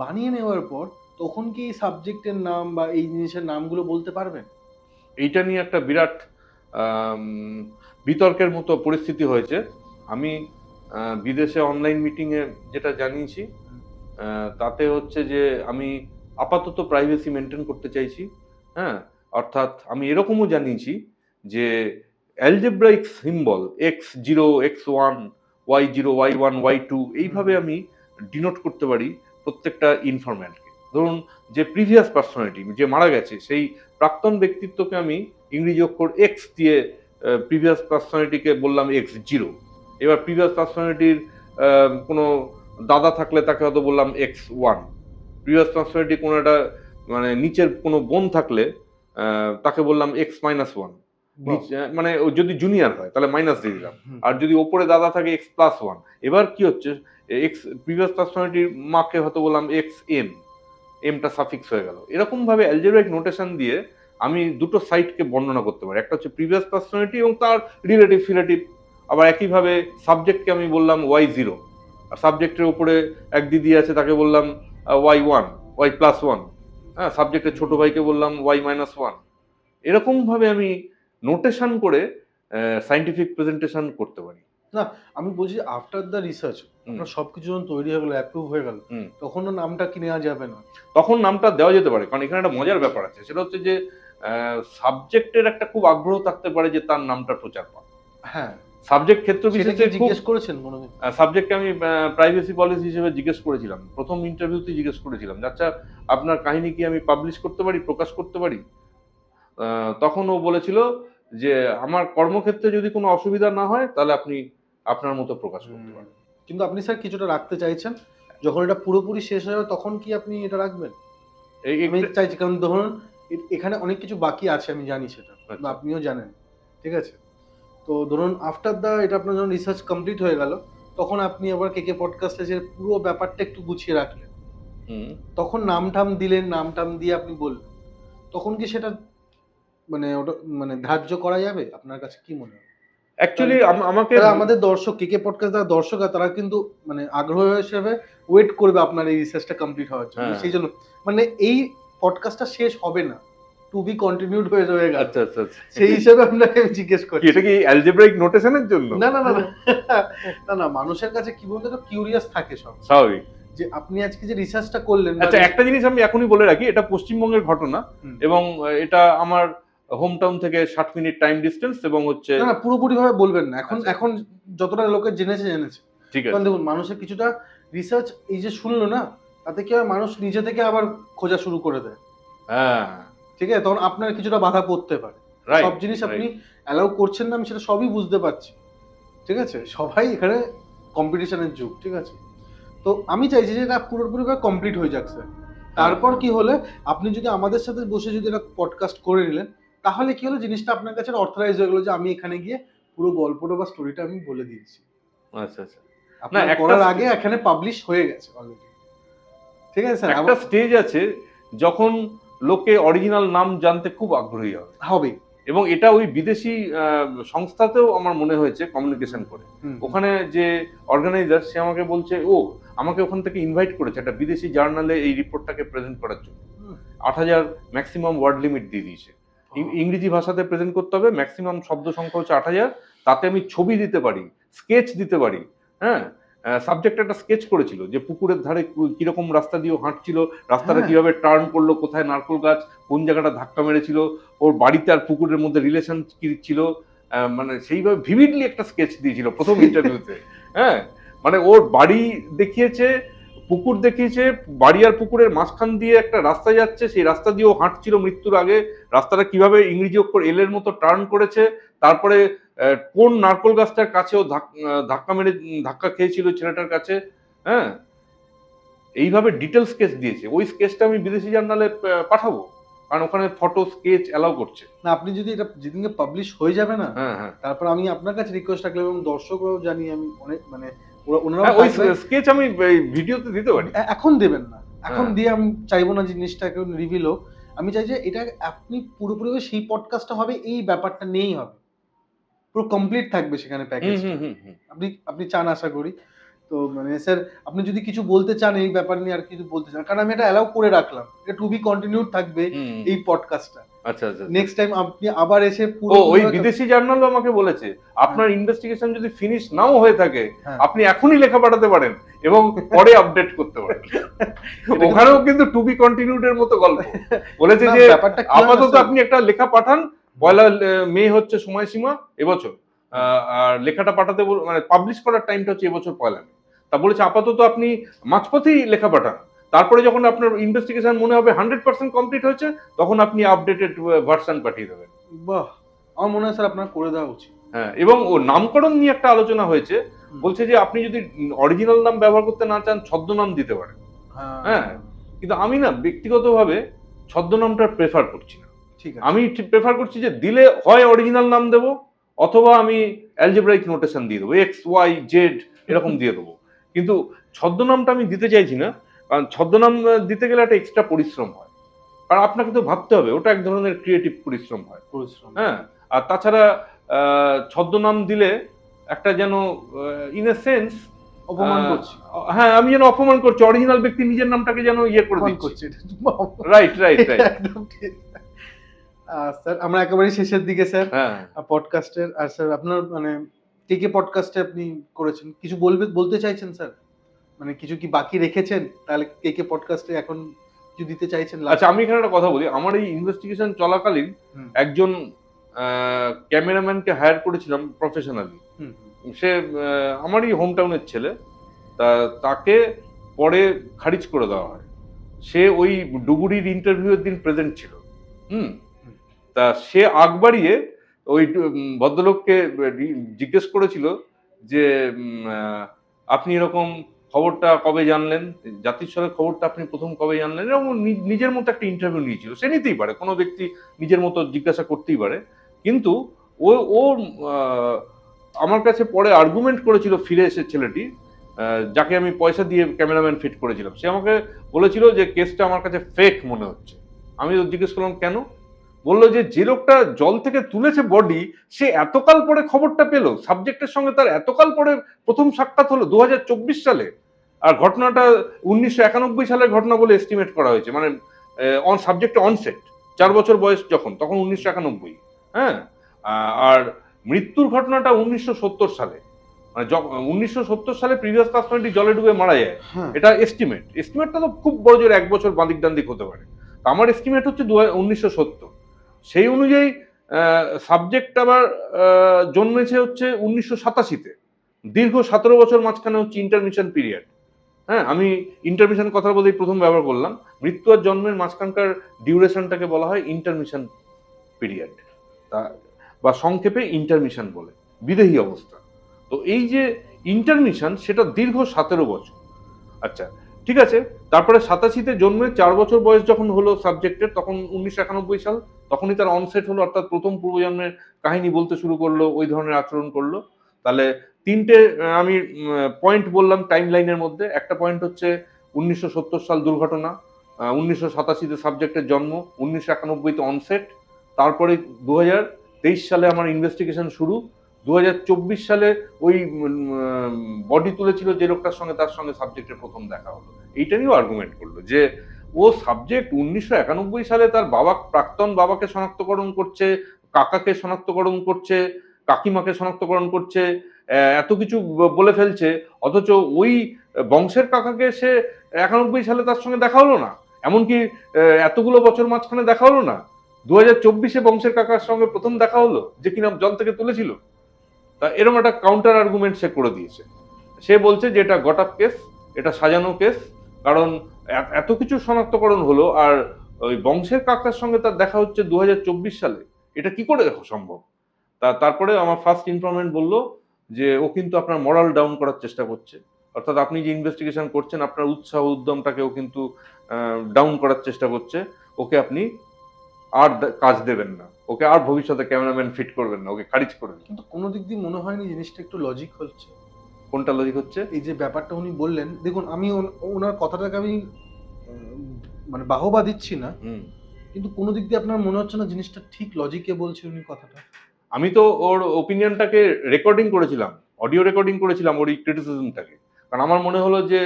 বানিয়ে নেওয়ার পর তখন কি এই সাবজেক্টের নাম বা এই জিনিসের নামগুলো বলতে পারবেন? এইটা নিয়ে একটা বিরাট বিতর্কের মতো পরিস্থিতি হয়েছে। আমি বিদেশে অনলাইন মিটিংয়ে যেটা জানিয়েছি, তাতে হচ্ছে যে আমি আপাতত প্রাইভেসি মেনটেন করতে চাইছি। হ্যাঁ, অর্থাৎ আমি এরকমও জানিয়েছি যে algebraic symbol x0 x1 y0 y1 y2 এইভাবে আমি ডিনোট করতে পারি প্রত্যেকটা ইনফরম্যান্টকে। ধরুন যে প্রিভিয়াস পার্সোনালিটি যে মারা গেছে, সেই প্রাক্তন ব্যক্তিত্বকে আমি ইংরেজি অক্ষর x দিয়ে প্রিভিয়াস পার্সোনালিটিকে বললাম x0। এবার প্রিভিয়াস পার্সোনালিটির কোনো দাদা থাকলে তাকে হয়তো বললাম x1, প্রিভিয়াস পার্সোনালিটি কোনো একটা মানে নিচের কোনো বোন থাকলে তাকে বললাম x-1, মানে ও যদি জুনিয়র হয় তাহলে মাইনাস দিয়ে দিলাম, আর যদি ওপরে দাদা থাকে x+1। এবার কি হচ্ছে, এক্স প্রিভিয়াস পার্সোনালিটির মাকে হয়তো বললাম xm, এমটা সাফিক্স হয়ে গেল। এরকম ভাবে অ্যালজেব্রাইক নোটেশন দিয়ে আমি দুটো সাইটকে বর্ণনা করতে পারি, একটা হচ্ছে প্রিভিয়াস পার্সোনালিটি এবং তার রিলেটিভ ফিলেটিভ। আবার একইভাবে সাবজেক্টকে আমি বললাম y0, আর সাবজেক্টের উপরে এক দিদি আছে তাকে বললাম y1, y+1। হ্যাঁ, সাবজেক্টের ছোট ভাইকে বললাম y-1। এরকম ভাবে আমি নোটেশন করে সায়েন্টিফিক প্রেজেন্টেশন করতে পারি। না, আমি বলছি আফটার দ্য রিসার্চ আপনার সবকিছু যখন তৈরি হয়ে গেল, অ্যাপ্রুভ হয়ে গেল, তখন নামটা কি নেওয়া যাবে না? তখন নামটা দেওয়া যেতে পারে, কারণ এখানে একটা মজার ব্যাপার আছে, সেটা হচ্ছে যে সাবজেক্টের একটা খুব আগ্রহ থাকতে পারে যে তার নামটা প্রচার পায়। হ্যাঁ, সাবজেক্ট ক্ষেত্র সেটা বিশেষে কি জিজ্ঞেস করেছেন মনে হয়? সাবজেক্টকে আমি প্রাইভেসি পলিসি হিসেবে জিজ্ঞেস করেছিলাম, প্রথম ইন্টারভিউতে জিজ্ঞেস করেছিলাম, আচ্ছা আপনার কাহিনী কি আমি পাবলিশ করতে পারি, প্রকাশ করতে পারি? তখন ও বলেছিল যে আমার কর্মক্ষেত্রে যদি কোনো অসুবিধা না হয় তাহলে আপনি আপনার মতো প্রকাশ করতে পারেন। কিন্তু আপনি স্যার কিছুটা রাখতে চাইছেন, যখন এটা পুরোপুরি শেষ হয়ে যাবে তখন কি আপনি এটা রাখবেন? আমি চাইছি, কারণ ধরুন এখানে অনেক কিছু বাকি আছে, আমি জানি সেটা, বা আপনিও জানেন, ঠিক আছে? তো ধরুন আফটার দা এটা আপনার যখন রিসার্চ কমপ্লিট হয়ে গেল, তখন আপনি আবার কেকে পডকাস্টে যে পুরো ব্যাপারটা একটু গুছিয়ে রাখলেন, তখন নাম দিলেন, নাম দিয়ে আপনি বললেন, তখন কি সেটা মানে ওটা মানে ধার্য করা যাবে? আপনার কাছে কি মনে হয়? অ্যাকচুয়ালি আমাকে আমাদের দর্শক, কেকে পডকাস্ট যারা দর্শক আছে তারা কিন্তু মানে আগ্রহ হিসেবে ওয়েট করবে আপনার এই রিসার্চটা কমপ্লিট হওয়ার জন্য। সেই জন্য মানে এই পডকাস্টটা শেষ হবে না, টু বি কন্টিনিউড হয়ে যাবে। আচ্ছা আচ্ছা, সেই হিসেবে আপনাকে জিজ্ঞেস করি, এটা কি অ্যালজেব্রাইক নোটেশনের জন্য? না না না না, মানুষের কাছে কি বলতে তো কিউরিয়াস থাকে সব, স্বাভাবিক। যে আপনি আজকে যে রিসার্চটা করলেন। আচ্ছা, একটা জিনিস আমি এখনই বলে রাখি, এটা পশ্চিমবঙ্গের ঘটনা এবং এটা আমার হোম টাউন থেকে 60 মিনিট টাইম ডিস্টেন্স, এবং হচ্ছে না পুরোপুরি ভাবে বলবেন না, এখন যতটা লোকে জেনেছে। ঠিক আছে, কারণ দেখুন মানুষের কিছুটা রিসার্চ এই যে শুনলো না, তাতে কি হয় মানুষ নিজে থেকে আবার খোঁজা শুরু করে দেয়। হ্যাঁ, ঠিক আছে, তখন আপনার কিছুটা বাধা পড়তে পারে। সব জিনিস আপনি অ্যালাউ করছেন না, আমি সেটা সবই বুঝতে পারছি, ঠিক আছে? সবাই এখানে কম্পিটিশনের যুগ, ঠিক আছে? তো আমি চাইছি যে এটা পুরোপুরিভাবে কমপ্লিট হয়ে যাক স্যার। তারপর কি হলে আপনি যদি আমাদের সাথে বসে যদি এটা পডকাস্ট করে নিলেন, তাহলে কি হলো জিনিসটা আপনার কাছে অথরাইজ হয়ে গেলো যে আমি এখানে গিয়ে পুরো গল্পটা বা স্টোরিটা আমি বলে দিয়েছি। আচ্ছা আচ্ছা, আপনার করার আগে এখানে পাবলিশ হয়ে গেছে অলরেডি, ঠিক আছে স্যার? একটা স্টেজ আছে যখন লোকে অরিজিনাল নাম জানতে খুব আগ্রহী হবে, এবং এটা ওই বিদেশি সংস্থাতেও আমার মনে হয়েছে কমিউনিকেশন করে। ওখানে যে অর্গানাইজার সে আমাকে বলছে, ও আমাকে ওখান থেকে ইনভাইট করেছে একটা বিদেশি জার্নালে এই রিপোর্টটাকে প্রেজেন্ট করার জন্য। 8000 ম্যাক্সিমাম ওয়ার্ড লিমিট দিয়ে দিয়েছে, ইংরেজি ভাষাতে প্রেজেন্ট করতে হবে, ম্যাক্সিমাম শব্দ সংখ্যা হচ্ছে 8000, তাতে আমি ছবি দিতে পারি, স্কেচ দিতে পারি। হ্যাঁ, সাবজেক্ট একটা স্কেচ করেছিল যে পুকুরের ধারে কিরকম রাস্তা দিয়ে হাঁটছিল, রাস্তাটা কিভাবে টার্ন করলো, কোথায় নারকেল গাছ, কোন জায়গাটা ধাক্কা মেরেছিল, ওর বাড়িতে আর পুকুরের মধ্যে রিলেশন কি ছিল, মানে সেইভাবে ভিভিডলি একটা স্কেচ দিয়েছিল প্রথম ইন্টারভিউতে। হ্যাঁ, মানে ওর বাড়ি দেখিয়েছে, পুকুর দেখিয়েছে, বাড়ি আর পুকুরের মাঝখান দিয়ে একটা রাস্তা যাচ্ছে, সেই রাস্তা দিয়ে ও হাঁটছিল মৃত্যুর আগে, রাস্তাটা কিভাবে ইংরেজি অক্ষর এল এর মতো টার্ন করেছে, তারপরে কোন নারকেল গাছটার কাছে ও ধাক্কা খেয়েছিল ছেলেটার কাছে। হ্যাঁ, এইভাবে ডিটেল স্কেচ দিয়েছে। ওই স্কেচটা আমি বিদেশি জার্নালে পাঠাবো, কারণ ওখানে ফটো স্কেচ অ্যালাউ করছে না। আপনি যদি এটা যেদিনকে পাবলিশ হয়ে যাবে না, তারপর আমি আপনার কাছে রিকোয়েস্ট রাখলাম এবং দর্শকরাও জানি, আমি অনেক মানে ওনারা ওই স্কেচ আমি ভিডিওতে দিতে পারি। এখন দেবেন না, এখন দিয়ে আমি চাইবো না জিনিসটা এখন রিভিল হোক। আমি চাই যে এটা আপনি পুরোপুরি সেই পডকাস্টটা হবে, এই ব্যাপারটা নেই হবে, পুরো কমপ্লিট থাকবে সেখানে প্যাকেজ। আপনি চান আশা করি। তো মানে স্যার আপনি যদি কিছু বলতে চান এই ব্যাপার নিয়ে, আর কিছু বলতে চান, কারণ আমি এটা অ্যালাউ করে রাখলাম, এটা টু বি কন্টিনিউড থাকবে এই পডকাস্টটা। আচ্ছা আচ্ছা, নেক্সট টাইম আপনি আবার এসে পুরো ওই বিদেশি জার্নালও আমাকে বলেছে আপনার ইনভেস্টিগেশন যদি ফিনিশ নাও হয়ে থাকে আপনি এখনই লেখা পাঠাতে পারেন এবং পরে আপডেট করতে পারেন। ওখানেও কিন্তু টু বি কন্টিনিউড এর মতো গল্প বলেছে যে আপাতত আপনি একটা লেখা পাঠান, 1 মে হচ্ছে সময়সীমা এবছর, আর লেখাটা পাঠাতে মানে পাবলিশ করার টাইমটা হচ্ছে এবছর 1 মে। তা বলেছে আপাতত আপনি মাঝপথেই লেখা পাঠান, তারপরে যখন আপনার ইনভেস্টিগেশন মনে হবে 100% কমপ্লিট হয়েছে তখন আপনি আপডেটেড ভার্সন পাঠিয়ে দেবেন। বাহ, আমার মনে হয় স্যার আপনার করে দেওয়া উচিত। হ্যাঁ, এবং ও নামকরণ নিয়ে একটা আলোচনা হয়েছে, বলছে যে আপনি যদি অরিজিনাল নাম ব্যবহার করতে না চান ছদ্মনাম দিতে পারেন। হ্যাঁ, কিন্তু আমি না ব্যক্তিগতভাবে ছদ্মনামটা প্রেফার করছি না। ঠিক আছে। আমি প্রেফার করছি যে দিলে হয় অরিজিনাল নাম দেবো, অথবা আমি অ্যালজেব্রাইক নোটেশন দিয়ে দেবো, এক্স ওয়াই জেড এরকম দিয়ে দেবো। কিন্তু ছদ্মনামটা আমি দিতে চাইছি না, কারণ ছদ্মনাম দিতে গেলে একটা এক্সট্রা পরিশ্রম হয়। কারণ আপনাকে তো ভাবতে হবে, ওটা এক ধরনের ক্রিয়েটিভ পরিশ্রম হয়। হ্যাঁ, আর তাছাড়া ছদ্মনাম দিলে একটা যেন ইন এ সেন্স অপমান করছি। হ্যাঁ, আমি যেন অপমান করছি, অরিজিনাল ব্যক্তি নিজের নামটাকে যেন ইয়ে করে অপমান দিচ্ছি। করছি। Right right right. একদম ঠিক। স্যার আমরা একেবারে শেষের দিকে স্যার হ্যাঁ, পডকাস্টের। আর স্যার আপনার মানে কে পডকাস্টে আপনি করেছেন, কিছু বলতে চাইছেন স্যার? মানে কিছু কি বাকি রেখেছেন? তাহলে কে পডকাস্টে এখন কিছু দিতে চাইছেন? আচ্ছা আমি এখানে একটা কথা বলি। আমার এই ইনভেস্টিগেশন চলাকালীন হুম, একজন ক্যামেরাম্যানকে হায়ার করেছিলাম প্রফেশনালি। হুম, সে আমারই হোম টাউনের ছেলে। তাকে পরে খারিজ করে দেওয়া হয়। সে ওই ডুবুরির ইন্টারভিউয়ের দিন প্রেজেন্ট ছিল। হুম, হুম। তা সে আগ বাড়িয়ে ওই ভদ্রলোককে জিজ্ঞেস করেছিল যে আপনি এরকম খবরটা কবে জানলেন, জাতিস্বরের খবরটা আপনি প্রথম কবে জানলেন, এবং নিজের মতো একটা ইন্টারভিউ নিয়েছিল। সে নিতেই পারে, কোনো ব্যক্তি নিজের মতো জিজ্ঞাসা করতেই পারে। কিন্তু ও ও আহ, আমার কাছে পরে আর্গুমেন্ট করেছিল ফিরে এসে ছেলেটি, যাকে আমি পয়সা দিয়ে ক্যামেরাম্যান ফিট করেছিলাম। সে আমাকে বলেছিল যে কেসটা আমার কাছে ফেক মনে হচ্ছে। আমি জিজ্ঞেস করলাম কেন? বললো যে লোকটা জল থেকে তুলেছে বডি, সে এতকাল পরে খবরটা পেল, সাবজেক্টের সঙ্গে তার এতকাল পরে প্রথম সাক্ষাৎ হলো 2024 সালে, আর ঘটনাটা 1991 সালের ঘটনা বলে এস্টিমেট করা হয়েছে, মানে সাবজেক্টে অনসেট 4 বছর বয়স যখন, তখন 1991। হ্যাঁ, আর মৃত্যুর ঘটনাটা 1970 সালে, মানে 1970 সালে প্রিভিয়াস ক্লাসমেটই জলে ডুবে মারা যায়। হ্যাঁ। এটা এস্টিমেটটা তো খুব বড় জোর 1 বছর বাদিক ডান্দিক হতে পারে। আমার এস্টিমেট হচ্ছে 1970। সেই অনুযায়ী সাবজেক্ট আবার জন্মেছে হচ্ছে 1987-তে। দীর্ঘ 17 বছর মাঝখানে হচ্ছে ইন্টারমিশন পিরিয়ড। হ্যাঁ, আমি ইন্টারমিশন কথা বলেই প্রথম ব্যবহার করলাম। মৃত্যু আর জন্মের মাঝখানকার ডিউরেশনটাকে বলা হয় ইন্টারমিশন পিরিয়ড, তা বা সংক্ষেপে ইন্টারমিশন বলে, বিদেহী অবস্থা। তো এই যে ইন্টারমিশন, সেটা দীর্ঘ 17 বছর। আচ্ছা ঠিক আছে, তারপরে 87-তে জন্মে 4 বছর বয়স যখন হলো সাবজেক্টের, তখন 1991 সাল, তখনই তার অনসেট হলো, অর্থাৎ প্রথম পূর্বজন্মের কাহিনী বলতে শুরু করলো, ওই ধরনের আচরণ করলো। তাহলে তিনটে আমি পয়েন্ট বললাম টাইম লাইনের মধ্যে। একটা পয়েন্ট হচ্ছে 1970 সাল দুর্ঘটনা, 1987-তে সাবজেক্টের জন্ম, 1991-তে অনসেট, তারপরে 2023 সালে আমার ইনভেস্টিগেশন শুরু। 2024 সালে ওই বডি তুলেছিল যে লোকটার সঙ্গে, তার সঙ্গে সাবজেক্টের প্রথম দেখা হলো। এইটা নিয়েও আর্গুমেন্ট করলো যে ও সাবজেক্ট 1991 সালে তার প্রাক্তন বাবাকে শনাক্তকরণ করছে, কাকাকে শনাক্তকরণ করছে, কাকিমাকে শনাক্তকরণ করছে, এত কিছু বলে ফেলছে, অথচ ওই বংশের কাকাকে সে 91 সালে তার সঙ্গে দেখা হলো না। এমনকি এতগুলো বছর মাঝখানে দেখা হলো না, 2024-এ বংশের কাকার সঙ্গে প্রথম দেখা হলো, যে কিনা জল থেকে তুলেছিল। তা এরকম একটা কাউন্টার আর্গুমেন্ট সে করে দিয়েছে। সে বলছে যে এটা গট আপ কেস, এটা সাজানো কেস, কারণ এত কিছু শনাক্তকরণ হলো, আর ওই বংশের কাকার সঙ্গে তার দেখা হচ্ছে 2024 সালে, এটা কি করে সম্ভব? তারপরে আমার ফার্স্ট ইনফরমেন্ট বললো যে ও কিন্তু আপনার মরাল ডাউন করার চেষ্টা করছে, অর্থাৎ আপনি যে ইনভেস্টিগেশন করছেন আপনার উৎসাহ উদ্যমটাকেও কিন্তু ডাউন করার চেষ্টা করছে। ওকে আপনি আর কাজ দেবেন না, ওকে আর ভবিষ্যতে ক্যামেরাম্যান ফিট করবেন না, ওকে খারিজ করবেন। কিন্তু কোনো দিক দিয়ে মনে হয়নি জিনিসটা একটু লজিক হচ্ছে? কোনটা লজিক হচ্ছে? এই যে ব্যাপারটা উনি বললেন, দেখুন আমি ওনার কথাটাকে আমি মানে বাহবা দিচ্ছি না, কিন্তু কোনো দিক দিয়ে আপনার মনে হচ্ছে না জিনিসটা ঠিক লজিকে বলছে উনি কথাটা? আমি তো ওর ওপিনিয়নটাকে রেকর্ডিং করেছিলাম, অডিও রেকর্ডিং করেছিলাম ওর এই ক্রিটিসিজমটাকে, কারণ আমার মনে হলো যে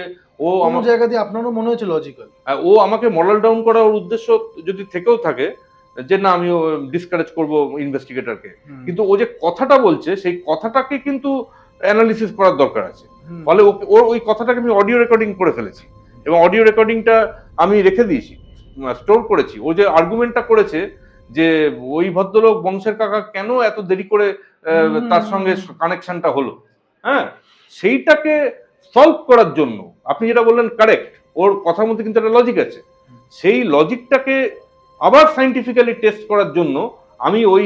ও আমার জায়গা দিয়ে আপনারও মনে হয়েছে লজিক্যাল? ও আমাকে মরাল ডাউন করার উদ্দেশ্য যদি থেকেও থাকে, যে না আমি ডিসকারেজ করব ইনভেস্টিগেটরকে, কিন্তু ও যে কথাটা বলছে সেই কথাটাকে কিন্তু অ্যানালিসিস করার দরকার আছে। ফলে ওর ওই কথাটাকে আমি অডিও রেকর্ডিং করে ফেলেছি, এবং অডিও রেকর্ডিংটা আমি রেখে দিয়েছি, স্টোর করেছি। ও যে আর্গুমেন্টটা করেছে যে ওই ভদ্রলোক বংশের কাকা কেন এত দেরি করে তার সঙ্গে কানেকশনটা হলো, হ্যাঁ, সেইটাকে সলভ করার জন্য, আপনি যেটা বললেন কারেক্ট, ওর কথার মধ্যে কিন্তু একটা লজিক আছে, সেই লজিকটাকে আবার সাইন্টিফিক্যালি টেস্ট করার জন্য আমি ওই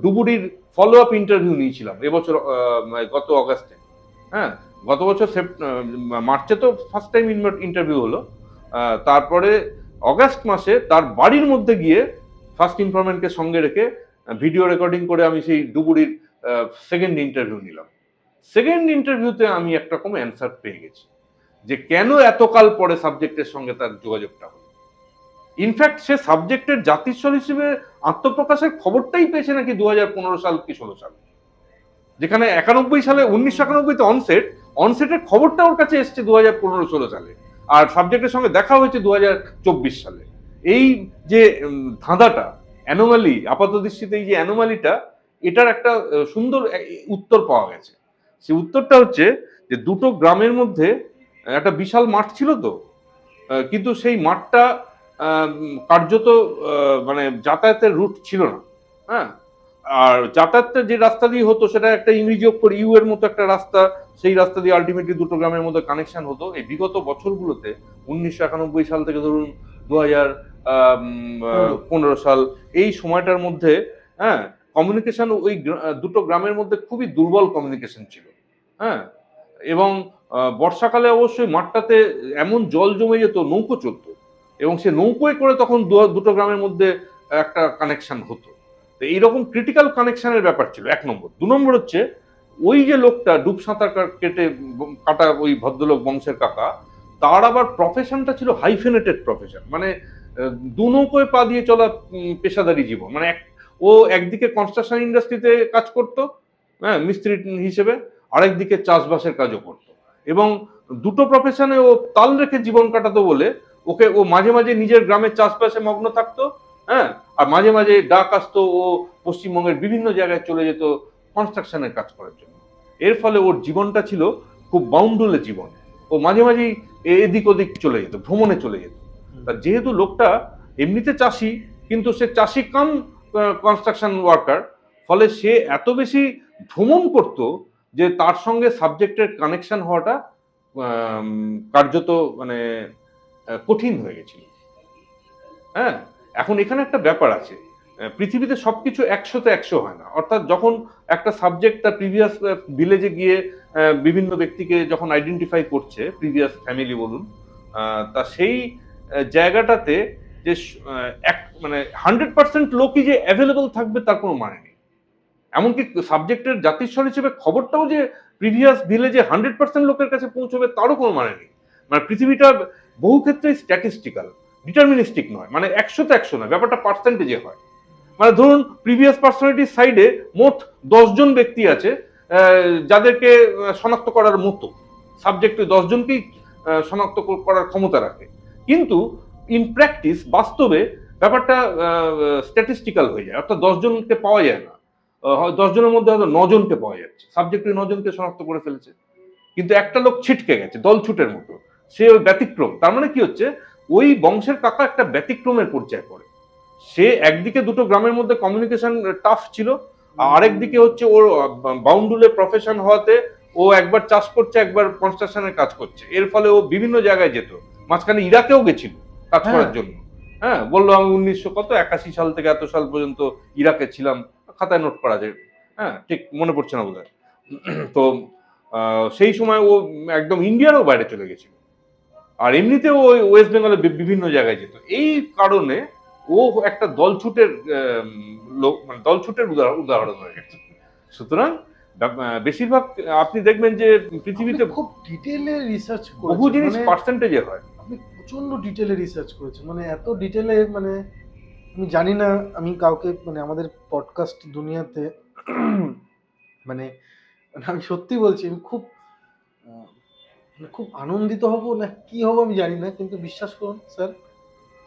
ডুবুরির ফলো আপ ইন্টারভিউ নিয়েছিলাম এবছর, গত অগাস্টে। হ্যাঁ, গত বছর মার্চে তো ফার্স্ট টাইম ইন্টারভিউ হলো, তারপরে অগাস্ট মাসে তার বাড়ির মধ্যে গিয়ে ফার্স্ট ইনফরমেন্টকে সঙ্গে রেখে ভিডিও রেকর্ডিং করে আমি সেই ডুবুরির সেকেন্ড ইন্টারভিউ নিলাম। সেকেন্ড ইন্টারভিউতে আমি একরকম অ্যান্সার পেয়ে গেছি যে কেন এতকাল পরে সাবজেক্টের সঙ্গে তার যোগাযোগটা হলো। ইনফ্যাক্ট সে সাবজেক্টের জাতিস্বর হিসেবে আত্মপ্রকাশের খবরটাই পেয়েছে নাকি 2015 সাল কি 16 সাল, যেখানে 91 সালে 1991-তে অনসেটের খবরটা ওর কাছে এসছে 2015-16 সালে, আর সাবজেক্টের সঙ্গে দেখা হয়েছে 2024 সালে। এই যে ধাঁধাটা, অ্যানোমালি, আপাত দৃষ্টিতে এই যে অ্যানোমালিটা, এটার একটা সুন্দর উত্তর পাওয়া গেছে। সেই উত্তরটা হচ্ছে যে দুটো গ্রামের মধ্যে একটা বিশাল মাঠ ছিল তো, কিন্তু সেই মাঠটা কার্যত মানে যাতায়াতের রুট ছিল না। হ্যাঁ, আর যাতায়াতটা যে রাস্তা দিয়ে হতো সেটা একটা ইংরেজি অক্ষর ইউ এর মতো একটা রাস্তা, সেই রাস্তা দিয়ে আলটিমেটলি দুটো গ্রামের মধ্যে কানেকশন হতো। এই বিগত বছরগুলোতে 1991 সাল থেকে ধরুন 2015 সাল, এই সময়টার মধ্যে হ্যাঁ কমিউনিকেশন ওই দুটো গ্রামের মধ্যে খুবই দুর্বল কমিউনিকেশন ছিল। হ্যাঁ, এবং বর্ষাকালে অবশ্যই মাঠটাতে এমন জল জমে যেত, নৌকো চলতো, এবং সে নৌকোয় করে তখন দুটো গ্রামের মধ্যে একটা কানেকশন হতো। তো এইরকম ক্রিটিক্যাল কানেকশনের ব্যাপার ছিল এক নম্বর। দু নম্বর হচ্ছে ওই যে লোকটা ডুব সাঁতার কেটে কাটা ওই ভদ্রলোক বংশের কাকা, তার আবার প্রফেশনটা ছিল হাইফেনেটেড প্রফেশন, মানে দু নৌকোয় পা দিয়ে চলা পেশাদারি জীবন। মানে ও একদিকে কনস্ট্রাকশন ইন্ডাস্ট্রিতে কাজ করতো, হ্যাঁ, মিস্ত্রি হিসেবে, আরেকদিকে চাষবাসের কাজও করতো, এবং দুটো প্রফেশনে ও তাল রেখে জীবন কাটাতো বলে ও মাঝে মাঝে নিজের গ্রামের চাষবাসে মগ্ন থাকতো। হ্যাঁ, আর মাঝে মাঝে ডাক আসতো, ও পশ্চিমবঙ্গের বিভিন্ন জায়গায় চলে যেত কনস্ট্রাকশনের কাজ করার জন্য। এর ফলে ওর জীবনটা ছিল খুব বাউন্ডুলে জীবন। ও মাঝে মাঝেই এদিক ওদিক চলে যেত, ভ্রমণে চলে যেত। তা যেহেতু লোকটা এমনিতে চাষি, কিন্তু সে চাষি কাম কনস্ট্রাকশন ওয়ার্কার, ফলে সে এত বেশি ভ্রমণ করত যে তার সঙ্গে সাবজেক্টের কানেকশন হওয়াটা কার্যত মানে কঠিন হয়ে গেছিল। হ্যাঁ, এখন এখানে একটা ব্যাপার আছে, পৃথিবীতে সবকিছু 100-তে 100 হয় না। অর্থাৎ যখন একটা সাবজেক্ট তার প্রিভিয়াস ভিলেজে গিয়ে বিভিন্ন ব্যক্তিকে যখন আইডেন্টিফাই করছে, প্রিভিয়াস ফ্যামিলি বলুন, তা সেই জায়গাটাতে যে মানে 100% লোকই যে অ্যাভেলেবল থাকবে তার কোনো মানে নেই। এমনকি সাবজেক্টের জাতিস্বর হিসেবে খবরটাও যে প্রিভিয়াস ভিলেজে 100% লোকের কাছে পৌঁছবে তারও কোনো মানে নেই। মানে পৃথিবীটা বহু ক্ষেত্রে স্ট্যাটিস্টিক্যাল, ডিটারমিনিস্টিক নয়, মানে 100-তে 100 নয়, ব্যাপারটা পার্সেন্টেজে হয়। মানে ধরুন প্রিভিয়াস পার্সোনালিটির সাইডে মোট 10 জন ব্যক্তি আছে যাদেরকে শনাক্ত করার মতো, সাবজেক্ট 10 জনকেই শনাক্ত করার ক্ষমতা রাখে, কিন্তু ইন প্র্যাকটিস, বাস্তবে ব্যাপারটা স্ট্যাটিস্টিক্যাল হয়ে যায়, অর্থাৎ 10 জনকে পাওয়া যায় না। 10 জনের মধ্যে হয়তো 9 জনকে পাওয়া যাচ্ছে, সাবজেক্ট 9 জনকে শনাক্ত করে ফেলেছে, কিন্তু একটা লোক ছিটকে গেছে দল ছুটের মতো, সে ওই ব্যতিক্রম। তার মানে কি হচ্ছে, ওই বংশের কাকা একটা ব্যতিক্রমের পর্যায়ে পড়ে। সে একদিকে দুটো গ্রামের মধ্যে কমিউনিকেশন টাফ ছিল, আরেকদিকে হচ্ছে ওর বাউন্ডুলে প্রফেশন হওয়াতে ও একবার চাষ করছে, একবার কনস্ট্রাকশনের কাজ করছে। এর ফলে ও বিভিন্ন জায়গায় যেত, মাঝখানে ইরাকেও গেছিল কাজ করার জন্য। হ্যাঁ, বললো আমি 1981 সাল থেকে এত সাল পর্যন্ত ইরাকে ছিলাম, খাতায় নোট করা যায়। হ্যাঁ, ঠিক মনে পড়ছে না বোধহয়। তো সেই সময় ও একদম ইন্ডিয়ারও বাইরে চলে গেছিল, আর এমনিতেও ওই ওয়েস্ট বেঙ্গলের বিভিন্ন জায়গায় যেত। এই কারণে ও একটা দলছুটের লোক, মানে দলছুটের উদাহরণ হয়ে গেছে। সুতরাং বেশিরভাগ আপনি দেখবেন যে পৃথিবীতে খুব ডিটেইলে রিসার্চ বহু করেছেন, জিনিস মানে পার্সেন্টেজে হয়। আপনি প্রচন্ড ডিটেইলে রিসার্চ করেছেন, মানে এত ডিটেইলে, মানে আমি জানি না আমি কাউকে, মানে আমাদের পডকাস্ট দুনিয়াতে মানে মানে আমি সত্যি বলছি, আমি খুব মানে খুব আনন্দিত হব না কি হব আমি জানি না, কিন্তু বিশ্বাস করুন স্যার,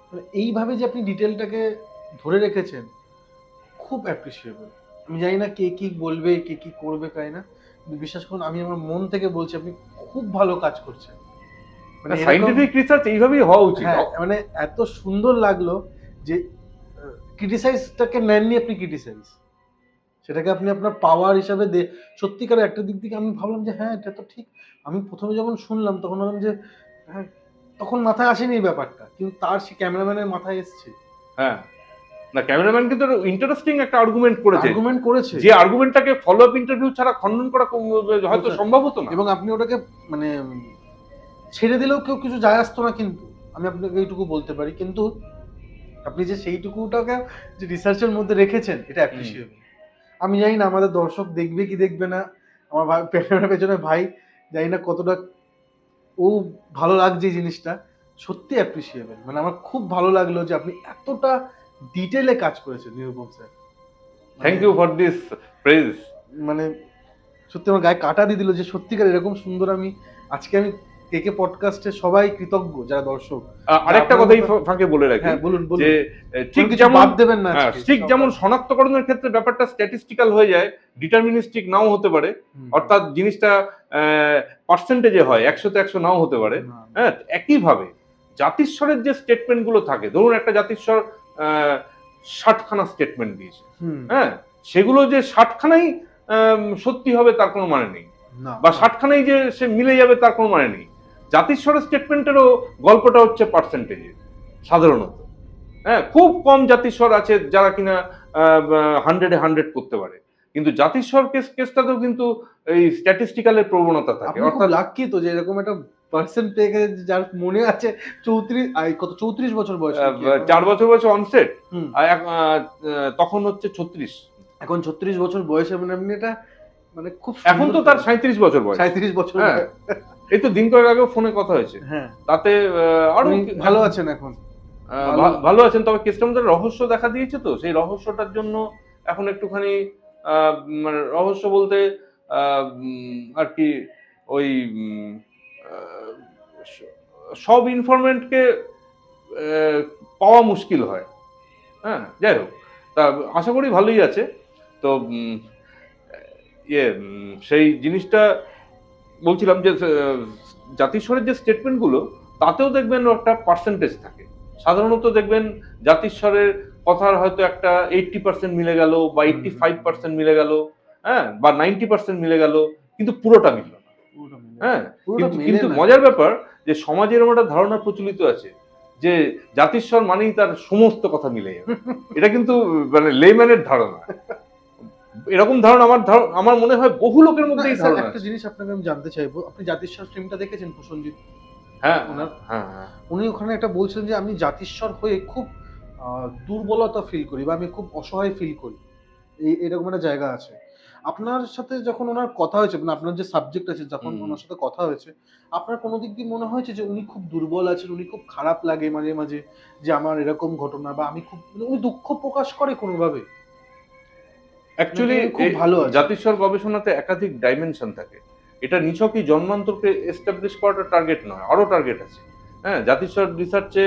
মানে এইভাবে যে আপনি ডিটেলটাকে ধরে রেখেছেন খুব অ্যাপ্রিসিয়েবল। আমি জানি না কে কি বলবে, কে কি করবে, তাই না, কিন্তু বিশ্বাস করুন আমি আমার মন থেকে বলছি আপনি খুব ভালো কাজ করছেন। মানে এরকম, সাইন্টিফিক রিসার্চ এইভাবেই হওয়া উচিত। হ্যাঁ, মানে এত সুন্দর লাগলো যে ক্রিটিসাইজটাকে নেননি আপনি, ক্রিটিসাইজ সেটাকে আপনি আপনার পাওয়ার হিসাবে সত্যিকার একটা দিক থেকে আমি ভাবলাম যে হ্যাঁ এটা তো ঠিক। আমি প্রথমে যখন শুনলাম তখন ভাবলাম যে হ্যাঁ, তখন মাথায় আসেনি এই ব্যাপারটা, কিন্তু তার সে ক্যামেরাম্যানের মাথায় এসছে। হ্যাঁ, না, ক্যামেরাম্যান কিন্তু ইন্টারেস্টিং একটা আর্গুমেন্ট করেছে, আর্গুমেন্ট করেছে যে আর্গুমেন্টটাকে ফলো আপ ইন্টারভিউ ছাড়া খণ্ডন করা হয়তো আচ্ছা। সম্ভব হতো না। এবং আপনি ওটাকে মানে ছেড়ে দিলেও কেউ কিছু যায় আসতো না, কিন্তু আমি আপনাকে এইটুকু বলতে পারি। কিন্তু আপনি যে সেইটুকুটাকে যে রিসার্চের মধ্যে রেখেছেন, এটা অ্যাপ্রিসিয়েবল। আমি জানি না আমাদের দর্শক দেখবে কি দেখবে না, আমার ভাই ক্যামেরার পেছনে ভাই, জানি না কতটা ও ভালো লাগছে এই জিনিসটা, সত্যি অ্যাপ্রিসিয়েবল। মানে আমার খুব ভালো লাগলো যে আপনি এতটা ডিটেলে কাজ করেছেন Nirupam sir. Thank you for this praise. মানে সত্যি আমার গায়ে কাটা দিয়ে দিল যে সত্যিকার এরকম সুন্দর আমি আজকে আমি কেকে পডকাস্টে সবাই কৃতজ্ঞ যারা দর্শক। আরেকটা কথাই ফাঁকে বলে রাখি, হ্যাঁ বলুন বলুন, যে ঠিক কিছু যেমন বাদ দেবেন না আজকে। ঠিক যেমন শনাক্তকরণের ক্ষেত্রে ব্যাপারটা স্ট্যাটিস্টিক্যাল হয়ে যায়, ডিটারমিনিস্টিক নাও হতে পারে, অর্থাৎ জিনিসটা পার্সেন্টেজে হয়, 100-তে 100 নাও হতে পারে। হ্যাঁ, একইভাবে জাতিস্বরের যে স্টেটমেন্ট গুলো থাকে, ধরুন একটা জাতিস্বর 60খানা স্টেটমেন্ট দিয়েছে, হ্যাঁ, সেগুলো যে 60খানাই সত্যি হবে তার কোনো মানে নেই, বা 60খানাই যে সে মিলে যাবে তার কোনো মানে নেই। জাতিস্বরের স্টেটমেন্টেরও গল্পটা হচ্ছে পার্সেন্টেজে সাধারণত। হ্যাঁ, খুব কম জাতিস্বর আছে যারা কিনা 100-এ 100 করতে পারে, কিন্তু জাতিস্বর কেসটাতেও কিন্তু এই স্ট্যাটিস্টিক্যালের প্রবণতা থাকে। আপনি খুব লাকি তো যে এরকম একটা পার্সন পেয়ে গেছে যার মনে আছে 34 বছর বয়স, 4 বছর বয়সে অনসেট, তখন হচ্ছে 36, এখন 36 বছর বয়সে, মানে আপনি এটা মানে খুব এখন তো তার 37 বছর বয়স। 37 বছর। হ্যাঁ, এই তো দিন কয়েক আগেও ফোনে কথা হয়েছে, হ্যাঁ, তাতে আরো ভালো আছেন এখন, ভালো আছেন। তবে কেসটার মধ্যে রহস্য দেখা দিয়েছে, তো সেই রহস্যটার জন্য এখন একটুখানি মানে রহস্য বলতে আর কি ওই আহ, সব ইনফরমেন্টকে পাওয়া মুশকিল হয়। হ্যাঁ, যাই হোক, তা আশা করি ভালোই আছে। তো সেই জিনিসটা বলছিলাম যে জাতিস্বরের যে স্টেটমেন্টগুলো, তাতেও দেখবেন একটা পার্সেন্টেজ থাকে। সাধারণত দেখবেন জাতিস্বরের কথার হয়তো একটা 80% মিলে গেল, বা 85% মিলে গেল, হ্যাঁ, বা 90% মিলে গেল, কিন্তু পুরোটা মিলল না। হ্যাঁ, কিন্তু মজার ব্যাপার যে সমাজে এরকম একটা ধারণা প্রচলিত আছে যে জাতিস্বর মানেই তার সমস্ত কথা মিলে যাবে। এটা কিন্তু মানে লেম্যানের ধারণা। এরকম ধারণা আমার মনে হয় বহু লোকের মধ্যে এই ধারণা একটা আছে। জিনিস আপনাকে আমি জানতে চাইবো, আপনি জাতিস্বর ফিল্মটা দেখেছেন প্রসেনজিৎ? হ্যাঁ, ওনার হ্যাঁ, হ্যাঁ। উনি ওখানে একটা বলছিলেন যে আমি জাতিস্বর হয়ে খুব দুর্বলতা ফিল করি বা আমি খুব অসহায় ফিল করি, এরকম একটা জায়গা আছে। আপনার সাথে যখন ওনার কথা হয়েছে, মানে আপনার যে সাবজেক্ট আছে, যখন ওনার সাথে কথা হয়েছে, আপনার কোনো দিক দিয়ে মনে হয়েছে যে উনি খুব দুর্বল আছেন, উনি খুব খারাপ লাগে মাঝে মাঝে যে আমার এরকম ঘটনা, বা আমি খুব, মানে উনি দুঃখ প্রকাশ করে কোনোভাবে? অ্যাকচুয়ালি খুব ভালো আছে। জাতিস্বর গবেষণাতে একাধিক ডাইমেনশন থাকে। এটা নিছকই জন্মান্তরকে এস্টাবলিশ করাটা টার্গেট নয়, আরো টার্গেট আছে। হ্যাঁ, জাতিস্বর রিসার্চে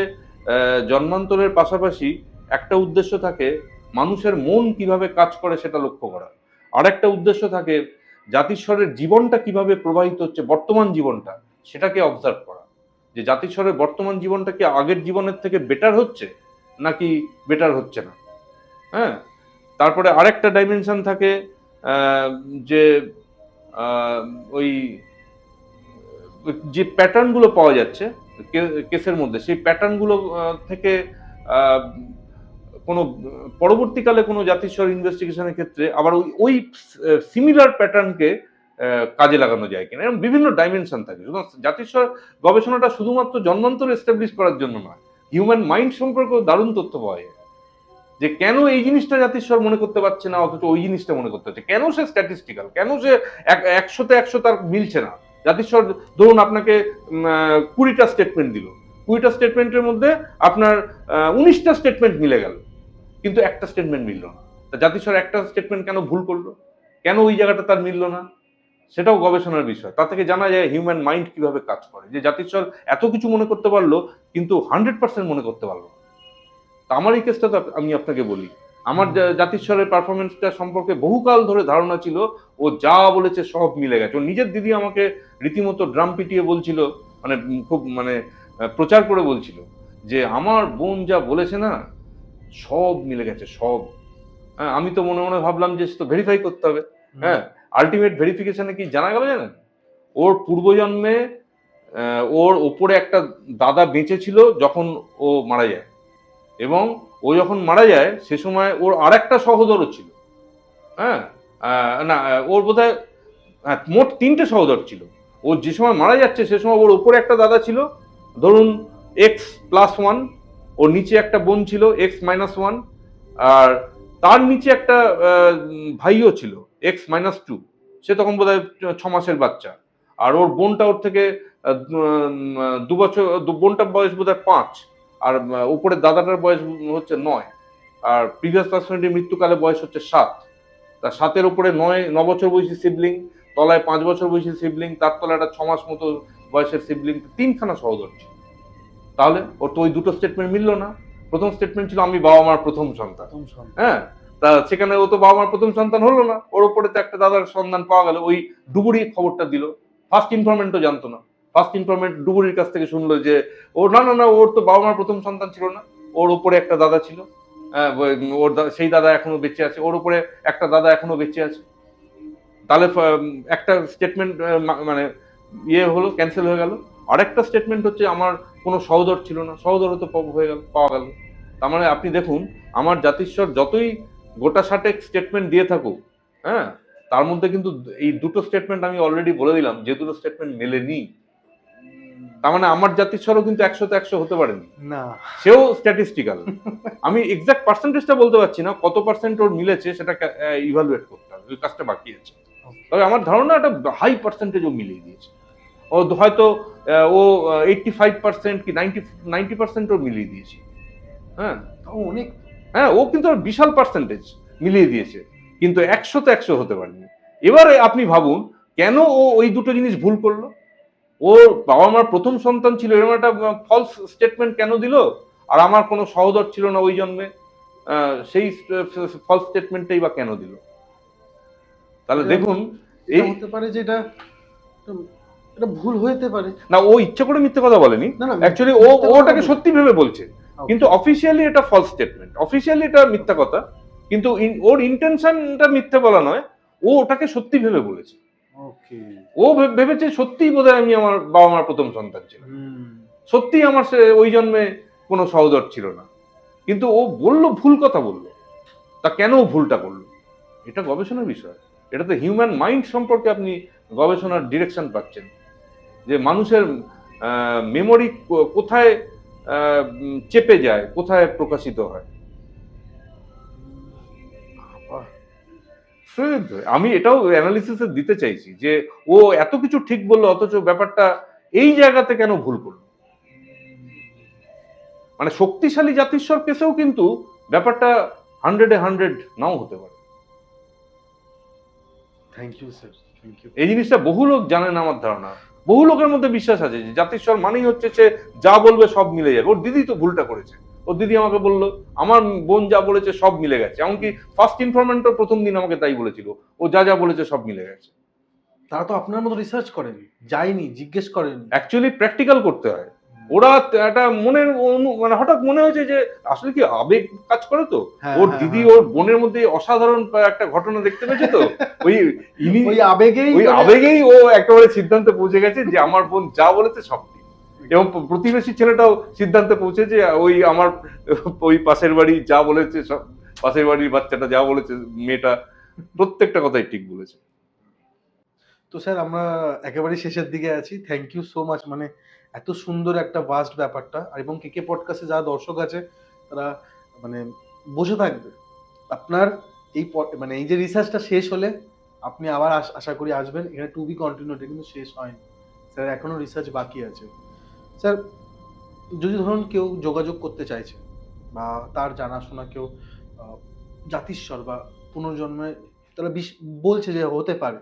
জন্মান্তরের পাশাপাশি একটা উদ্দেশ্য থাকে মানুষের মন কিভাবে কাজ করে সেটা লক্ষ্য করা। আরেকটা উদ্দেশ্য থাকে জাতিস্বরের জীবনটা কিভাবে প্রবাহিত হচ্ছে, বর্তমান জীবনটা, সেটাকে অবজার্ভ করা, যে জাতিস্বরের বর্তমান জীবনটা কি আগের জীবনের থেকে বেটার হচ্ছে নাকি বেটার হচ্ছে না। হ্যাঁ, তারপরে আরেকটা ডাইমেনশন থাকে যে ওই যে প্যাটার্ন গুলো পাওয়া যাচ্ছে কেসের মধ্যে, সেই প্যাটার্ন গুলো থেকে আহ, কোনো পরবর্তীকালে কোনো জাতিস্বর ইনভেস্টিগেশনের ক্ষেত্রে আবার ওই সিমিলার প্যাটার্নকে কাজে লাগানো যায় কিনা, এরকম বিভিন্ন ডাইমেনশন থাকে। জাতিস্বর গবেষণাটা শুধুমাত্র জন্মান্তর এস্টাবলিশ করার জন্য নয়, হিউম্যান মাইন্ড সম্পর্কেও দারুণ তথ্য পাওয়া যায়, যে কেন এই জিনিসটা জাতিস্বর মনে করতে পারছে না অথচ ওই জিনিসটা মনে করতে হচ্ছে, কেন সে স্ট্যাটিস্টিক্যাল, কেন সে 100-তে 100 তার মিলছে না। জাতিস্বর ধরুন আপনাকে 20টা স্টেটমেন্ট দিল, 20টা স্টেটমেন্টের মধ্যে আপনার 19টা স্টেটমেন্ট মিলে গেল, কিন্তু একটা স্টেটমেন্ট মিলল না। তা জাতিস্বর একটা স্টেটমেন্ট কেন ভুল করলো, কেন ওই জায়গাটা তার মিলল না, সেটাও গবেষণার বিষয়। তা থেকে জানা যায় হিউম্যান মাইন্ড কিভাবে কাজ করে, যে জাতিস্বর এত কিছু মনে করতে পারলো কিন্তু 100% মনে করতে পারলো না। আমার এই কেসটা তো আমি আপনাকে বলি, আমার জাতিস্বরের পারফরমেন্সটা সম্পর্কে বহুকাল ধরে ধারণা ছিল ও যা বলেছে সব মিলে গেছে। ও নিজের দিদি আমাকে রীতিমতো ড্রাম পিটিয়ে বলছিল, মানে খুব মানে প্রচার করে বলছিল যে আমার বোন যা বলেছে না সব মিলে গেছে সব। হ্যাঁ, আমি তো মনে মনে ভাবলাম যে তো ভেরিফাই করতে হবে। হ্যাঁ, আলটিমেট ভেরিফিকেশনে কি জানা গেল জানেন, ওর পূর্বজন্মে ওর ওপরে একটা দাদা বেঁচে ছিল যখন ও মারা যায়, এবং ও যখন মারা যায় সে সময় ওর আর একটা সহোদরও ছিল। হ্যাঁ, না, ওর বোধহয় মোট 3টে সহোদর ছিল। ও যে সময় মারা যাচ্ছে সে সময় ওর উপরে একটা দাদা ছিল, ধরুন X+1, ওর নিচে একটা বোন ছিল X-1, আর তার নিচে একটা ভাইও ছিল X-2, সে তখন বোধহয় 6 মাসের বাচ্চা। আর ওর বোনটা ওর থেকে 2 বছর, বোনটার বয়স বোধহয় 5, আর উপরের দাদাটার বয়স হচ্ছে 9, আর প্রিভিয়াস পার্সনটির মৃত্যুকালে বয়স হচ্ছে 7। তা 7-এর উপরে 9 বছর বয়সী সিবলিং, তলায় 5 বছর বয়সী সিবলিং, তার তলায় একটা 6 মাস মতো বয়সের সিবলিং, 3খানা সহোদর ছিল। তাহলে ওর তো ওই দুটো স্টেটমেন্ট মিললো না। প্রথম স্টেটমেন্ট ছিল আমি বাবা মার প্রথম সন্তান, হ্যাঁ, তা সেখানে ও তো বাবা মার প্রথম সন্তান হলো না। ওর উপরে তো একটা দাদার সন্ধান পাওয়া গেল, ওই ডুবুরি খবরটা দিল। ফার্স্ট ইনফরমেন্টও জানতো না। ফার্স্ট ইনফরমেন্ট ডুবুরির কাছ থেকে শুনলো যে ও না না না, ওর তো বাবা মার প্রথম সন্তান ছিল না, ওর উপরে একটা দাদা ছিল, সেই দাদা এখনো বেঁচে আছে, ওর উপরে একটা দাদা এখনো বেঁচে আছে। তাহলে একটা স্টেটমেন্ট মানে ইয়ে হলো, ক্যান্সেল হয়ে গেল। আরেকটা স্টেটমেন্ট হচ্ছে আমার কোনো সহোদর ছিল না, সহোদরও তো হয়ে গেল, পাওয়া গেল। তার মানে আপনি দেখুন, আমার জাতিস্বর যতই গোটা 60 স্টেটমেন্ট দিয়ে থাকুক, হ্যাঁ, তার মধ্যে কিন্তু এই দুটো স্টেটমেন্ট আমি অলরেডি বলে দিলাম যে দুটো স্টেটমেন্ট মেলেনি। তার মানে আমার জাতিস্বরও কিন্তু 100-তে 100 হতে পারেনি না, সেও স্ট্যাটিস্টিক্যাল। আমি এক্সাক্ট পার্সেন্টেজটা বলতে পারছি না, কত পার্সেন্ট ওর মিলেছে সেটা ইভালুয়েট করতে হবে, ওই কাজটা বাকি আছে। তবে আমার ধারণা একটা হাই পার্সেন্টেজ ও মিলিয়ে দিয়েছে। ও হয়তো ও 85% কি 90% ও মিলিয়ে দিয়েছে। হ্যাঁ, তাও অনেক। হ্যাঁ, ও কিন্তু বিশাল পার্সেন্টেজ মিলিয়ে দিয়েছে, কিন্তু 100-তে 100 হতে পারেনি। এবারে আপনি ভাবুন কেন ও ওই দুটো জিনিস ভুল করলো। ওর বাবা মার প্রথম সন্তান ছিল এরকম একটা ফলস স্টেটমেন্ট কেন দিল, আর আমার কোনো সহোদর ছিল না ওই জন্মে, সেই ফলস স্টেটমেন্টটাই বা কেন দিল? তাহলে দেখুন, এই হতে পারে যে এটা এটা ভুল হতে পারে। না, ও ইচ্ছা করে মিথ্যে কথা বলেনি, না, না, অ্যাকচুয়ালি ও মিথ্যে কথা ওটাকে বলছে। সত্যি ভেবে বলছে, কিন্তু অফিসিয়ালি এটা ফলস স্টেটমেন্ট, অফিসিয়ালি এটা মিথ্যা কথা, কিন্তু ওর ইন্টেনশনটা মিথ্যে বলা নয়, ও ওটাকে সত্যি ভেবে বলেছে। ওকে। ও ভেবেছে সত্যিই বোধহয় আমি আমার বাবা মার প্রথম সন্তান ছিলাম, সত্যি আমার সে ওই জন্মে কোনো সহোদর ছিল না, কিন্তু ও বললো ভুল কথা বললো। তা কেন ও ভুলটা করলো? এটা গবেষণার বিষয়, এটা তো হিউম্যান মাইন্ড সম্পর্কে আপনি গবেষণার ডিরেকশন পাচ্ছেন, যে মানুষের মেমোরি কোথায় চেপে যায়, কোথায় প্রকাশিত হয়। আমি এটাও অ্যানালিসিসে দিতে চাইছি যে ও এত কিছু ঠিক বললো অথচ ব্যাপারটা এই জায়গাতে কেন ভুল করলো। মানে শক্তিশালী জাতিস্বর কেসেও কিন্তু ব্যাপারটা 100-এ 100 নাও হতে পারে। Thank you sir, thank you. এই জিনিসটা বহু লোক জানে না, আমার ধারণা বহু লোকের মধ্যে বিশ্বাস আছে যে জাতিস্বর মানেই হচ্ছে সে যা বলবে সব মিলে যাবে। ওর দিদি তো ভুলটা করেছে, ওর দিদি আমাকে বললো আমার বোন যা বলেছে সব মিলে গেছে, এমনকি ফার্স্ট ইনফরমেন্টও প্রথম দিন আমাকে তাই বলেছিল, ও যা যা বলেছে সব মিলে গেছে। তারা তো আপনার মতো রিসার্চ করেনি, যায়নি, জিজ্ঞেস করেনি। অ্যাকচুয়ালি প্র্যাকটিক্যাল করতে হয়। ওরা একটা মনের মানে হঠাৎ মনে হয়েছে যে আসলে কি আবেগ কাজ করে, তো ওর দিদি ওর বোনের মধ্যে অসাধারণ একটা ঘটনা দেখতে পেয়েছে, তো ওই আবেগেই ও একেবারে সিদ্ধান্তে পৌঁছে গেছে যে আমার বোন যা বলেছে সব ঠিক। এবং প্রতিবেশী ছেলেটাও সিদ্ধান্তে পৌঁছেছে ওই আমার ওই পাশের বাড়ি যা বলেছে সব, পাশের বাড়ির বাচ্চাটা যা বলেছে, মেয়েটা প্রত্যেকটা কথাই ঠিক বলেছে। তো স্যার আমরা একেবারে শেষের দিকে আছি। থ্যাংক ইউ সো মাচ, মানে এত সুন্দর একটা ভাস্ট ব্যাপারটা, আর এবং কেকে পডকাস্টে যারা দর্শক আছে তারা মানে বসে থাকবে আপনার এই মানে এই যে রিসার্চটা শেষ হলে আপনি আবার আশা করি আসবেন। এখানে টু বি কন্টিনিউড, কিন্তু শেষ হয়নি স্যার, এখনো রিসার্চ বাকি আছে। স্যার যদি ধরুন কেউ যোগাযোগ করতে চাইছে বা তার জানাশোনা কেউ জাতিস্বর বা পুনর্জন্মে তারা বলছে যে হতে পারে,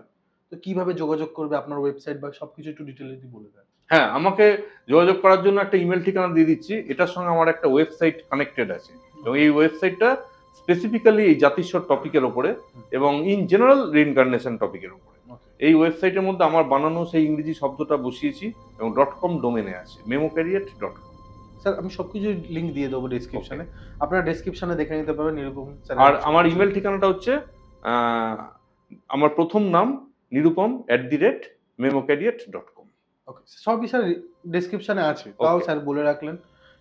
তো কিভাবে যোগাযোগ করবে? আপনার ওয়েবসাইট বা সবকিছু একটু ডিটেইলে যদি বলে দেন। হ্যাঁ, আমাকে যোগাযোগ করার জন্য একটা ইমেল ঠিকানা দিয়ে দিচ্ছি, এটার সঙ্গে আমার একটা ওয়েবসাইট কানেক্টেড আছে, এবং এই ওয়েবসাইটটা স্পেসিফিক্যালি এই জাতিস্বর টপিকের উপরে এবং ইন জেনারেল রিইনকার্নেশন টপিকের উপরে। এই ওয়েবসাইটের মধ্যে আমার বানানো সেই ইংরেজি শব্দটা বসিয়েছি এবং .com ডোমেনে আছে, memocariat.com। স্যার আমি সবকিছু লিংক দিয়ে দেবো ডেসক্রিপশনে, আপনারা ডেসক্রিপশনে দেখে নিতে পারবেন নিরুপম স্যার। আর আমার ইমেল ঠিকানাটা হচ্ছে আমার প্রথম নাম নিরুপম @memocariat.com। ওকে, সবই স্যার ডেসক্রিপশনে আছে, তাও স্যার বলে রাখলেন।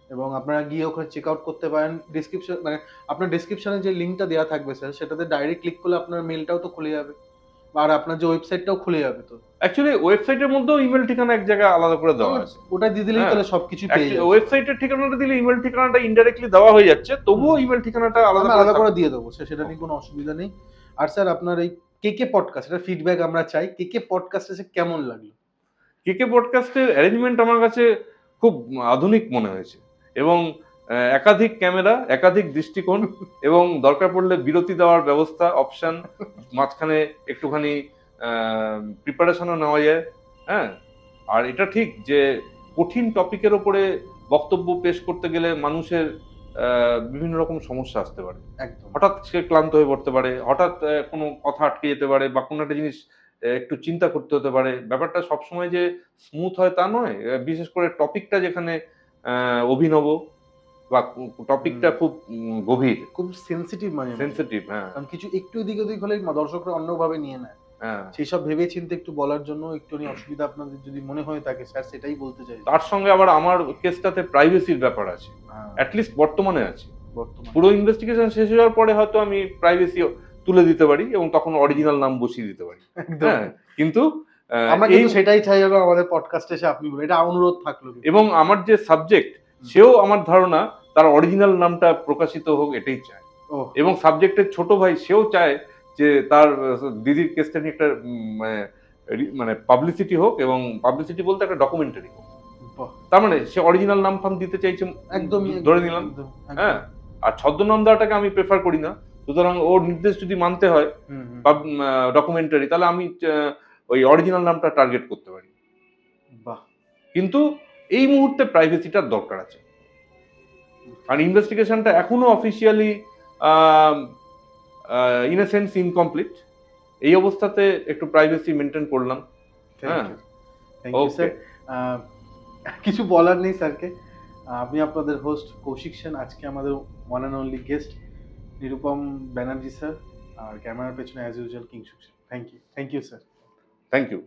এবং আপনারা গিয়ে ওখানে চেক আউট করতে পারেন। ডিসক্রিপশন মানে আপনার ডেসক্রিপশনে যে লিঙ্কটা দেওয়া থাকবে স্যার, সেটাতে ডাইরেক্ট ক্লিক করলে আপনার মেলটাও তো খুলে যাবে, আর আপনার যে ওয়েবসাইটটাও খুলে যাবে। তো অ্যাকচুয়ালি ওয়েবসাইটের মধ্যেও ইমেল ঠিকানা এক জায়গায় আলাদা করে দেওয়া আছে। ওটা দিয়ে দিলেই হ্যাঁ। তাহলে সবকিছু পেয়ে যাবে। ওয়েবসাইটের ঠিকানাটা দিলে ইমেল ঠিকানাটা ইনডাইরেক্টলি দেওয়া হয়ে যাচ্ছে, তবুও ইমেল ঠিকানাটা আমরা আলাদা আলাদা করে করে দিয়ে দেবো, সেটা নিয়ে কোনো অসুবিধা নেই। আর স্যার আপনার এই কেকে পডকাস্ট, এটা ফিডব্যাক আমরা চাই। কেকে পডকাস্ট এসে কেমন লাগলো? কেকে পডকাস্টের অ্যারেঞ্জমেন্ট আমার কাছে খুব আধুনিক মনে হয়েছে, এবং একাধিক ক্যামেরা, একাধিক দৃষ্টিকোণ, এবং দরকার পড়লে বিরতি দেওয়ার ব্যবস্থা, অপশন, মাঝখানে একটুখানি প্রিপারেশনও নেওয়া যায়। হ্যাঁ, আর এটা ঠিক যে কঠিন টপিকের ওপরে বক্তব্য পেশ করতে গেলে মানুষের বিভিন্ন রকম সমস্যা আসতে পারে। একদম। হঠাৎ সে ক্লান্ত হয়ে পড়তে পারে, হঠাৎ কোনো কথা আটকে যেতে পারে, বা কোনো একটা জিনিস একটু চিন্তা করতে হতে পারে। ব্যাপারটা সবসময় যে স্মুথ হয় তা নয়। বিশেষ করে টপিকটা যেখানে অভিনব, বা টপিকটা খুব গভীর, খুব সেনসিটিভ মানে সেনসিটিভ। হ্যাঁ, কারণ কিছু একটু এদিক ওদিক হলেই দর্শকরা অন্যভাবে নিয়ে নেয়। হ্যাঁ। সেই সব ভেবে চিন্তে একটু বলার জন্য একটুখানি অসুবিধা আপনাদের যদি মনে হয়ে থাকে স্যার, সেটাই বলতে চাই। তার সঙ্গে আবার আমার কেসটাতে প্রাইভেসির ব্যাপার আছে, অ্যাটলিস্ট বর্তমানে আছে। বর্তমানে পুরো ইনভেস্টিগেশন শেষ হয়ে যাওয়ার পরে হয়তো আমি প্রাইভেসি তুলে দিতে পারি এবং তখন অরিজিনাল নাম বসিয়ে দিতে পারি। একদম। হ্যাঁ, কিন্তু আমরা এই কিন্তু সেটাই চাই যেন আমাদের পডকাস্টে এসে আপনি বলেন, এটা অনুরোধ থাকলো কিন্তু। এবং আমার যে সাবজেক্ট, সেও আমার ধারণা তার অরিজিনাল নামটা প্রকাশিত হোক, এটাই চায়। ও এবং সাবজেক্টের ছোট ভাই সেও চায় যে তার দিদির কেসটা নিয়ে একটা মানে পাবলিসিটি হোক, এবং পাবলিসিটি বলতে একটা ডকুমেন্টারি হোক। বাহ, তার মানে সে অরিজিনাল নাম ফাম দিতে চাইছে, একদমই ধরে নিলাম। একদম, একদম। হ্যাঁ, আর ছদ্মনাম দেওয়াটাকে আমি প্রেফার করি না। সুতরাং ওর নির্দেশ যদি মানতে হয় হুম, হুম। ডকুমেন্টারি, তাহলে আমি ওই অরিজিনাল নামটা টার্গেট করতে পারি। বাহ, কিন্তু এই মুহূর্তে প্রাইভেসিটার দরকার আছে, আর ইনভেস্টিগেশনটা এখনো officially in a sense incomplete. এই অবস্থাতে একটু প্রাইভেসি মেনটেন করলাম। হ্যাঁ, থ্যাংক ইউ স্যার। কিছু বলার নেই স্যারকে। আমি আপনাদের হোস্ট কৌশিক সেন, আজকে আমাদের one and only guest Nirupam Banerjee sir, আর ক্যামেরার পেছনে as usual Kingshuk sir. Thank you sir. Thank you.